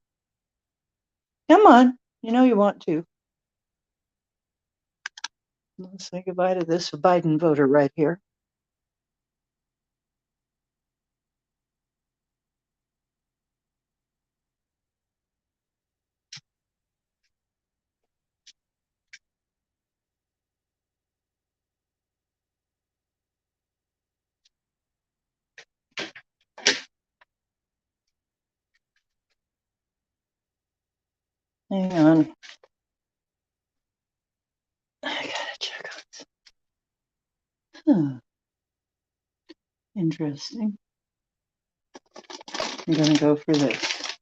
Come on. You know you want to. Let's say goodbye to this Biden voter right here. Hang on. I gotta check on. Huh. Interesting. I'm gonna go for this.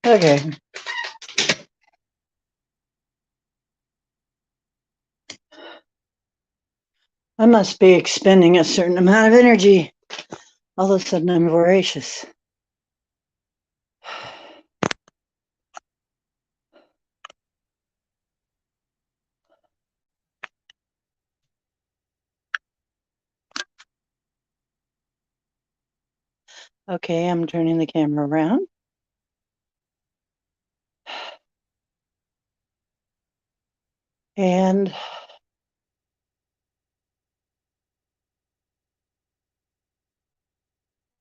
Okay. I must be expending a certain amount of energy. All of a sudden, I'm voracious. Okay, I'm turning the camera around. And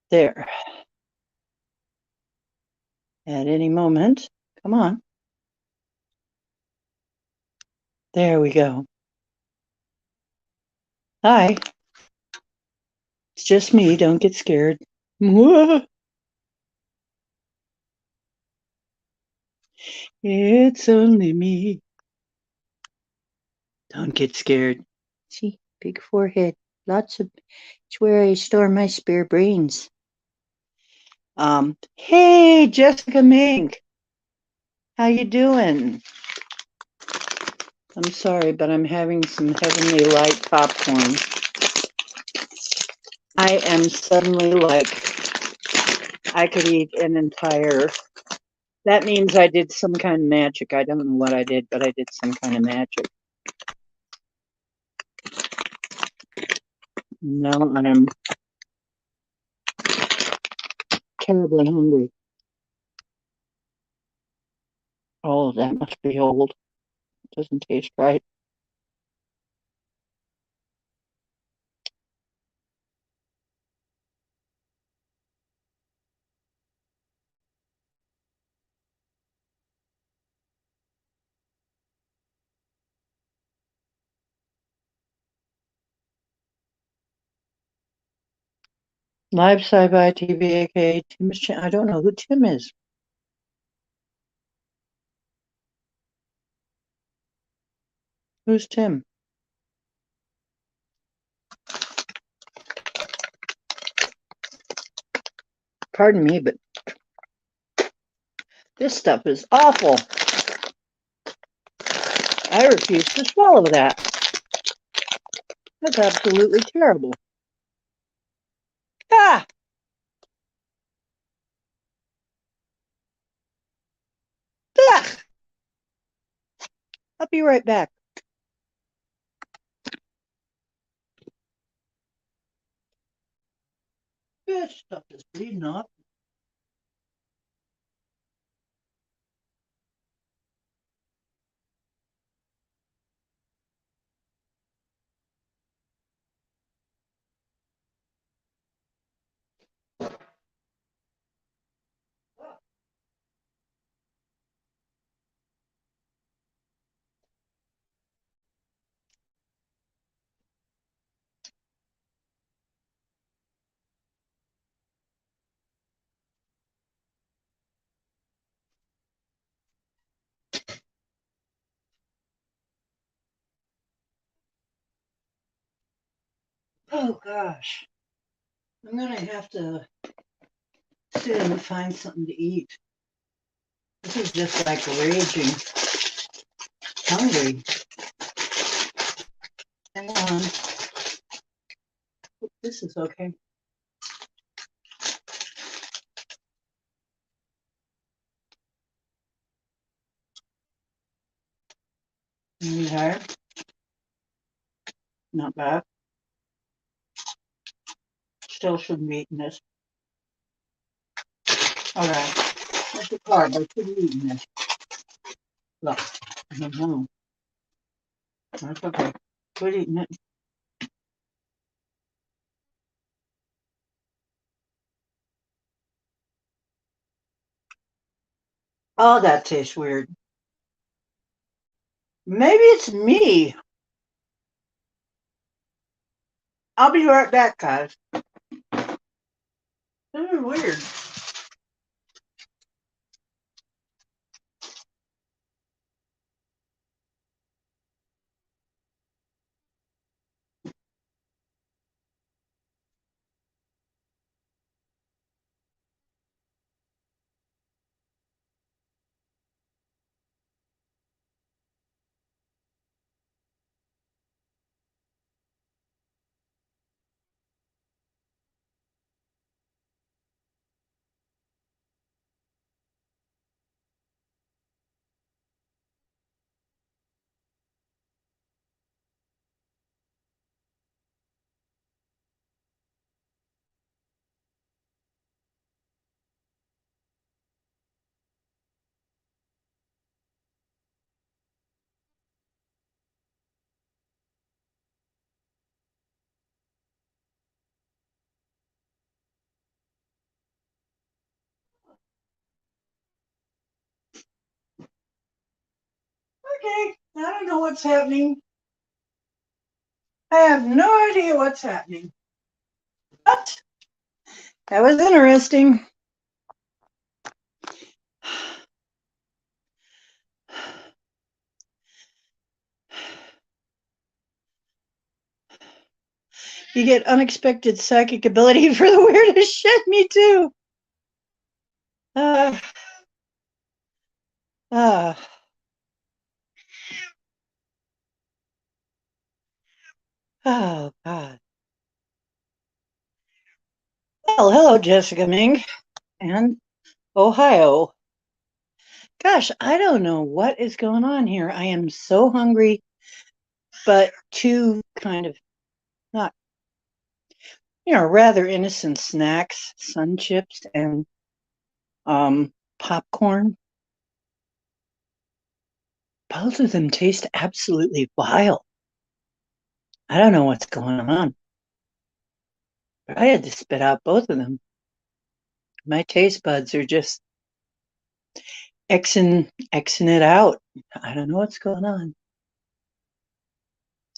there. At any moment. Come on. There we go. Hi. It's just me. Don't get scared. It's only me. Don't get scared. See, big forehead. Lots of. It's where I store my spare brains. Hey, Jessica Mink. How you doing? I'm sorry, but I'm having some heavenly light popcorn. I am suddenly like, I could eat an entire. That means I did some kind of magic. I don't know what I did, but I did some kind of magic. Now I'm terribly hungry. Oh, that must be old. Doesn't taste right. Live Sci-Fi TV, aka Tim's channel. I don't know who Tim is. Who's Tim? Pardon me, but this stuff is awful. I refuse to swallow that. That's absolutely terrible. Ah! Ugh! I'll be right back. This stuff is bleeding off. Oh gosh. I'm gonna have to sit and find something to eat. This is just like raging hungry. Hang on. This is okay. Any higher? Not bad. Still shouldn't be eating this. All right. That's a carb. I should be eating this. No, no, that's okay. Quit eating it. Oh, that tastes weird. Maybe it's me. I'll be right back, guys. This is weird. Okay, I don't know what's happening. I have no idea what's happening. But that was interesting. You get unexpected psychic ability for the weirdest shit. Me too. Uh, uh, oh, God. Well, hello, Jessica Ming and Ohio. Gosh, I don't know what is going on here. I am so hungry, but two kind of not, rather innocent snacks, sun chips and popcorn. Both of them taste absolutely vile. I don't know what's going on. But I had to spit out both of them. My taste buds are just Xing it out. I don't know what's going on.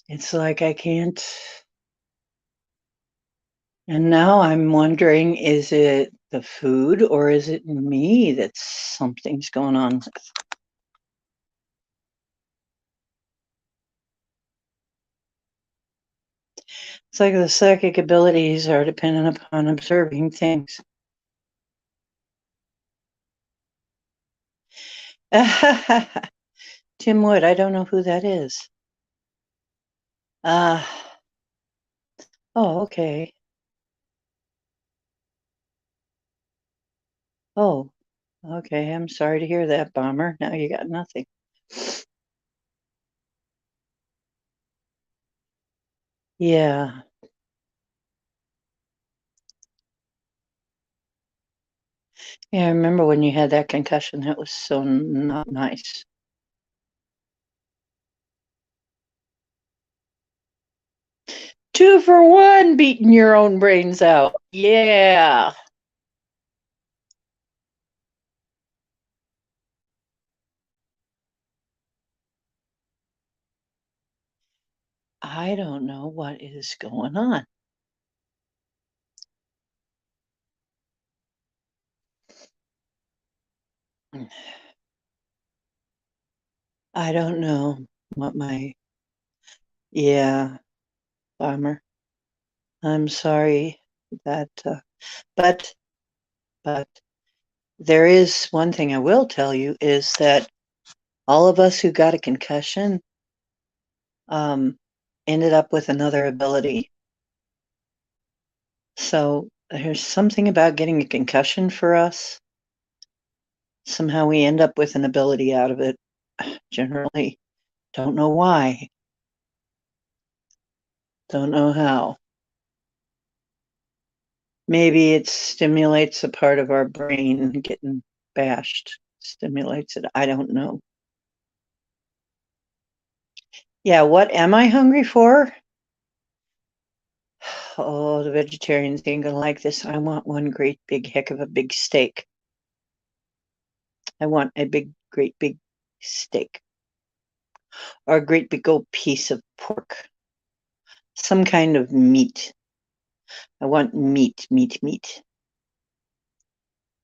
It's like I can't. And now I'm wondering, is it the food or is it me that something's going on with? It's like the psychic abilities are dependent upon observing things. Tim Wood, I don't know who that is. Uh, oh, okay. Oh, okay. I'm sorry to hear that, Bomber. Now you got nothing. Yeah. Yeah, I remember when you had that concussion. That was so not nice. Two for one, beating your own brains out. Yeah. I don't know what is going on. I don't know what my, yeah, Bomber. I'm sorry that, but, but there is one thing I will tell you is that all of us who got a concussion um, ended up with another ability. So there's something about getting a concussion for us. Somehow we end up with an ability out of it. Generally, don't know why. Don't know how. Maybe it stimulates a part of our brain getting bashed. Stimulates it. I don't know. Yeah, what am I hungry for? Oh, the vegetarians ain't gonna like this. I want one great big heck of a big steak. I want a big, great big steak or a great big old piece of pork, some kind of meat. I want meat, meat, meat.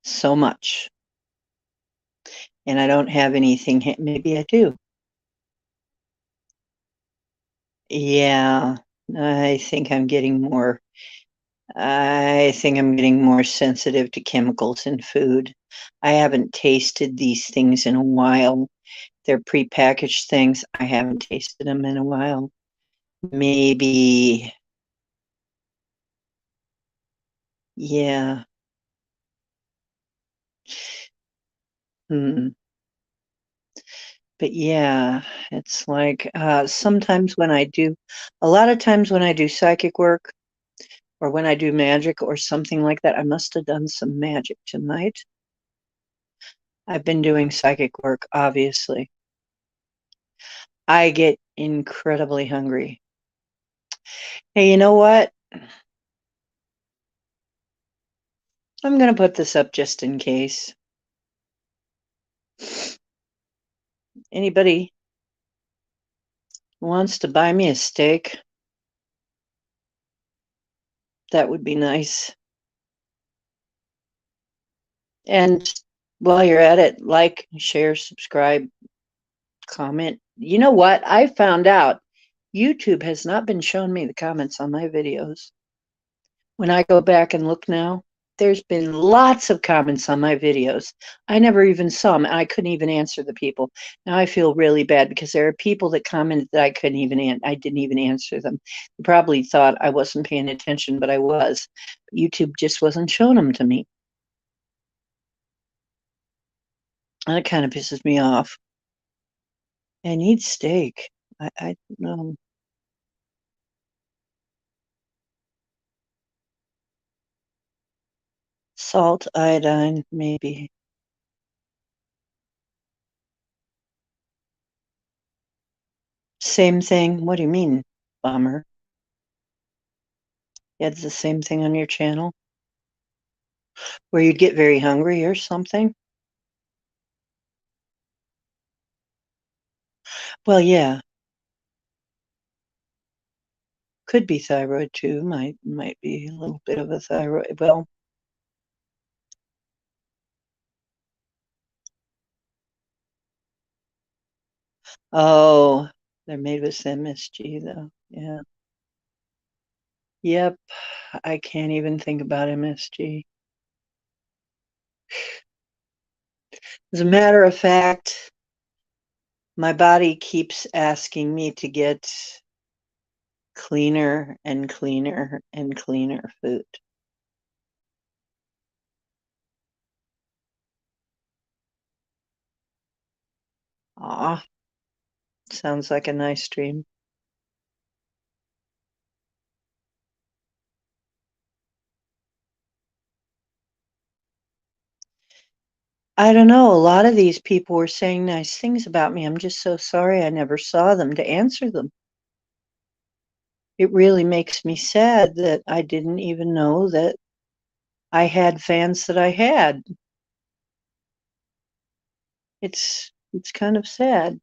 So much. And I don't have anything. Maybe I do. Yeah, I think I'm getting more. I think I'm getting more sensitive to chemicals in food. I haven't tasted these things in a while. They're prepackaged things. I haven't tasted them in a while. Maybe, yeah. Hmm. But yeah, it's like sometimes when I do, a lot of times when I do psychic work or when I do magic or something like that, I must have done some magic tonight. I've been doing psychic work, obviously. I get incredibly hungry. Hey, you know what? I'm going to put this up just in case. Anybody wants to buy me a steak, that would be nice. And while you're at it, like, share, subscribe, comment. You know what? I found out YouTube has not been showing me the comments on my videos. When I go back and look now, there's been lots of comments on my videos. I never even saw them. I couldn't even answer the people. Now I feel really bad because there are people that commented that I didn't even answer them. They probably thought I wasn't paying attention, but I was. YouTube just wasn't showing them to me. That kind of pisses me off. I need steak. I don't know. Salt, iodine, maybe. Same thing. What do you mean, bummer? You had the same thing on your channel where you'd get very hungry or something? Well, yeah, could be thyroid too. Might be a little bit of a thyroid. Well, oh, they're made with MSG though. Yeah. Yep. I can't even think about MSG. As a matter of fact, my body keeps asking me to get cleaner and cleaner and cleaner food. Ah, sounds like a nice dream. I don't know. A lot of these people were saying nice things about me. I'm just so sorry I never saw them to answer them. It really makes me sad that I didn't even know that I had fans that I had. It's kind of sad.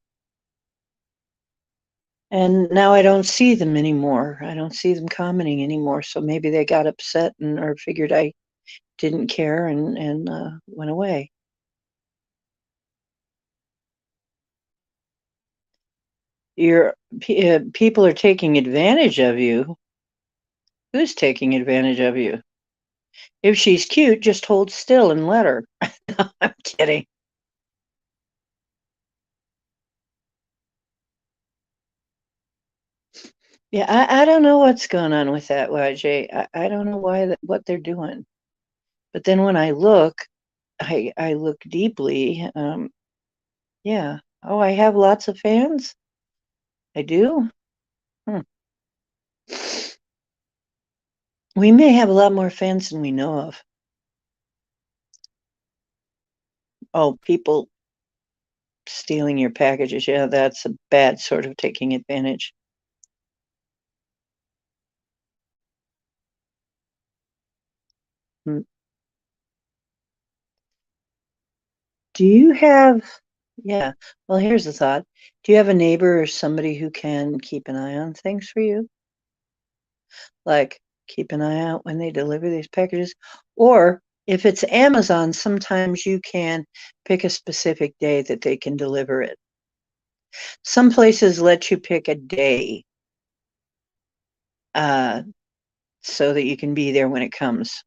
And now I don't see them anymore. I don't see them commenting anymore. So maybe they got upset and or figured I didn't care and went away. People are taking advantage of you. Who's taking advantage of you? If she's cute, just hold still and let her. I'm kidding. Yeah, I don't know what's going on with that, YJ. I don't know what they're doing. But then when I look, I look deeply. Yeah. Oh, I have lots of fans. I do. Hmm. We may have a lot more fans than we know of. Oh, people. stealing your packages. Yeah, that's a bad sort of taking advantage. Mm. Do you have, yeah, well, here's a thought. Do you have a neighbor or somebody who can keep an eye on things for you? Like keep an eye out when they deliver these packages? Or if it's Amazon, sometimes you can pick a specific day that they can deliver it. Some places let you pick a day uh, so that you can be there when it comes.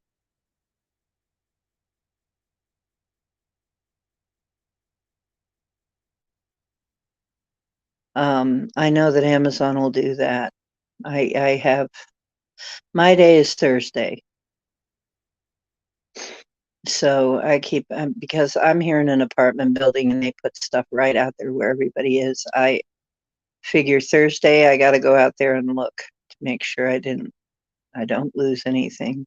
I know that Amazon will do that. I have my day is Thursday. So I keep because I'm here in an apartment building and they put stuff right out there where everybody is. I figure Thursday I got to go out there and look to make sure I don't lose anything.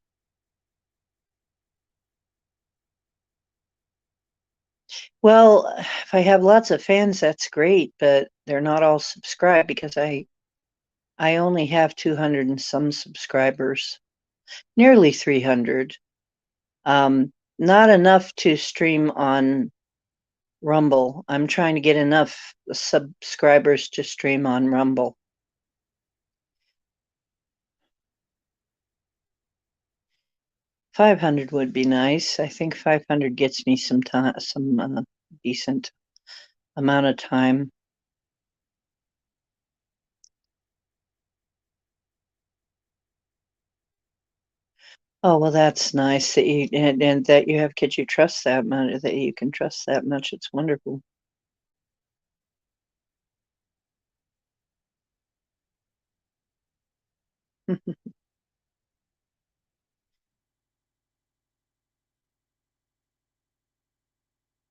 Well, if I have lots of fans, that's great, but they're not all subscribed because I only have 200 and some subscribers, nearly 300. Not enough to stream on Rumble. I'm trying to get enough subscribers to stream on Rumble. 500 would be nice. I think 500 gets me some time, some decent amount of time. Oh, well, that's nice that you and that you have kids you trust that much, that you can trust that much. It's wonderful.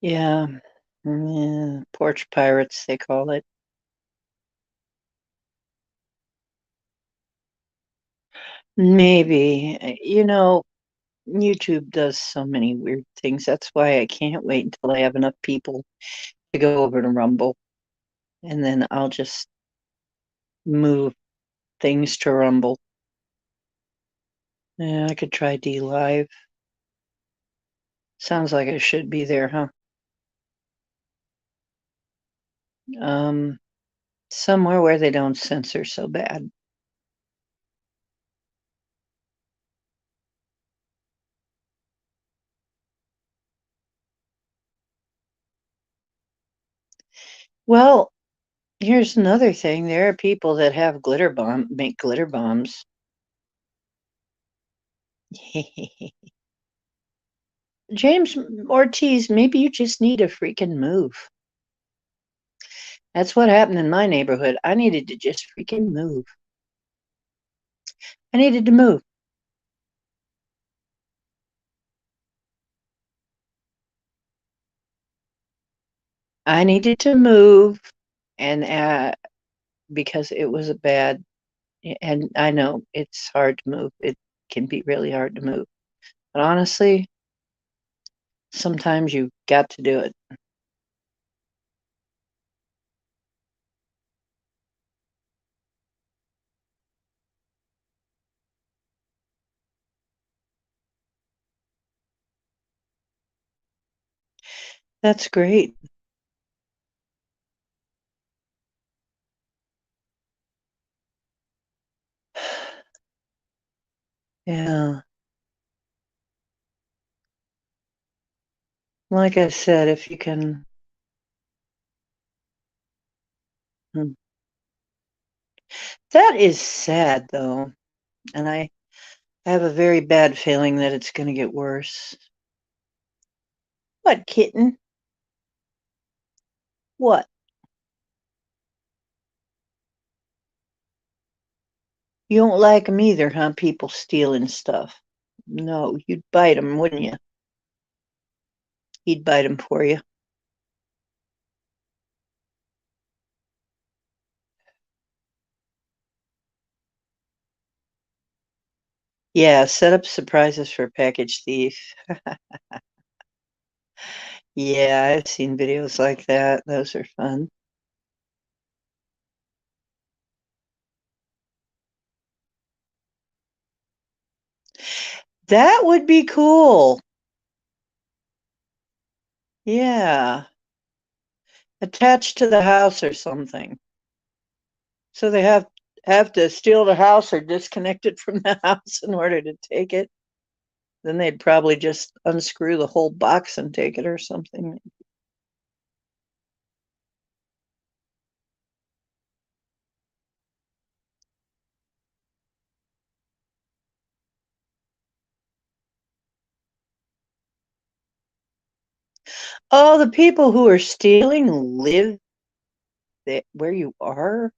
Yeah. Yeah, porch pirates, they call it. Maybe. YouTube does so many weird things. That's why I can't wait until I have enough people to go over to Rumble. And then I'll just move things to Rumble. Yeah, I could try D Live. Sounds like it should be there, huh? Um, Somewhere where they don't censor so bad. Well, here's another thing. There are people that have make glitter bombs. James Ortiz, maybe you just need a freaking move. That's what happened in my neighborhood. I needed to just freaking move. I needed to move. I needed to move, and because it was a bad, and I know it's hard to move. It can be really hard to move. But honestly, sometimes you got to do it. That's great. Yeah. Like I said, if you can. Hmm. That is sad, though. And I have a very bad feeling that it's going to get worse. What, kitten? What? You don't like them either, huh? People stealing stuff. No, you'd bite them, wouldn't you? He'd bite them for you. Yeah, set up surprises for package thief. Yeah, I've seen videos like that. Those are fun. That would be cool. Yeah. Attached to the house or something. So they have to steal the house or disconnect it from the house in order to take it. Then they'd probably just unscrew the whole box and take it or something. Oh, the people who are stealing live where you are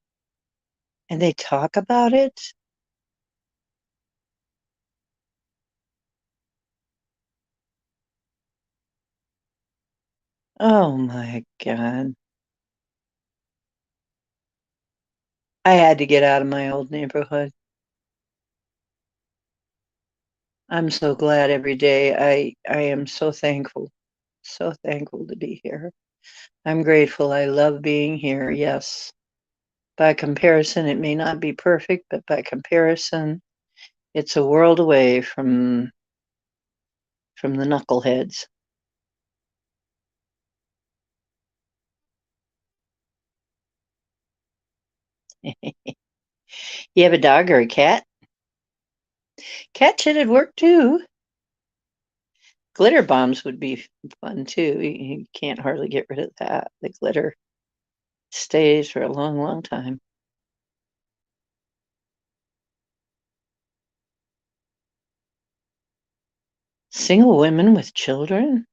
and they talk about it? Oh my God. I had to get out of my old neighborhood. I'm so glad every day. I am so thankful to be here. I'm grateful. I love being here. Yes. By comparison, it may not be perfect, but by comparison, it's a world away from the knuckleheads. You have a dog or a cat? Cat shit'd work too. Glitter bombs would be fun too. You can't hardly get rid of that. The glitter stays for a long, long time. Single women with children?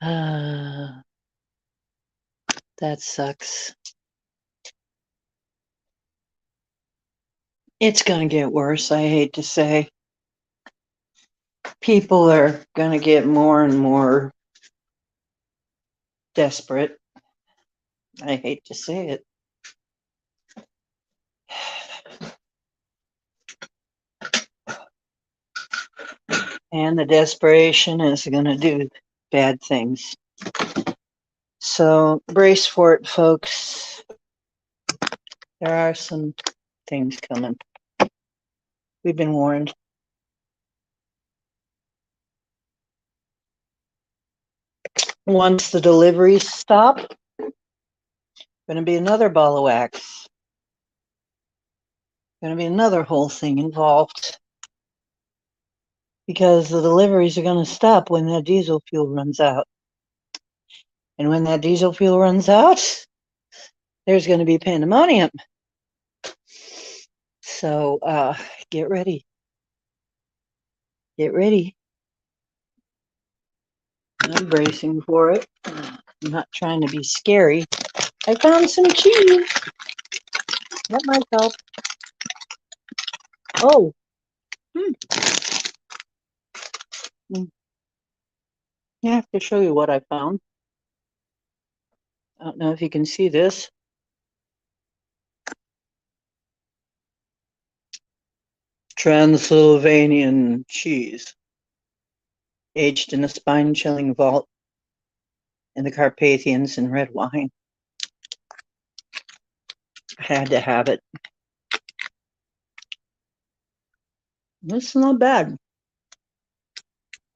Uh, that sucks. It's going to get worse, I hate to say. People are going to get more and more desperate. I hate to say it. And the desperation is going to do bad things. So brace for it, folks. There are some things coming. We've been warned. Once the deliveries stop, going to be another ball of wax. Going to be another whole thing involved because the deliveries are going to stop when that diesel fuel runs out. And when that diesel fuel runs out, there's going to be pandemonium. So get ready. Get ready. I'm bracing for it. I'm not trying to be scary. I found some cheese. That might help. Oh, hmm. I have to show you what I found. I don't know if you can see this. Transylvanian cheese, aged in a spine-chilling vault in the Carpathians in red wine. I had to have it. It's not bad.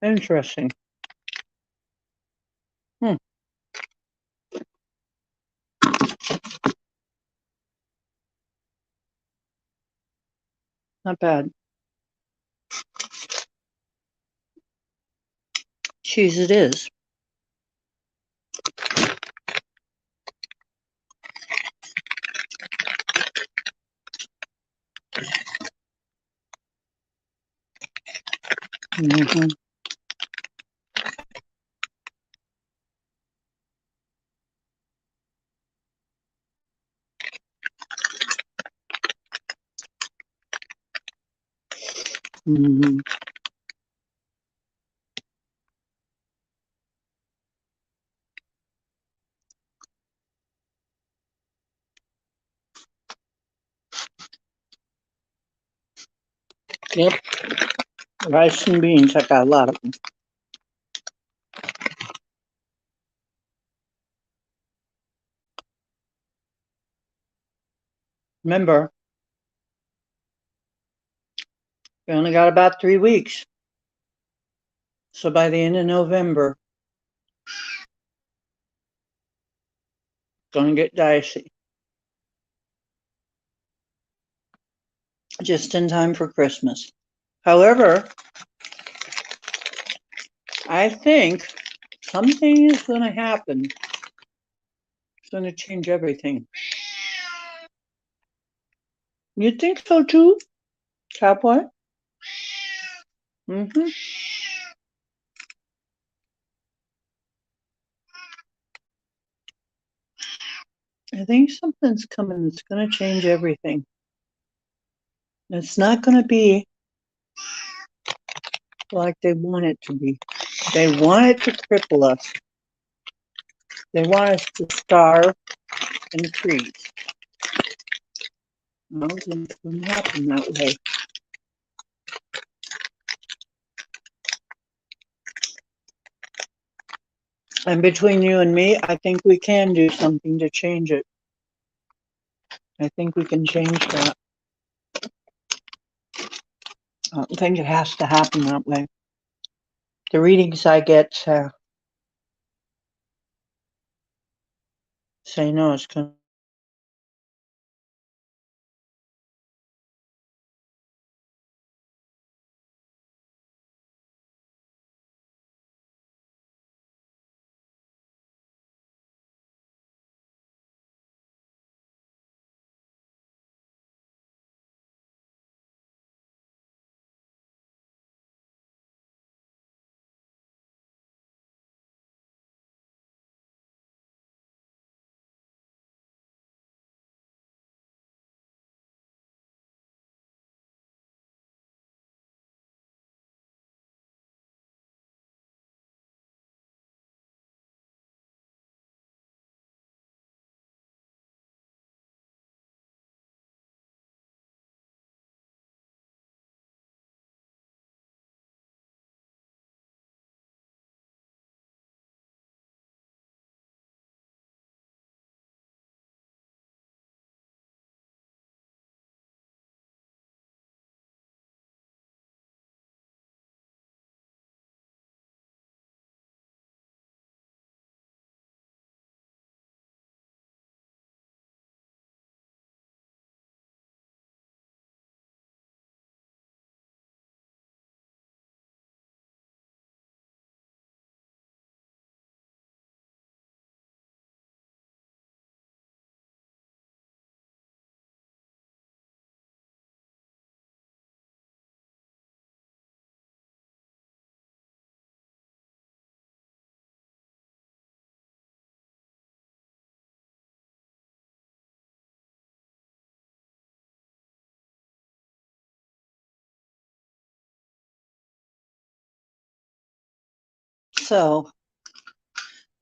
Interesting. Hmm, not bad. Cheese it is. Mm-hmm. Mm-hmm. Yep. Rice and beans. I got a lot of them. Remember, we only got about 3 weeks. So by the end of November, it's going to get dicey. Just in time for Christmas. However, I think something is going to happen. It's going to change everything. You think so too, Cowboy? Mm-hmm. I think something's coming that's going to change everything. It's not going to be like they want it to be. They want it to cripple us. They want us to starve and freeze. No, it's going to happen that way. And between you and me, I think we can do something to change it. I think we can change that. I don't think it has to happen that way. The readings I get say no, it's going to. So,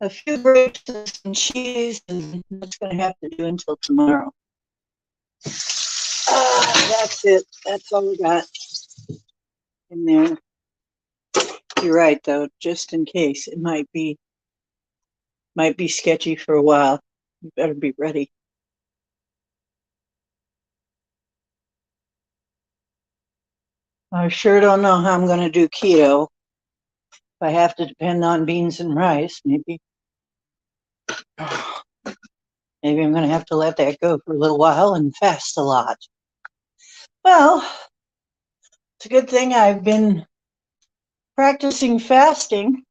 a few grapes and some cheese, and that's going to have to do until tomorrow. That's it. That's all we got in there. You're right, though. Just in case, it might be sketchy for a while. You better be ready. I sure don't know how I'm going to do keto. If I have to depend on beans and rice, maybe I'm going to have to let that go for a little while and fast a lot. Well, it's a good thing I've been practicing fasting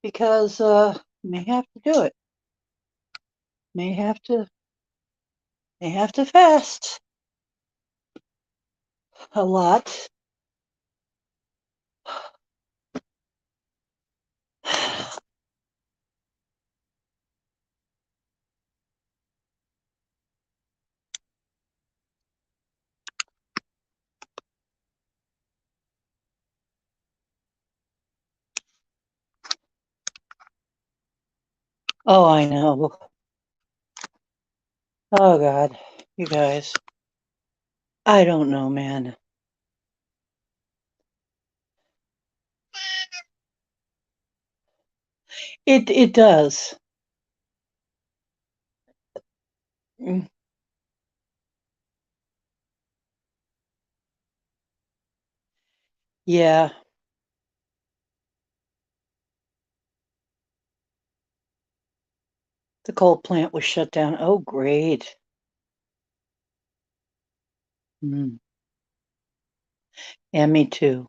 because may have to do it. May have to fast a lot. Oh, I know. Oh God, you guys. I don't know, man. It does. Yeah, the coal plant was shut down. Oh, great. Mm. Yeah, me too.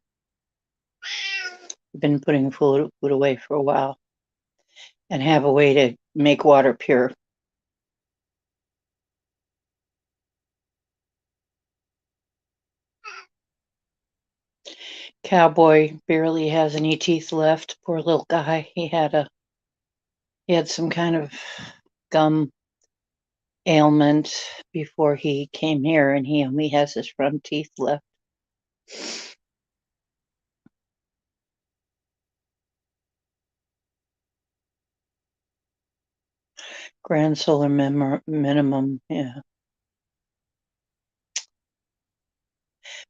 I've been putting food away for a while and have a way to make water pure. Cowboy barely has any teeth left. Poor little guy. He had some kind of gum ailment before he came here, and he only has his front teeth left. Grand solar minimum. Yeah.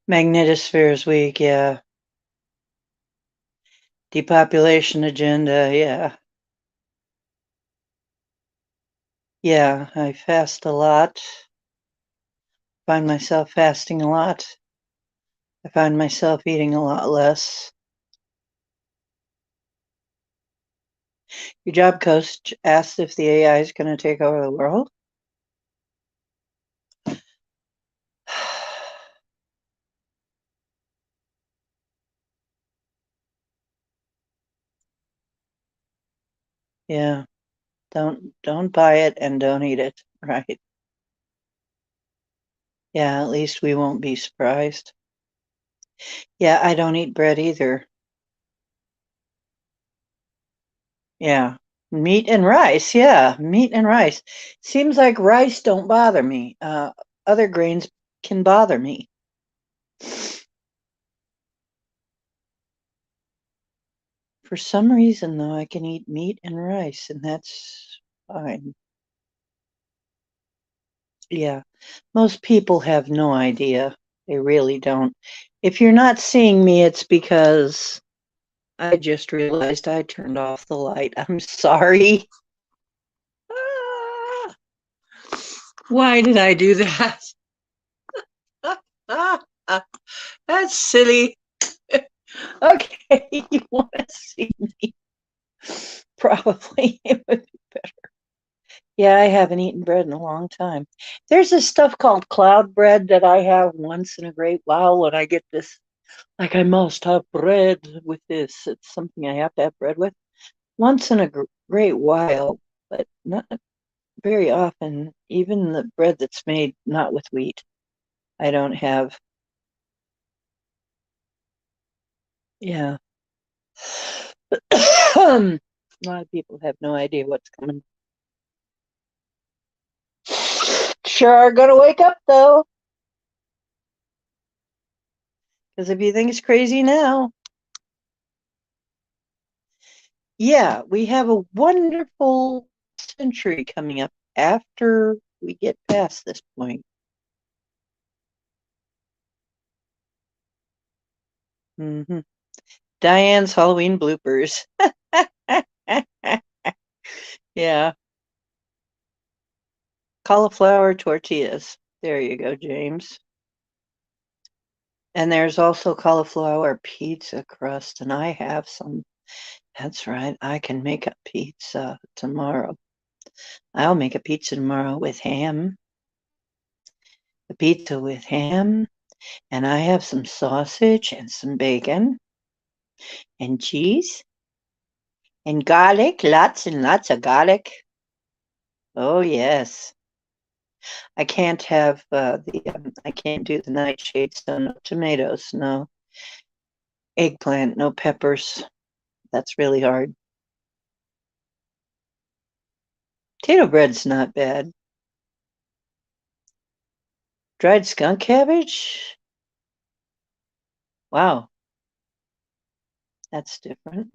Magnetosphere is weak. Yeah. Depopulation agenda. Yeah. Yeah. I fast a lot. Find myself fasting a lot. I find myself eating a lot less. Your job coach asked if the AI is going to take over the world. Yeah. Don't buy it and don't eat it. Right. Yeah, at least we won't be surprised. Yeah, I don't eat bread either. Yeah. Meat and rice. Yeah, meat and rice. Seems like rice don't bother me. Other grains can bother me. For some reason, though, I can eat meat and rice, and that's fine. Yeah. Most people have no idea. They really don't. If you're not seeing me, it's because I just realized I turned off the light. I'm sorry. Ah, why did I do that? That's silly. Okay, you want to see me? Probably it would be better. Yeah, I haven't eaten bread in a long time. There's this stuff called cloud bread that I have once in a great while when I get this, like I must have bread with this. It's something I have to have bread with once in a great while, but not very often. Even the bread that's made not with wheat, I don't have. Yeah. A lot of people have no idea what's coming. Sure are gonna wake up though, because if you think it's crazy now, yeah, we have a wonderful century coming up after we get past this point. Hmm. Diane's Halloween bloopers. Yeah, cauliflower tortillas. There you go, James. And there's also cauliflower pizza crust, and I have some. That's right, I can make a pizza tomorrow. I'll make a pizza tomorrow with ham, a pizza with ham, and I have some sausage and some bacon and cheese and garlic, lots and lots of garlic. Oh, yes. I can't have I can't do the nightshade, so no tomatoes, no eggplant, no peppers. That's really hard. Potato bread's not bad. Dried skunk cabbage? Wow, that's different.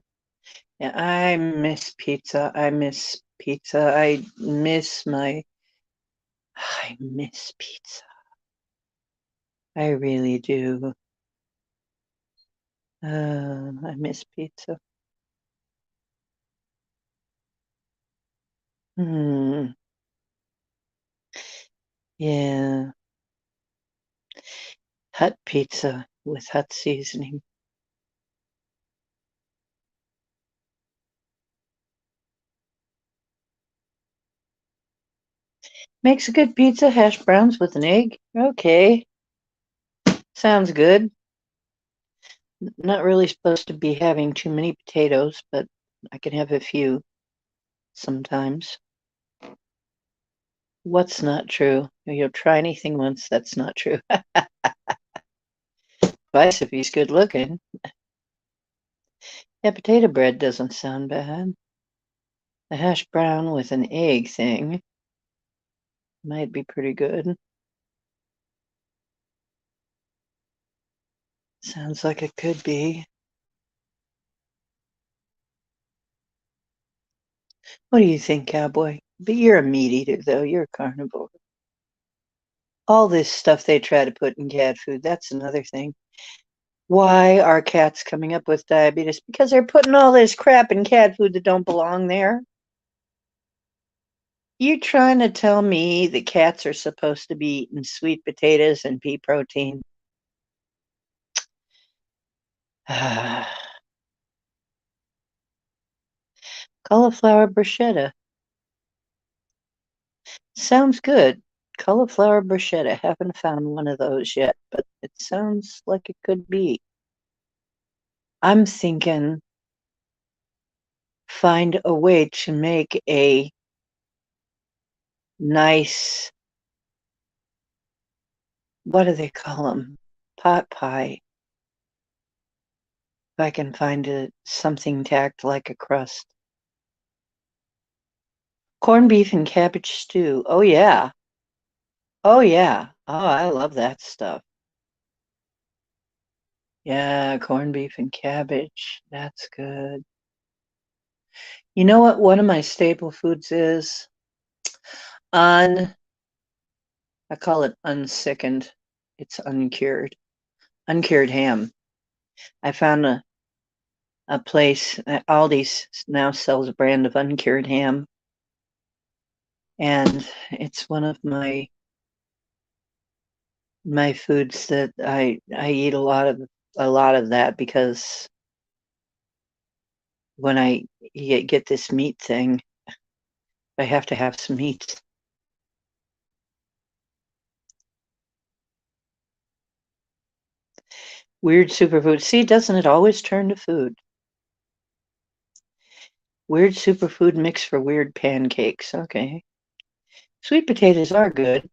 Yeah, I miss pizza. I miss pizza. I miss pizza. I really do. I miss pizza. Hmm. Yeah. Hut pizza with hut seasoning. Makes a good pizza, hash browns with an egg. Okay, sounds good. Not really supposed to be having too many potatoes, but I can have a few sometimes. What's not true? You'll try anything once, that's not true. Twice if he's good looking. Yeah, potato bread doesn't sound bad. The hash brown with an egg thing might be pretty good. Sounds like it could be. What do you think, cowboy? But you're a meat eater, though. You're a carnivore. All this stuff they try to put in cat food, that's another thing. Why are cats coming up with diabetes? Because they're putting all this crap in cat food that don't belong there. You trying to tell me that cats are supposed to be eating sweet potatoes and pea protein? Cauliflower bruschetta. Sounds good. Cauliflower bruschetta. Haven't found one of those yet, but it sounds like it could be. I'm thinking find a way to make a nice, what do they call them? Pot pie. If I can find something tacked like a crust. Corned beef and cabbage stew. Oh, yeah. Oh, yeah. Oh, I love that stuff. Yeah, corned beef and cabbage. That's good. You know what one of my staple foods is? Un, I call it unsickened. It's uncured. Uncured ham. I found a place, Aldi's now sells a brand of uncured ham. And it's one of my foods that I eat a lot of that because when I get this meat thing, I have to have some meat. Weird superfood. See, doesn't it always turn to food? Weird superfood mix for weird pancakes. Okay. Sweet potatoes are good.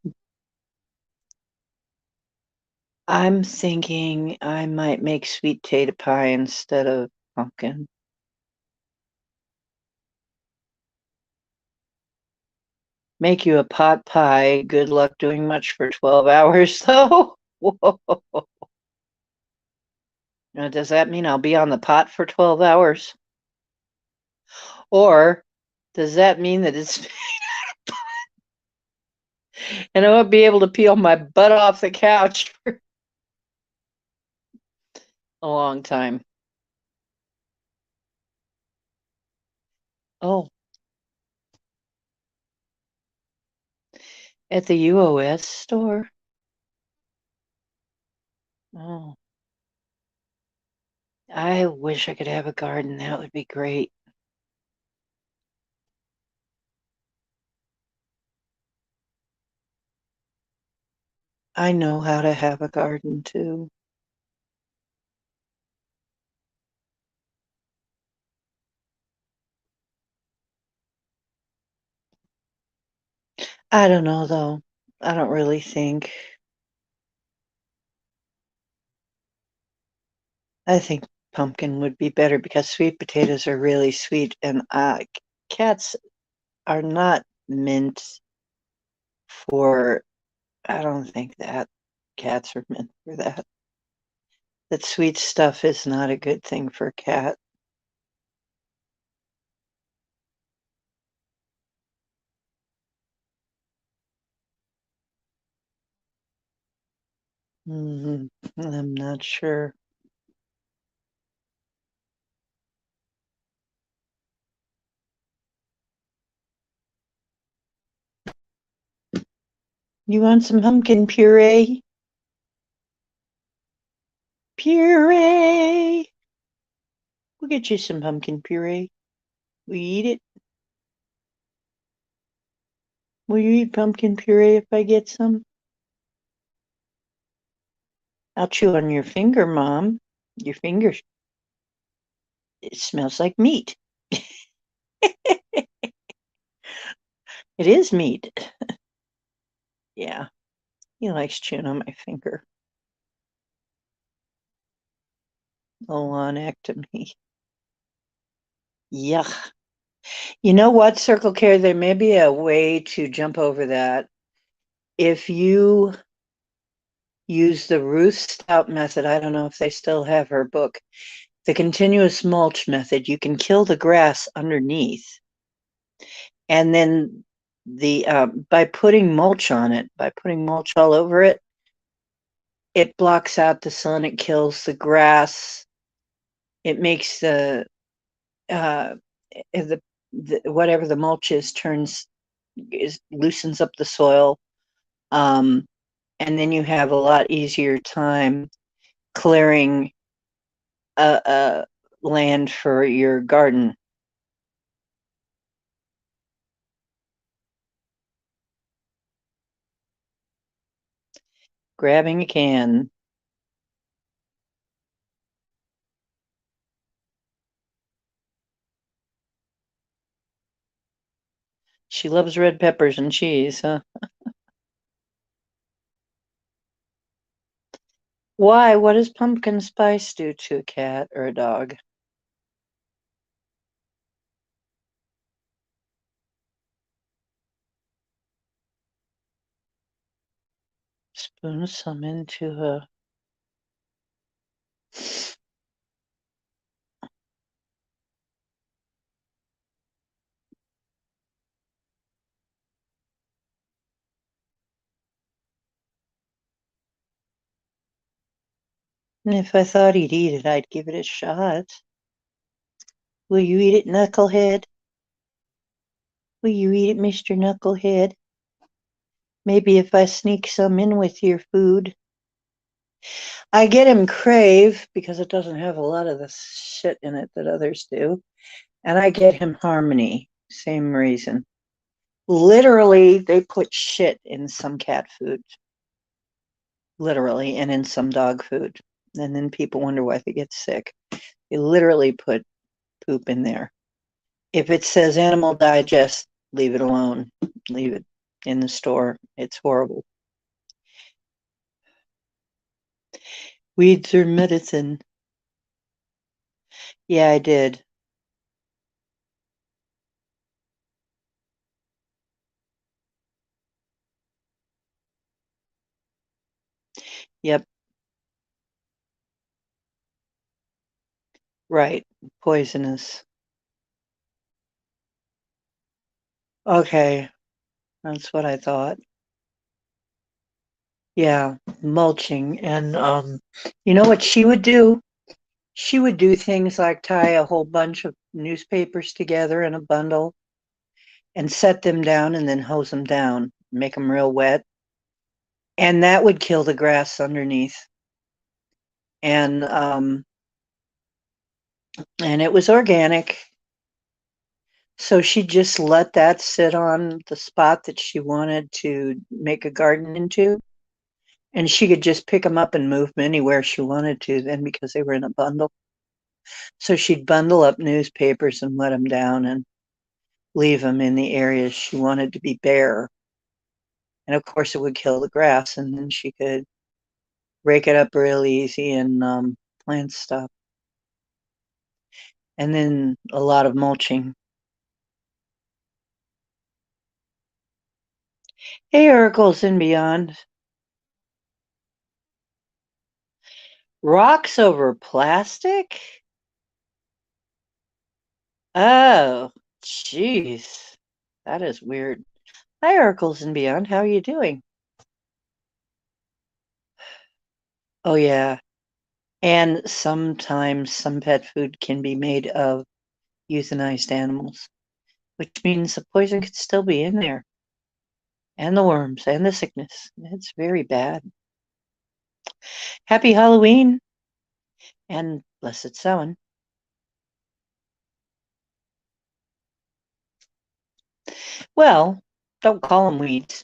I'm thinking I might make sweet potato pie instead of pumpkin. Make you a pot pie. Good luck doing much for 12 hours, though. Whoa. Now, does that mean I'll be on the pot for 12 hours? Or does that mean that it's and I won't be able to peel my butt off the couch for a long time? Oh, at the UOS store? Oh, I wish I could have a garden. That would be great. I know how to have a garden too. I don't know though. I don't really think. I think pumpkin would be better because sweet potatoes are really sweet and cats are not meant for, I don't think that cats are meant for that. That sweet stuff is not a good thing for a cat. I'm not sure. You want some pumpkin puree? Puree! We'll get you some pumpkin puree. We eat it. Will you eat pumpkin puree if I get some? I'll chew on your finger, Mom. Your finger, it smells like meat. It is meat. Yeah, he likes chewing on my finger. Colonectomy. Yuck. You know what, Circle Care? There may be a way to jump over that. If you use the Ruth Stout method, I don't know if they still have her book, the continuous mulch method, you can kill the grass underneath. And then by putting mulch on it, by putting mulch all over it, it blocks out the sun, it kills the grass, it makes uh, the whatever the mulch is loosens up the soil, and then you have a lot easier time clearing a land for your garden. Grabbing a can. She loves red peppers and cheese, huh? Why? What does pumpkin spice do to a cat or a dog? Spoon some into a. If I thought he'd eat it, I'd give it a shot. Will you eat it, Knucklehead? Will you eat it, Mr. Knucklehead? Maybe if I sneak some in with your food. I get him Crave because it doesn't have a lot of the shit in it that others do. And I get him Harmony, same reason. Literally, they put shit in some cat food, literally, and in some dog food. And then people wonder why they get sick. They literally put poop in there. If it says animal digest, leave it alone. Leave it in the store. It's horrible. Weeds are medicine. Yeah, I did. Yep, right. Poisonous. Okay, that's what I thought. Yeah, mulching. And you know what she would do? She would do things like tie a whole bunch of newspapers together in a bundle and set them down and then hose them down, make them real wet. And that would kill the grass underneath. And and it was organic. So she just let that sit on the spot that she wanted to make a garden into. And she could just pick them up and move them anywhere she wanted to then because they were in a bundle. So she'd bundle up newspapers and let them down and leave them in the areas she wanted to be bare. And of course, it would kill the grass, and then she could rake it up real easy and plant stuff. And then a lot of mulching. Hey, Oracles and Beyond. Rocks over plastic? Oh, jeez. That is weird. Hi, Oracles and Beyond. How are you doing? Oh, yeah. And sometimes some pet food can be made of euthanized animals, which means the poison could still be in there, and the worms, and the sickness. It's very bad. Happy Halloween and blessed Samhain. Well, Don't call them weeds.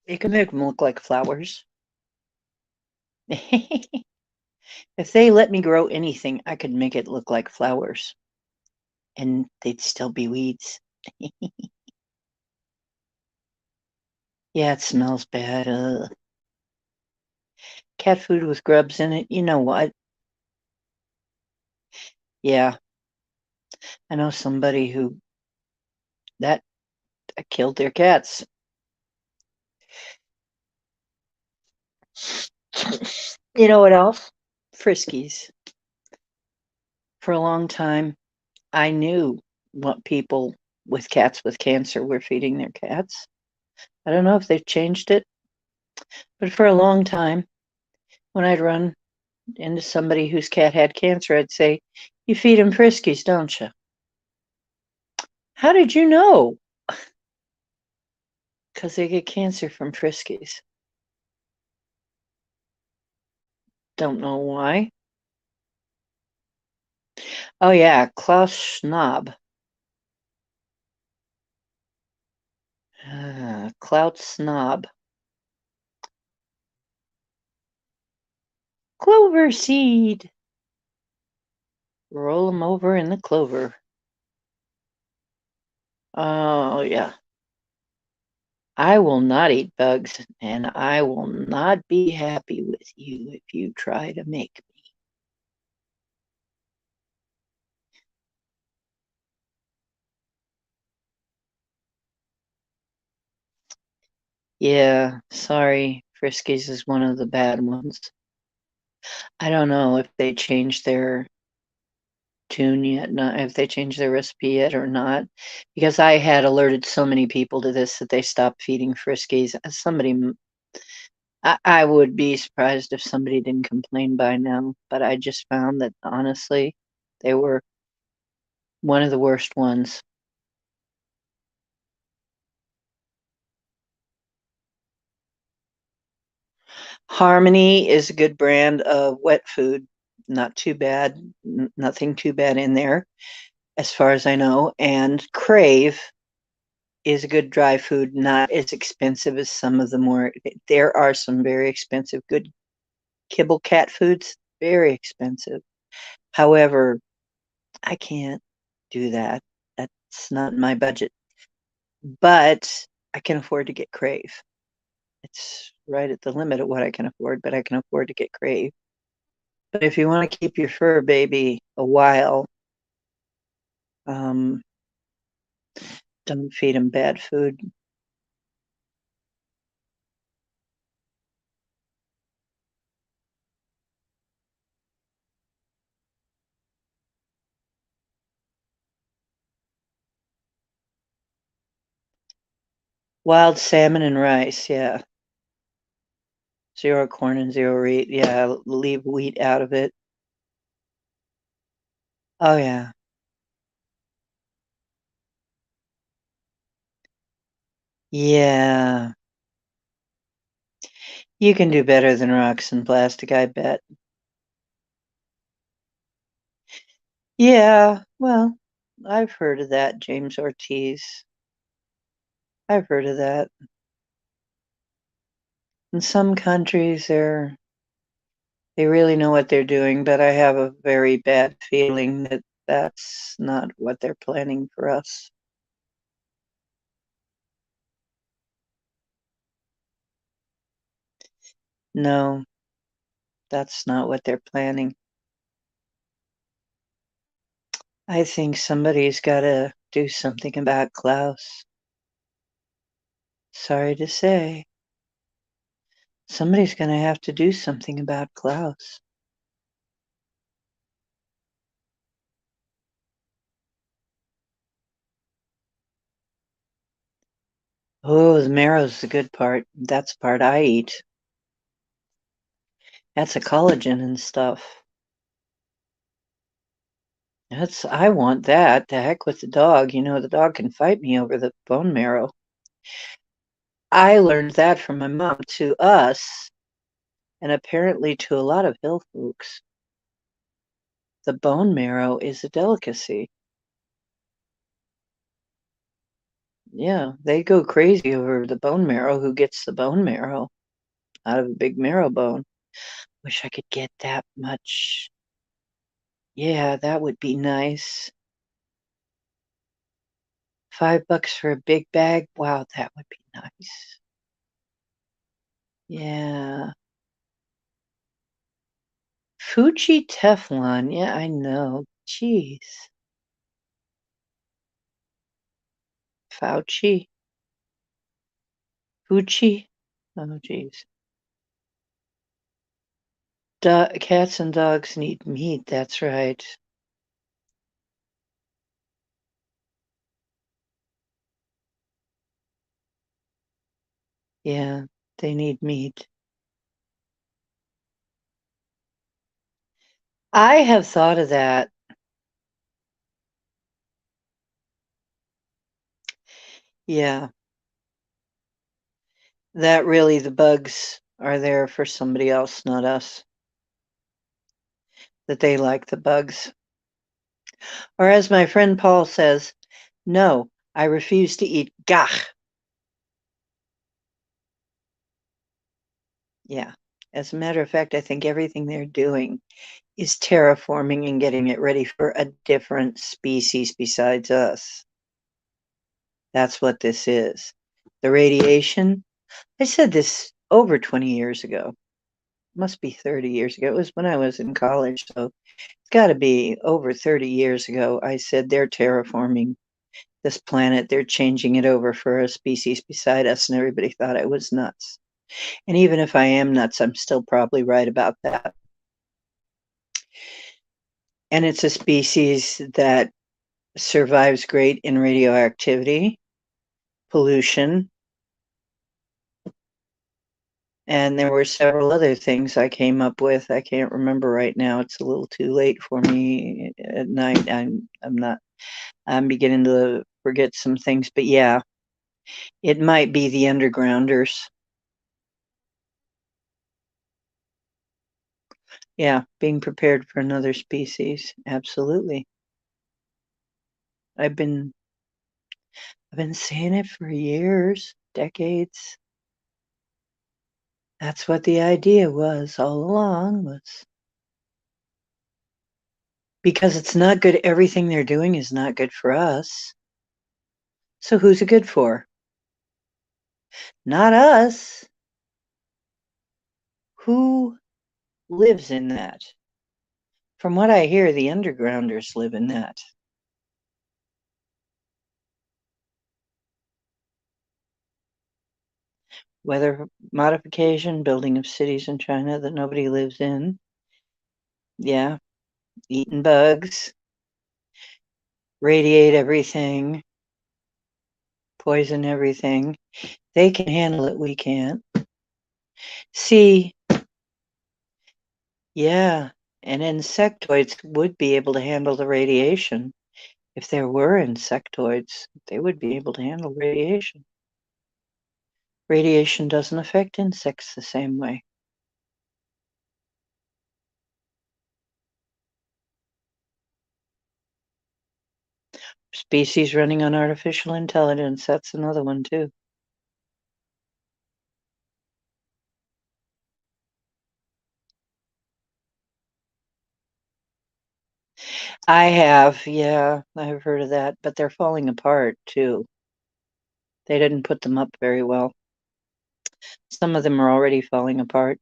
You can make them look like flowers. If they let me grow anything, I could make it look like flowers, and they'd still be weeds. Yeah, it smells bad. Cat food with grubs in it. You know what? Yeah, I know somebody who that killed their cats. You know what else? Friskies. For a long time, I knew what people with cats with cancer were feeding their cats. I don't know if they've changed it, but for a long time, when I'd run into somebody whose cat had cancer, I'd say, "You feed him Friskies, don't you?" "How did you know?" "Because they get cancer from Friskies." Don't know why. Oh, yeah, Klaus Schwab. Cloud Snob. Clover seed. Roll 'em over in the clover. Oh, yeah. I will not eat bugs, and I will not be happy with you if you try to make me. Yeah, sorry. Friskies is one of the bad ones. I don't know if they changed their tune yet, not if they changed their recipe yet or not, because I had alerted so many people to this that they stopped feeding Friskies. I would be surprised if somebody didn't complain by now, but I just found that honestly, they were one of the worst ones. Harmony is a good brand of wet food. Not too bad, nothing too bad in there, as far as I know. And Crave is a good dry food, not as expensive as some of the more. There are some very expensive, good kibble cat foods, very expensive. However, I can't do that. That's not in my budget. But I can afford to get Crave. It's right at the limit of what I can afford, but I can afford to get Crave. But if you want to keep your fur baby a while, um, don't feed him bad food. Wild salmon and rice, yeah. Zero corn and zero wheat, yeah. Leave wheat out of it. Oh, yeah. Yeah. You can do better than rocks and plastic, I bet. Yeah, well, I've heard of that, James Ortiz. I've heard of that. In some countries, they really know what they're doing, but I have a very bad feeling that that's not what they're planning for us. No, that's not what they're planning. I think somebody's got to do something about Klaus. Sorry to say. Somebody's going to have to do something about Klaus. Oh, the marrow's the good part. That's the part I eat. That's a collagen and stuff. I want that. The heck with the dog. The dog can fight me over the bone marrow. I learned that from my mom to us, and apparently to a lot of hill folks. The bone marrow is a delicacy. Yeah, they go crazy over the bone marrow. Who gets the bone marrow out of a big marrow bone? Wish I could get that much. Yeah, that would be nice. $5 for a big bag. Wow, that would be nice. Yeah. Fuji Teflon. Yeah, I know. Jeez. Fauci. Fuji. Oh, jeez. Cats and dogs need meat. That's right. Yeah, they need meat. I have thought of that. Yeah, that really the bugs are there for somebody else, not us. That they like the bugs. Or as my friend Paul says, no, I refuse to eat gach. Yeah. As a matter of fact, I think everything they're doing is terraforming and getting it ready for a different species besides us. That's what this is. The radiation, I said this over 20 years ago. Must be 30 years ago. It was when I was in college, so it's got to be over 30 years ago. I said they're terraforming this planet. They're changing it over for a species beside us, and everybody thought I was nuts. And even if I am nuts, I'm still probably right about that. And it's a species that survives great in radioactivity, pollution, and there were several other things I came up with. I can't remember right now. It's a little too late for me at night. I'm beginning to forget some things, but yeah, it might be the undergrounders. Yeah, being prepared for another species. Absolutely. I've been I've been saying it for years, decades. That's what the idea was all along, was because it's not good. Everything they're doing is not good for us. So who's it good for? Not us. Who lives in that? From what I hear, the undergrounders live in that. Weather modification, building of cities in China that nobody lives in. Yeah, eating bugs, radiate everything, poison everything. They can handle it, we can't. See, yeah, and insectoids would be able to handle the radiation. If there were insectoids, they would be able to handle radiation. Radiation doesn't affect insects the same way. Species running on artificial intelligence, that's another one too. I have, yeah, I've heard of that, but they're falling apart too. They didn't put them up very well. Some of them are already falling apart.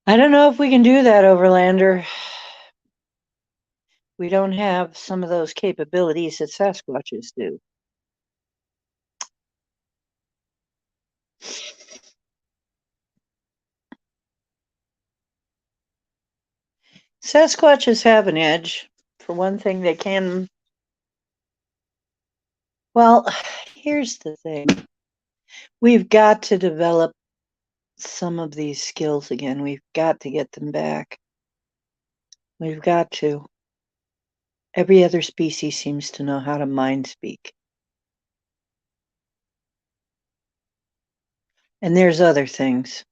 I don't know if we can do that, Overlander. We don't have some of those capabilities that Sasquatches do. Sasquatches have an edge. For one thing, they can. Well, here's the thing. We've got to develop some of these skills again. We've got to get them back. We've got to. Every other species seems to know how to mind speak. And there's other things.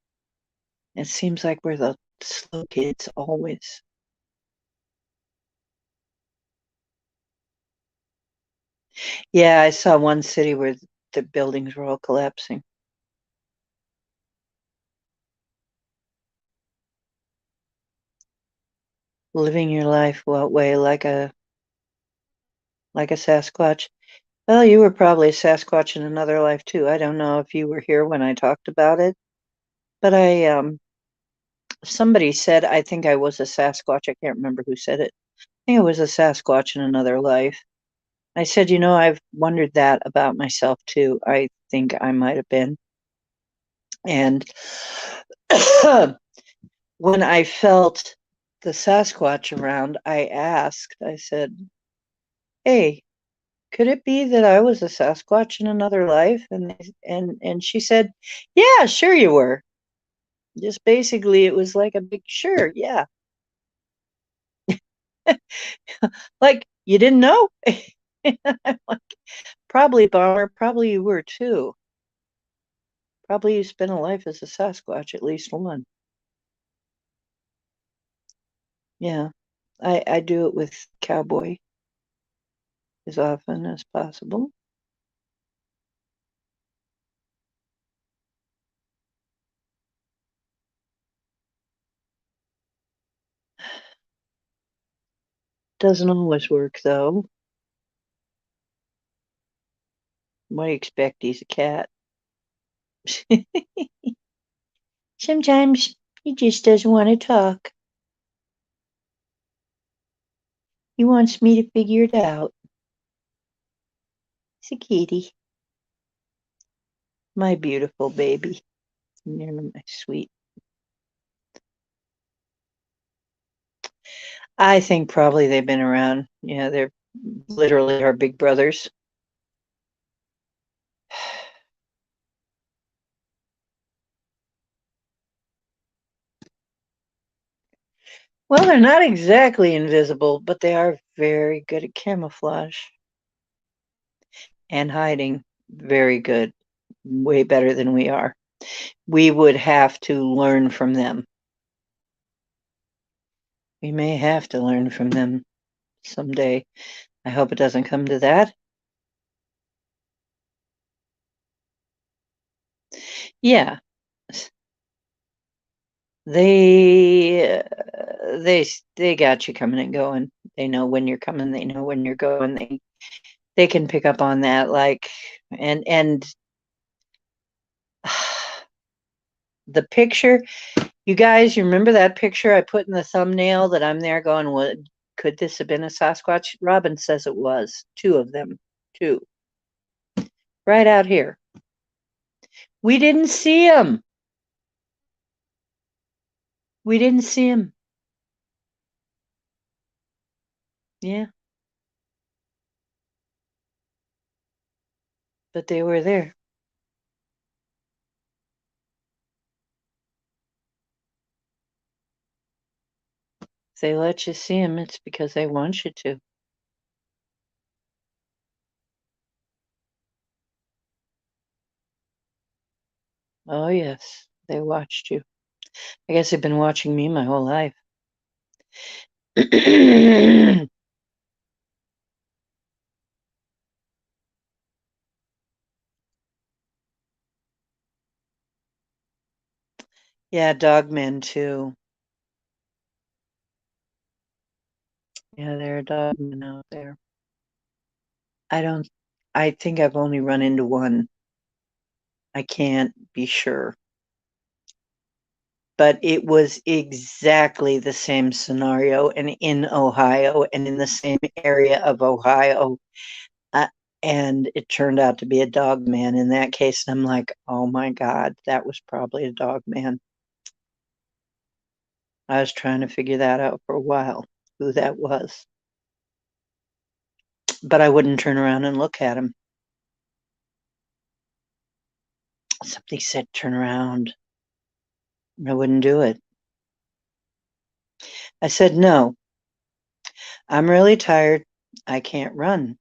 It seems like we're the slow kids always. Yeah, I saw one city where the buildings were all collapsing. Living your life what way? Like a Sasquatch? Well, you were probably a Sasquatch in another life too. I don't know if you were here when I talked about it, but somebody said I think I was a Sasquatch. I can't remember who said it. I think I was a Sasquatch in another life. I said, I've wondered that about myself too. I think I might have been. And when I felt the Sasquatch around, I said, "Hey, could it be that I was a Sasquatch in another life?" And she said, "Yeah, sure you were." Just basically, it was like a big sure, yeah. Like you didn't know? I'm like, probably, Bomber. Probably you were too. Probably you spent a life as a Sasquatch, at least one. Yeah, I do it with Cowboy as often as possible. Doesn't always work though. What do you expect? He's a cat. Sometimes he just doesn't want to talk. He wants me to figure it out. He's a kitty. My beautiful baby. You're my sweet. I think probably they've been around. Yeah, they're literally our big brothers. Well, they're not exactly invisible, but they are very good at camouflage and hiding. Very good. Way better than we are. We would have to learn from them. We may have to learn from them someday. I hope it doesn't come to that. Yeah, they got you coming and going. They know when you're coming. They know when you're going. They can pick up on that. Like and the picture. You guys, you remember that picture I put in the thumbnail that I'm there going, what could this have been a Sasquatch? Robin says it was. Two of them. Two. Right out here. We didn't see him. We didn't see him. Yeah, but they were there. If they let you see him, it's because they want you to. Oh, yes, they watched you. I guess they've been watching me my whole life. Yeah, dogmen too. Yeah, there are dogmen out there. I don't, I think I've only run into one. I can't be sure. But it was exactly the same scenario and in Ohio and in the same area of Ohio. Uh, and it turned out to be a dog man in that case. And I'm like, oh my God, that was probably a dog man. I was trying to figure that out for a while, who that was. But I wouldn't turn around and look at him. Somebody said, turn around. I wouldn't do it. I said, no, I'm really tired. I can't run.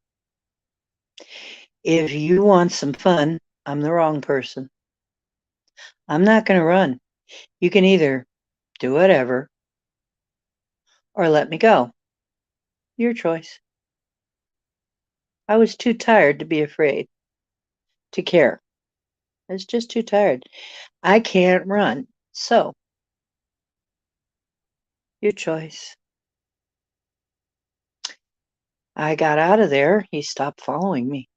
If you want some fun, I'm the wrong person. I'm not going to run. You can either do whatever or let me go. Your choice. I was too tired to be afraid, to care. I was just too tired. I can't run. So, your choice. I got out of there. He stopped following me.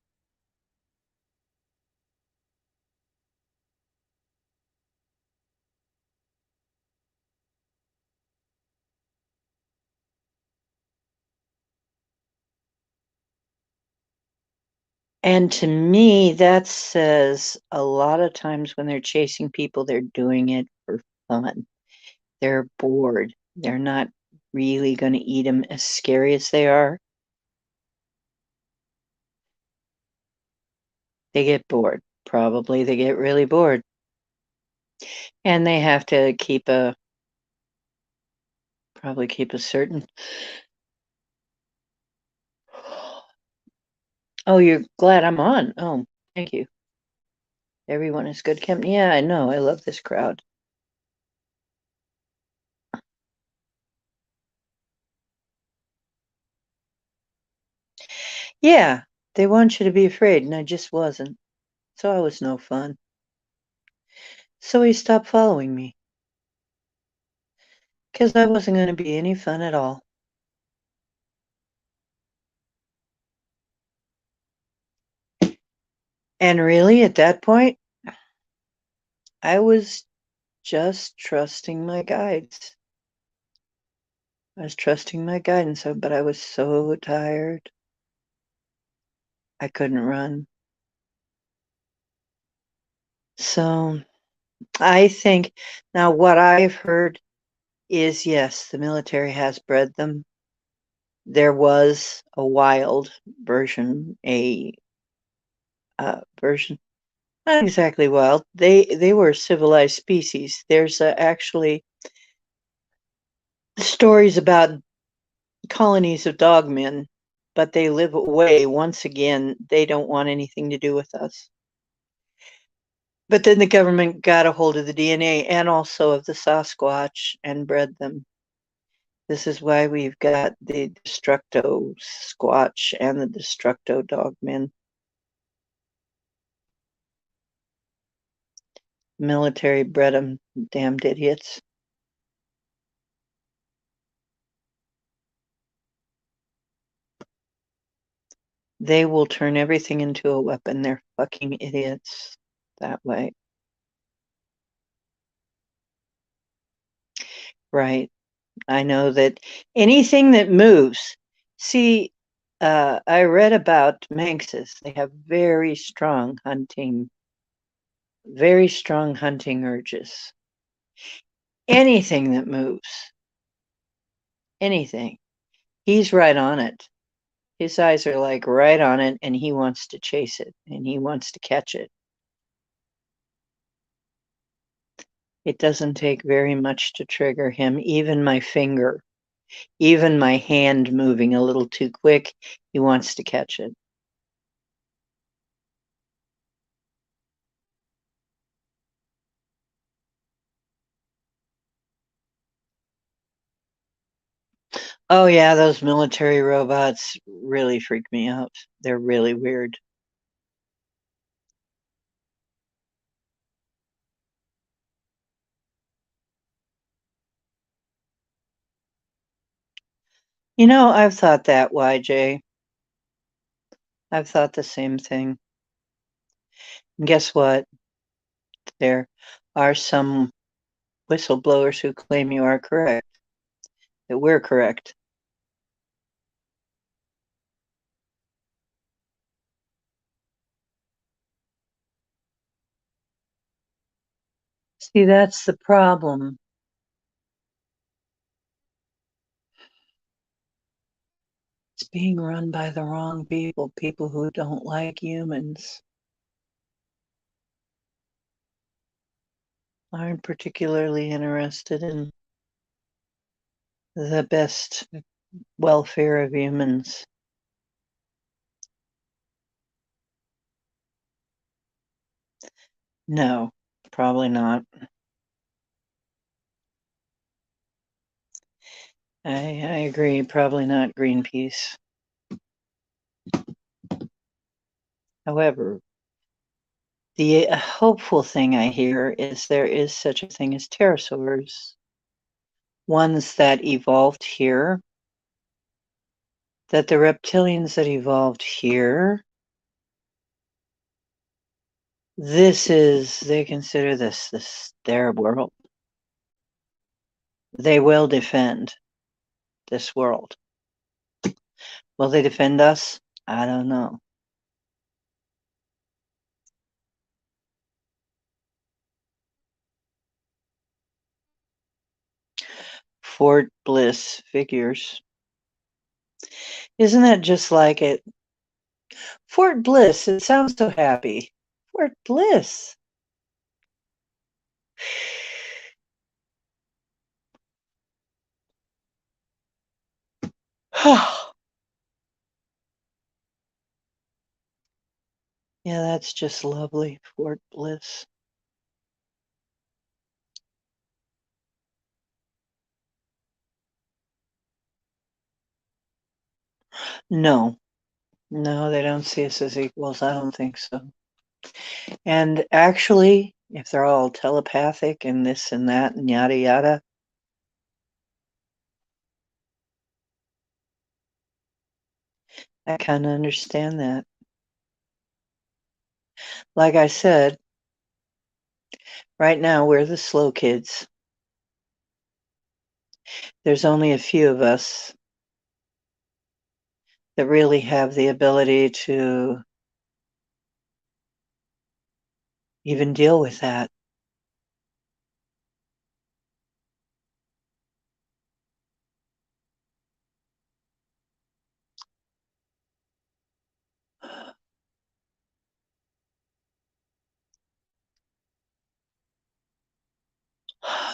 And to me, that says a lot of times when they're chasing people, they're doing it for fun. They're bored. They're not really going to eat them as scary as they are. They get bored. Probably they get really bored. And they have to probably keep a certain. Oh, you're glad I'm on. Oh, thank you. Everyone is good company. Yeah, I know. I love this crowd. Yeah, they want you to be afraid, and I just wasn't. So I was no fun. So he stopped following me because I wasn't going to be any fun at all. And really, at that point, I was just trusting my guides. I was trusting my guidance, but I was so tired. I couldn't run. So I think now what I've heard is yes, the military has bred them. There was a wild version, a version, not exactly wild. They were a civilized species. There's actually stories about colonies of dogmen, but they live away. Once again, they don't want anything to do with us. But then the government got a hold of the DNA and also of the Sasquatch and bred them. This is why we've got the Destructo Squatch and the Destructo Dogmen. Military bred them, damned idiots. They will turn everything into a weapon. They're fucking idiots that way. Right. I know that anything that moves. See, I read about Manxes. They have very strong hunting urges. Anything that moves, anything. He's right on it. His eyes are like right on it, and he wants to chase it and he wants to catch it. It doesn't take very much to trigger him, even my finger, even my hand moving a little too quick, he wants to catch it. Oh, yeah, those military robots really freak me out. They're really weird. You know, I've thought that, YJ. I've thought the same thing. And guess what? There are some whistleblowers who claim you are correct, that we're correct. See, that's the problem. It's being run by the wrong people, people who don't like humans, aren't particularly interested in the best welfare of humans. No, probably not. I agree. Probably not Greenpeace. However, the hopeful thing I hear is there is such a thing as pterosaurs, ones that evolved here, that the reptilians that evolved here, they consider this their world. They will defend this world. Will they defend us? I don't know. Fort Bliss figures. Isn't that just like it? Fort Bliss, it sounds so happy. Fort Bliss. Yeah, that's just lovely. Fort Bliss. No, no, they don't see us as equals. I don't think so. And actually, if they're all telepathic and this and that and yada yada, I kind of understand that. Like I said, right now we're the slow kids. There's only a few of us that really have the ability to even deal with that.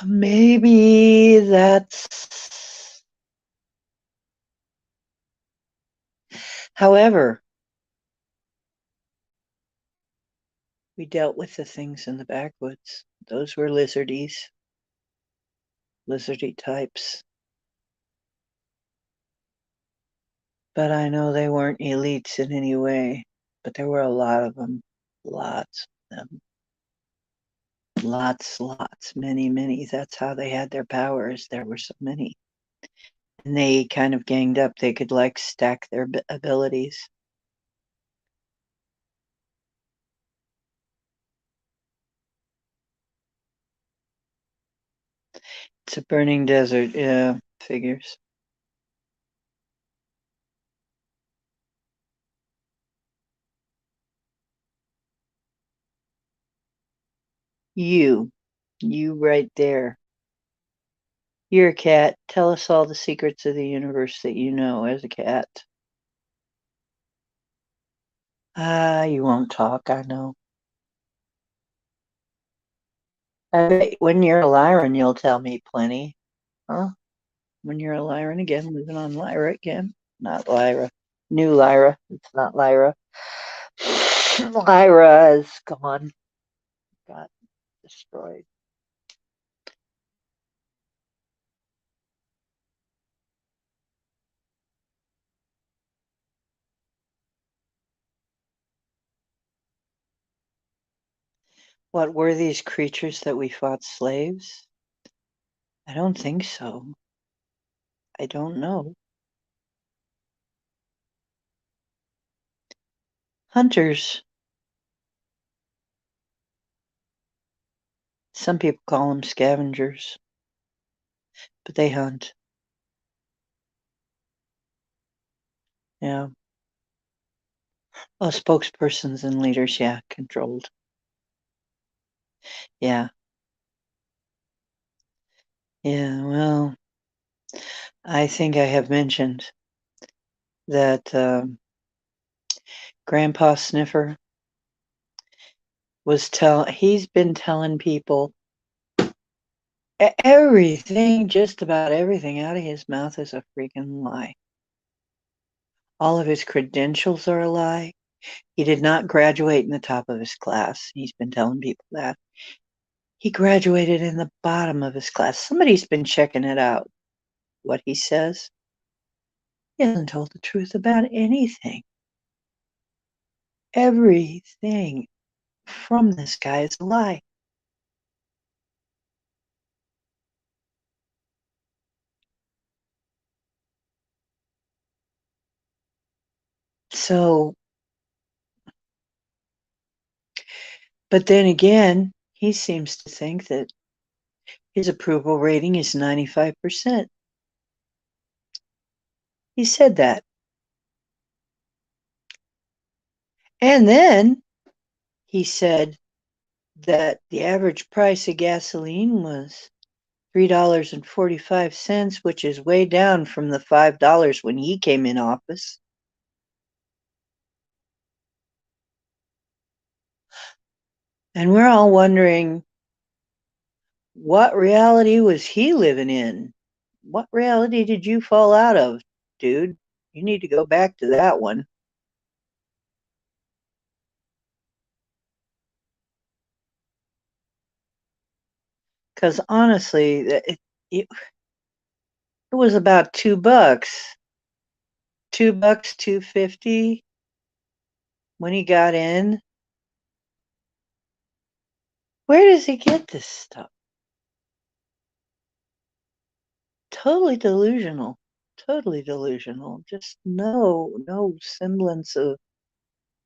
Maybe that's. However, we dealt with the things in the backwoods. Those were lizardy types. But I know they weren't elites in any way. But there were a lot of them. Lots of them. Lots, many. That's how they had their powers. There were so many. And they kind of ganged up. They could like stack their abilities. It's a burning desert. Yeah, figures. You right there. You're a cat. Tell us all the secrets of the universe that you know as a cat. Ah, you won't talk, I know. I bet when you're a Lyran, you'll tell me plenty. Huh? When you're a Lyran again, living on Lyra again. Not Lyra. New Lyra. It's not Lyra. Lyra is gone. Got destroyed. What were these creatures that we fought slaves? I don't think so. I don't know. Hunters. Some people call them scavengers, but they hunt. Yeah. Oh, spokespersons and leaders, yeah, controlled. Yeah. Yeah, well, I think I have mentioned that Grandpa Sniffer he's been telling people everything, just about everything out of his mouth is a freaking lie. All of his credentials are a lie. He did not graduate in the top of his class. He's been telling people that. He graduated in the bottom of his class. Somebody's been checking it out. What he says, he hasn't told the truth about anything. Everything from this guy is a lie. So, but then again, he seems to think that his approval rating is 95%. He said that. And then he said that the average price of gasoline was $3.45, which is way down from the $5 when he came in office. And we're all wondering, what reality was he living in? What reality did you fall out of, dude? You need to go back to that one. Because honestly, it was about $2. $2, 250 when he got in. Where does he get this stuff? Totally delusional. Totally delusional. Just no semblance of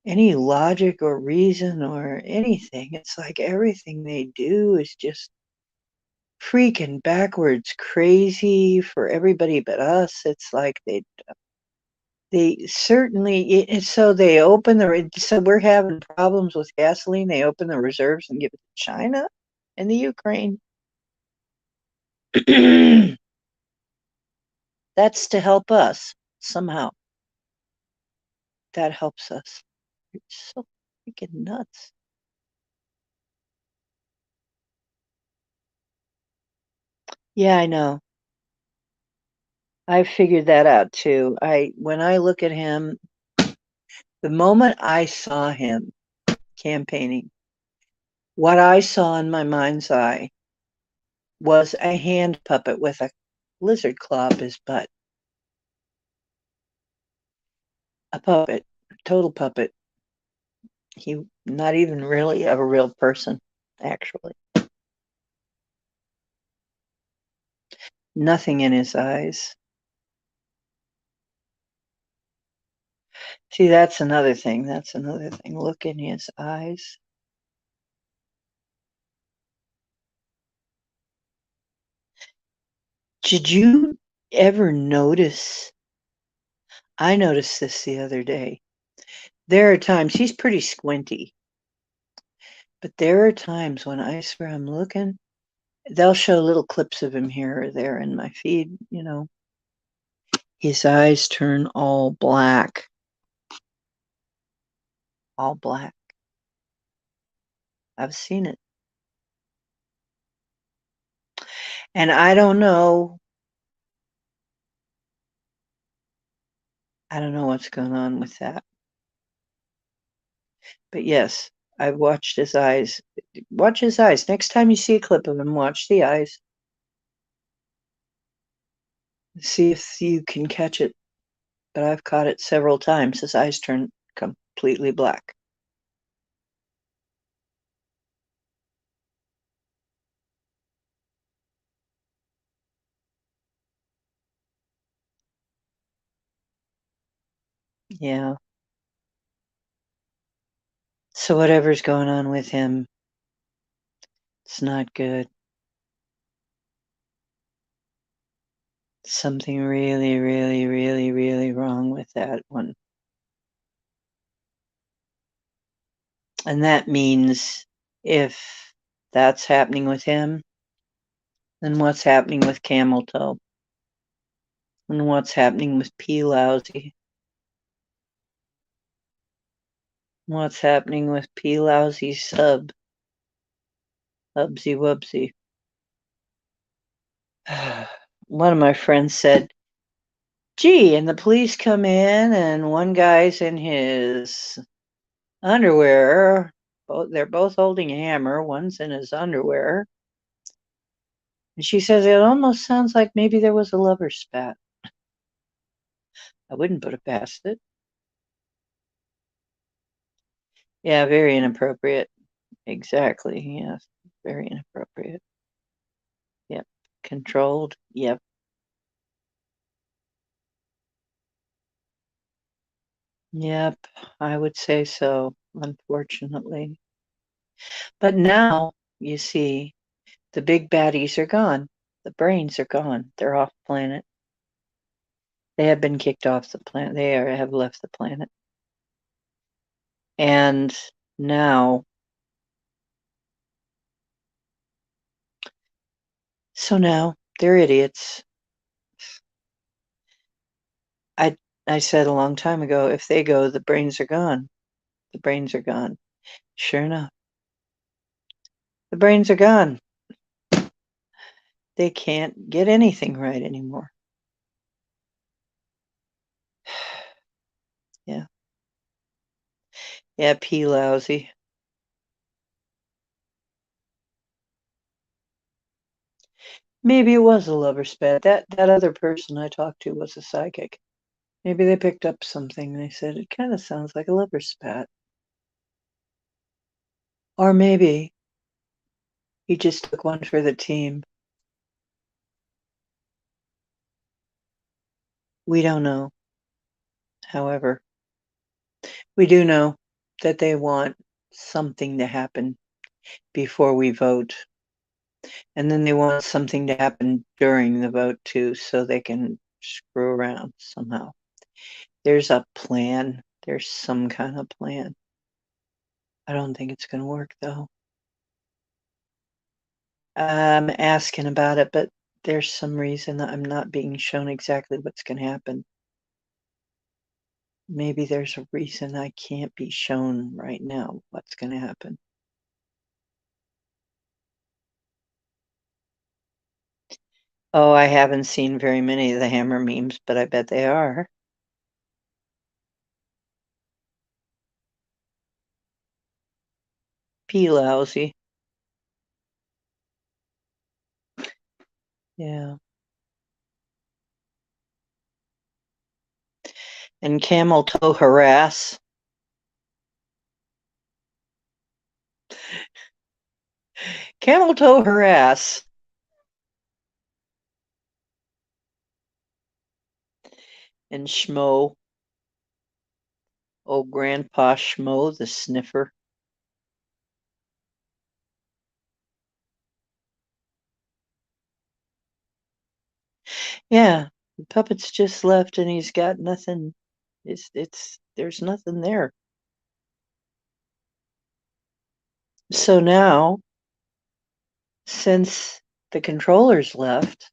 any logic or reason or anything. It's like everything they do is just freaking backwards crazy for everybody but us. It's like they certainly so they open so we're having problems with gasoline. They open the reserves and give it to China and the Ukraine. That's to help us somehow. That helps us. It's so freaking nuts. Yeah, I know. I figured that out too. I when I look at him, the moment I saw him campaigning, what I saw in my mind's eye was a hand puppet with a lizard claw up his butt. A puppet, total puppet. He not even really a real person, actually. Nothing in his eyes. See, that's another thing. That's another thing. Look in his eyes. Did you ever notice? I noticed this the other day. There are times he's pretty squinty, but there are times when I swear I'm looking, they'll show little clips of him here or there in my feed, his eyes turn all black, all black. I've seen it. And I don't know what's going on with that. But yes, I've watched his eyes. Watch his eyes. Next time you see a clip of him, watch the eyes. See if you can catch it. But I've caught it several times. His eyes turn completely black. Yeah. So whatever's going on with him, it's not good. Something really, really, really, really wrong with that one. And that means if that's happening with him, then what's happening with camel toe? And what's happening with P lousy? What's happening with P lousy sub? Hubsy wubsy. One of my friends said, gee, and the police come in and one guy's in his underwear. They're both holding a hammer. One's in his underwear. And she says it almost sounds like maybe there was a lover spat. I wouldn't put it past it. Yeah, very inappropriate. Exactly. Yes. Very inappropriate. Yep. Controlled. Yep. Yep. I would say so, unfortunately. But now, you see, the big baddies are gone. The brains are gone. They're off planet. They have been kicked off the planet. Have left the planet. And now, so now they're idiots. I I said a long time ago, if they go, the brains are gone. The brains are gone. Sure enough, the brains are gone. They can't get anything right anymore. Yeah. Yeah, pee lousy. Maybe it was a lover spat. That other person I talked to was a psychic. Maybe they picked up something. They said it kind of sounds like a lover spat. Or maybe he just took one for the team. We don't know. However, we do know that they want something to happen before we vote. And then they want something to happen during the vote too, so they can screw around somehow. There's a plan. There's some kind of plan. I don't think it's going to work though. I'm asking about it, but there's some reason that I'm not being shown exactly what's going to happen. Maybe there's a reason I can't be shown right now what's going to happen. Oh, I haven't seen very many of the hammer memes, but I bet they are. Pee lousy. Yeah. And camel toe harass. Camel toe harass. And Schmo. Oh, Grandpa Schmo, the sniffer. Yeah, the puppet's just left and he's got nothing. There's nothing there. So now, since the controller's left,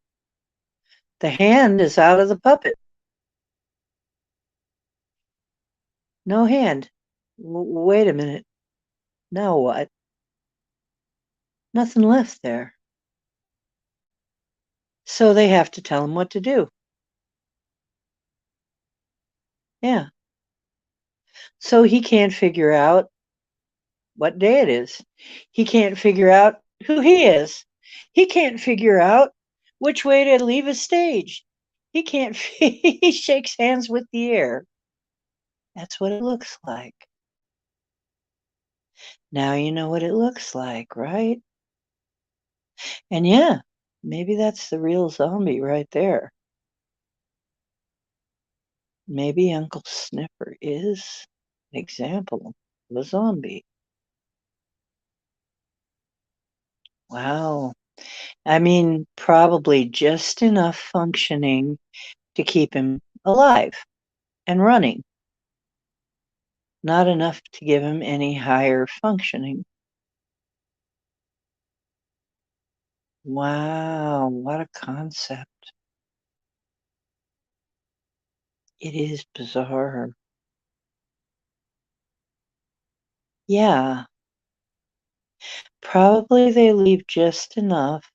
the hand is out of the puppet. No hand. Wait a minute. Now what? Nothing left there. So they have to tell him what to do. Yeah. So he can't figure out what day it is. He can't figure out who he is. He can't figure out which way to leave a stage. He can't, he shakes hands with the air. That's what it looks like. Now you know what it looks like, right? And yeah, maybe that's the real zombie right there. Maybe Uncle Sniffer is an example of a zombie. Wow. I mean, probably just enough functioning to keep him alive and running, not enough to give him any higher functioning. Wow, what a concept. It is bizarre. Yeah, probably they leave just enough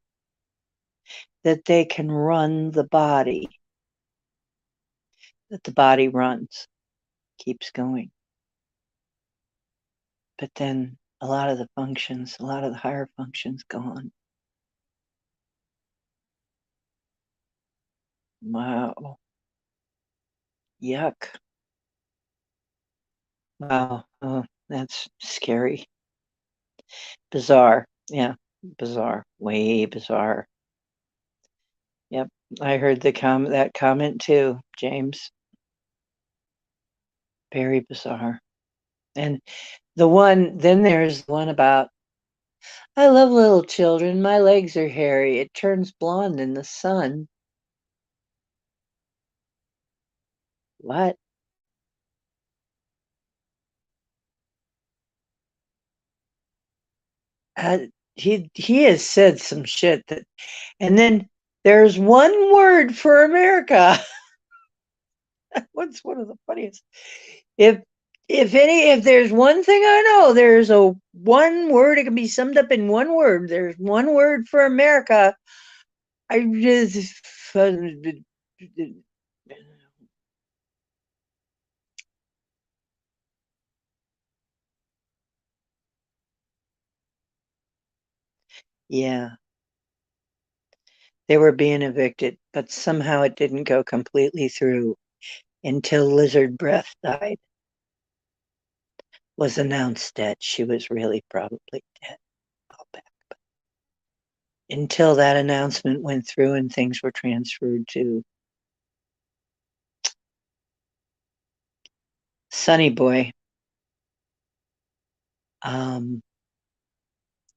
that they can run the body, that the body runs, keeps going. But then a lot of the functions, a lot of the higher functions gone. Wow. Yuck. Wow. That's scary. Bizarre. Yeah, bizarre. Way bizarre. Yep. I heard that comment too, James. Very bizarre. And then there's one about, I love little children. My legs are hairy. It turns blonde in the sun. What? Uh, he has said some shit that, and then there's one word for America. What's one of the funniest? If if there's one thing I know, there's a one word. It can be summed up in one word. There's one word for America. I just yeah, they were being evicted, but somehow it didn't go completely through until Lizard Breath died. Was announced that she was really probably dead. Until that announcement went through and things were transferred to Sunny Boy. Um,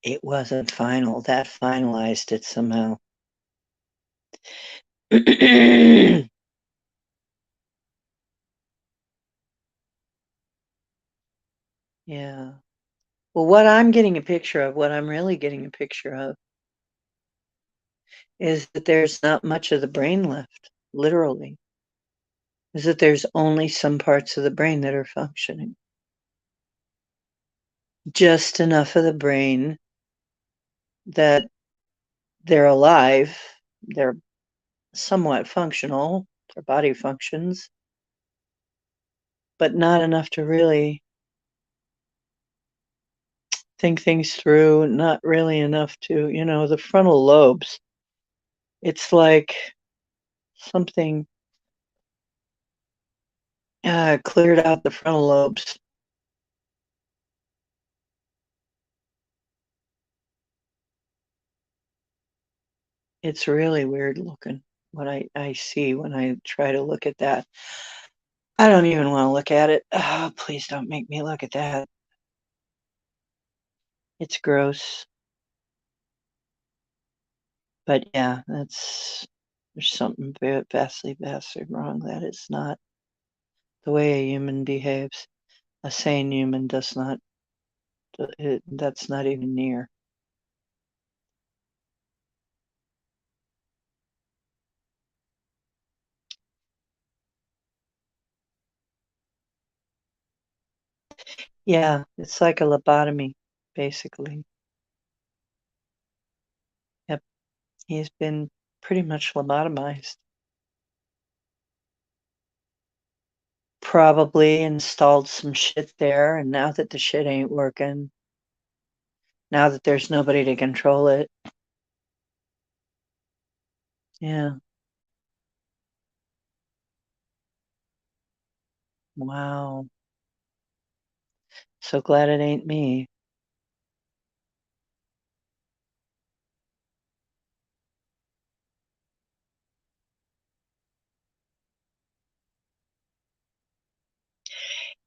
it wasn't final. That finalized it somehow. Yeah. Well, what I'm getting a picture of, what I'm really getting a picture of, is that there's not much of the brain left, literally. Is that there's only some parts of the brain that are functioning. Just enough of the brain that they're alive, they're somewhat functional, their body functions, but not enough to really think things through, not really enough to, the frontal lobes. It's like something cleared out the frontal lobes. It's really weird looking what I see when I try to look at that. I don't even want to look at it. Oh, please don't make me look at that. It's gross. But yeah, there's something vastly, vastly wrong. That is not the way a human behaves. A sane human does not, that's not even near. Yeah, it's like a lobotomy, basically. Yep, he's been pretty much lobotomized. Probably installed some shit there, and now that the shit ain't working, now that there's nobody to control it, yeah, wow. So glad it ain't me.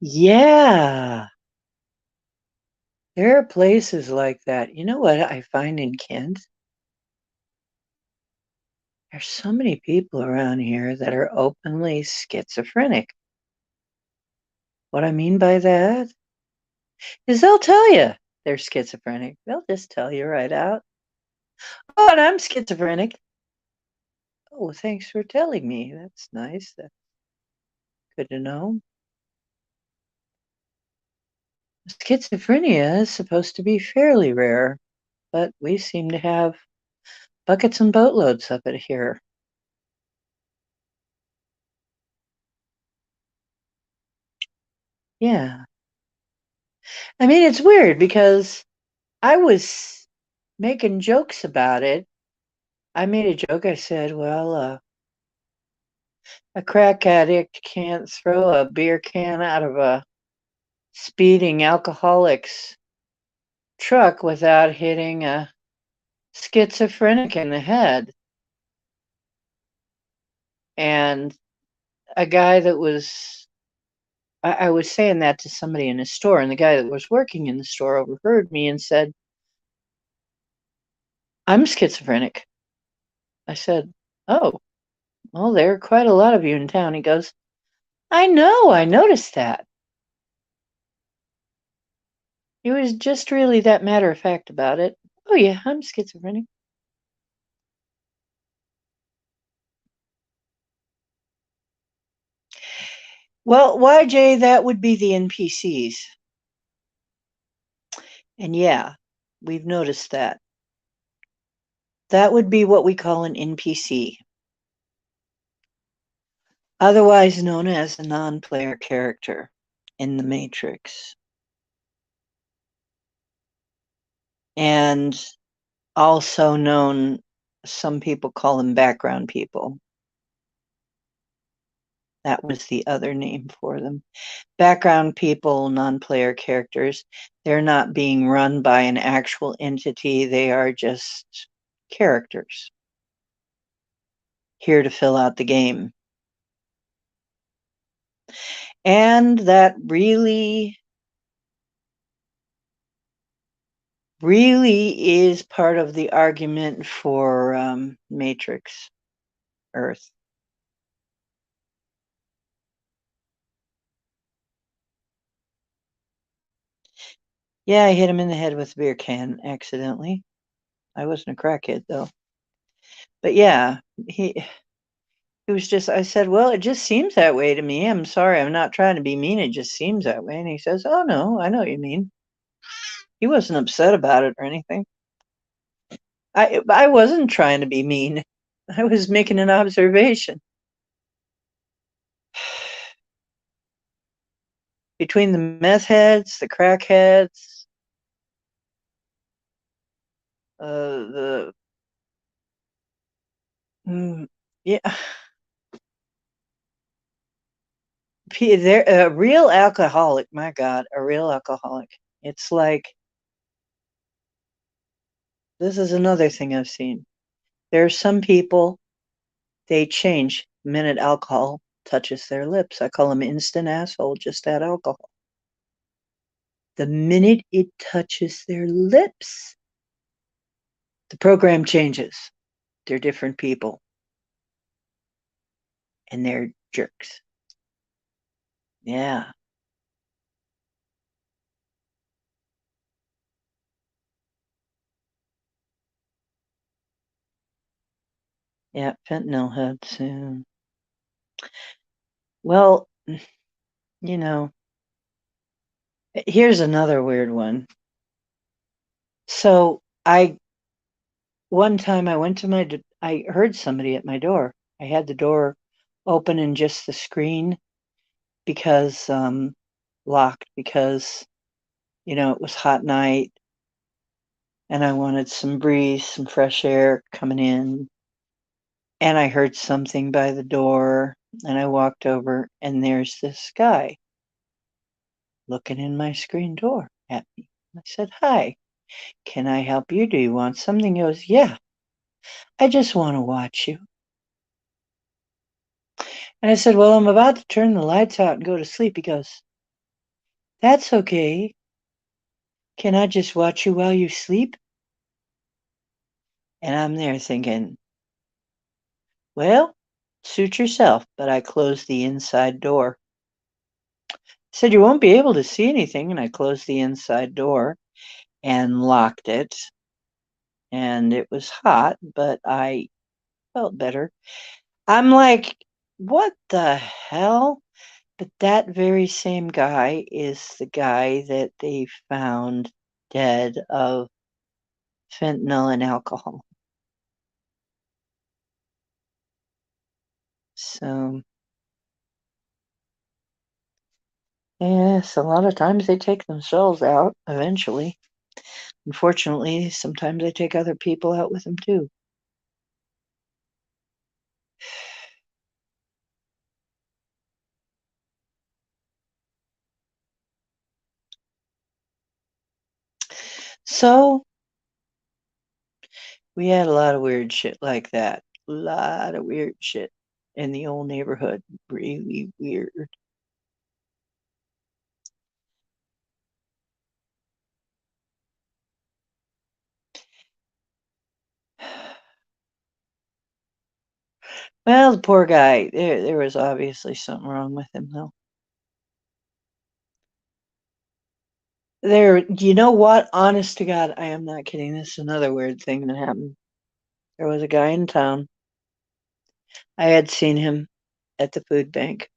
Yeah, there are places like that. You know what I find in Kent? There's so many people around here that are openly schizophrenic. What I mean by that is they'll tell you they're schizophrenic. They'll just tell you right out. Oh, and I'm schizophrenic. Oh, thanks for telling me. That's nice. That's good to know. Schizophrenia is supposed to be fairly rare, but we seem to have buckets and boatloads of it here. Yeah. I mean, it's weird because I was making jokes about it. I made a joke. I said, well, a crack addict can't throw a beer can out of a speeding alcoholics truck without hitting a schizophrenic in the head. And a guy that was, I was saying that to somebody in a store, and the guy that was working in the store overheard me and said, I'm schizophrenic. I said, oh, well, there are quite a lot of you in town. He goes, I know, I noticed that. He was just really that matter of fact about it. Oh, yeah, I'm schizophrenic. Well, YJ, that would be the NPCs. And yeah, we've noticed that. That would be what we call an NPC, otherwise known as a non-player character in the Matrix. And also known, some people call them background people. That was the other name for them. Background people, non-player characters, they're not being run by an actual entity. They are just characters here to fill out the game. And that really is part of the argument for Matrix Earth. Yeah, I hit him in the head with a beer can accidentally. I wasn't a crackhead though. But yeah, he was just, I said, well, it just seems that way to me. I'm sorry, I'm not trying to be mean. It just seems that way. And he says, oh no, I know what you mean. He wasn't upset about it or anything. I wasn't trying to be mean. I was making an observation. Between the meth heads, the crack heads, the yeah, they're a real alcoholic. My God, a real alcoholic. It's like, this is another thing I've seen. There are some people, they change the minute alcohol touches their lips. I call them instant asshole, just that alcohol. The minute it touches their lips, the program changes. They're different people. And they're jerks. Yeah. Yeah, fentanyl heads. Yeah. Well, you know, here's another weird one. So one time I went to I heard somebody at my door. I had the door open and just the screen because, locked because, it was hot night and I wanted some breeze, some fresh air coming in. And I heard something by the door and I walked over and there's this guy looking in my screen door at me. I said, hi, can I help you? Do you want something? He goes, yeah, I just want to watch you. And I said, well, I'm about to turn the lights out and go to sleep. He goes, that's okay. Can I just watch you while you sleep? And I'm there thinking, well, suit yourself. But I closed the inside door. I said, you won't be able to see anything. And I closed the inside door and locked it. And it was hot, but I felt better. I'm like, what the hell? But that very same guy is the guy that they found dead of fentanyl and alcohol. So, yes, a lot of times they take themselves out eventually. Unfortunately, sometimes they take other people out with them too. So we had a lot of weird shit like that. A lot of weird shit in the old neighborhood. Really weird. Well, the poor guy, there was obviously something wrong with him, though. You know what? Honest to God, I am not kidding. This is another weird thing that happened. There was a guy in town. I had seen him at the food bank.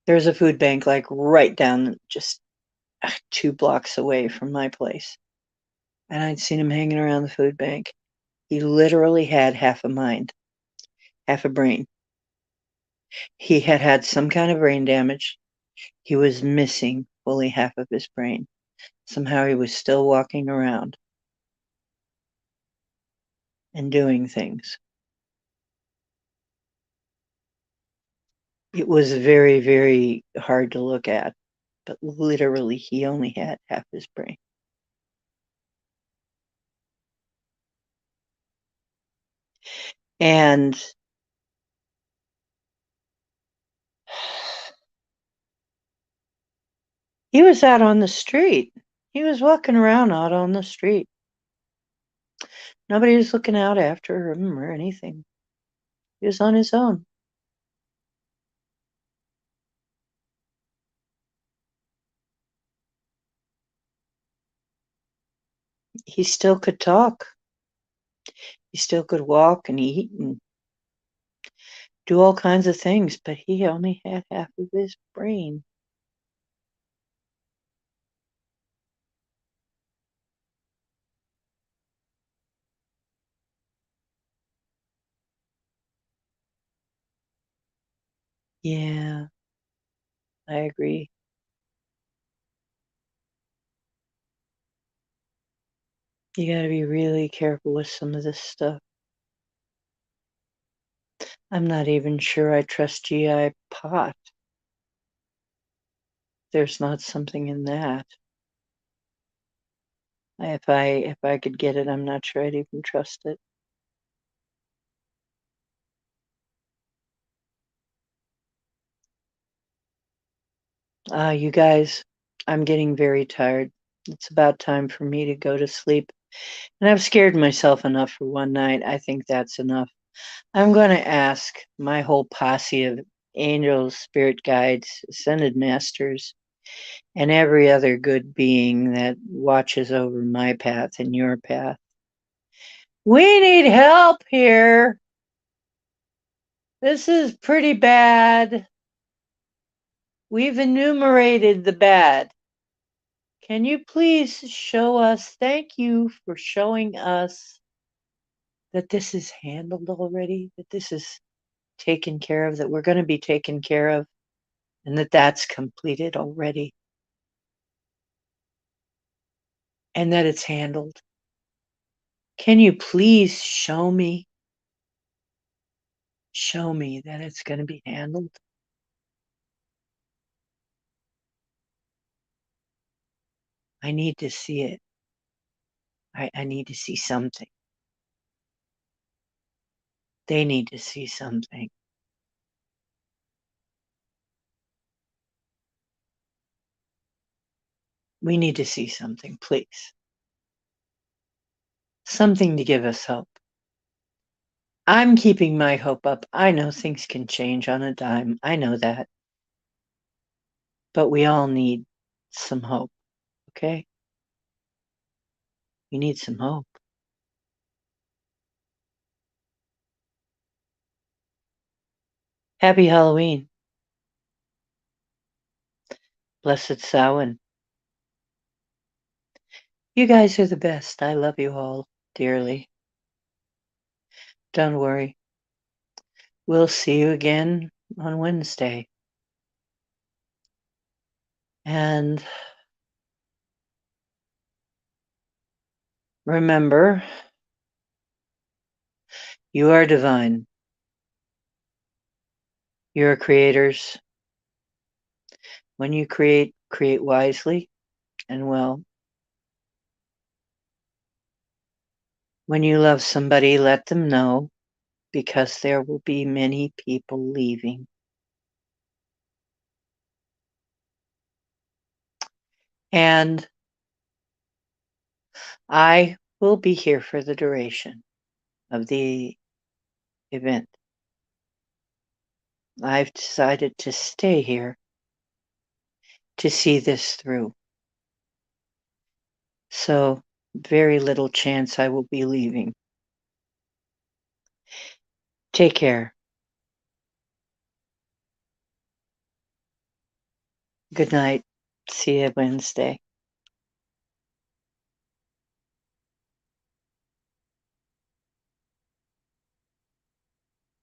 There's a food bank like right down just 2 blocks away from my place. And I'd seen him hanging around the food bank. He literally had half a mind, half a brain. He had had some kind of brain damage. He was missing fully half of his brain. Somehow he was still walking around and doing things. It was very, very hard to look at, but literally he only had half his brain. And he was out on the street. He was walking around out on the street. Nobody was looking out after him or anything. He was on his own. He still could talk. He still could walk and eat and do all kinds of things, but he only had half of his brain. Yeah, I agree. You got to be really careful with some of this stuff. I'm not even sure I trust GI pot. There's not something in that. If I could get it, I'm not sure I'd even trust it. You guys, I'm getting very tired. It's about time for me to go to sleep. And I've scared myself enough for one night. I think that's enough. I'm going to ask my whole posse of angels, spirit guides, ascended masters, and every other good being that watches over my path and your path. We need help here. This is pretty bad. We've enumerated the bad. Can you please show us? Thank you for showing us that this is handled already, that this is taken care of, that we're going to be taken care of, and that that's completed already, and that it's handled. Can you please show me that it's going to be handled? I need to see it. I need to see something. They need to see something. We need to see something, please. Something to give us hope. I'm keeping my hope up. I know things can change on a dime. I know that. But we all need some hope, okay? We need some hope. Happy Halloween. Blessed Samhain. You guys are the best. I love you all dearly. Don't worry. We'll see you again on Wednesday. And remember, you are divine. You're creators. When you create, create wisely and well. When you love somebody, let them know, because there will be many people leaving. And I will be here for the duration of the event. I've decided to stay here to see this through. So, very little chance I will be leaving. Take care. Good night. See you Wednesday.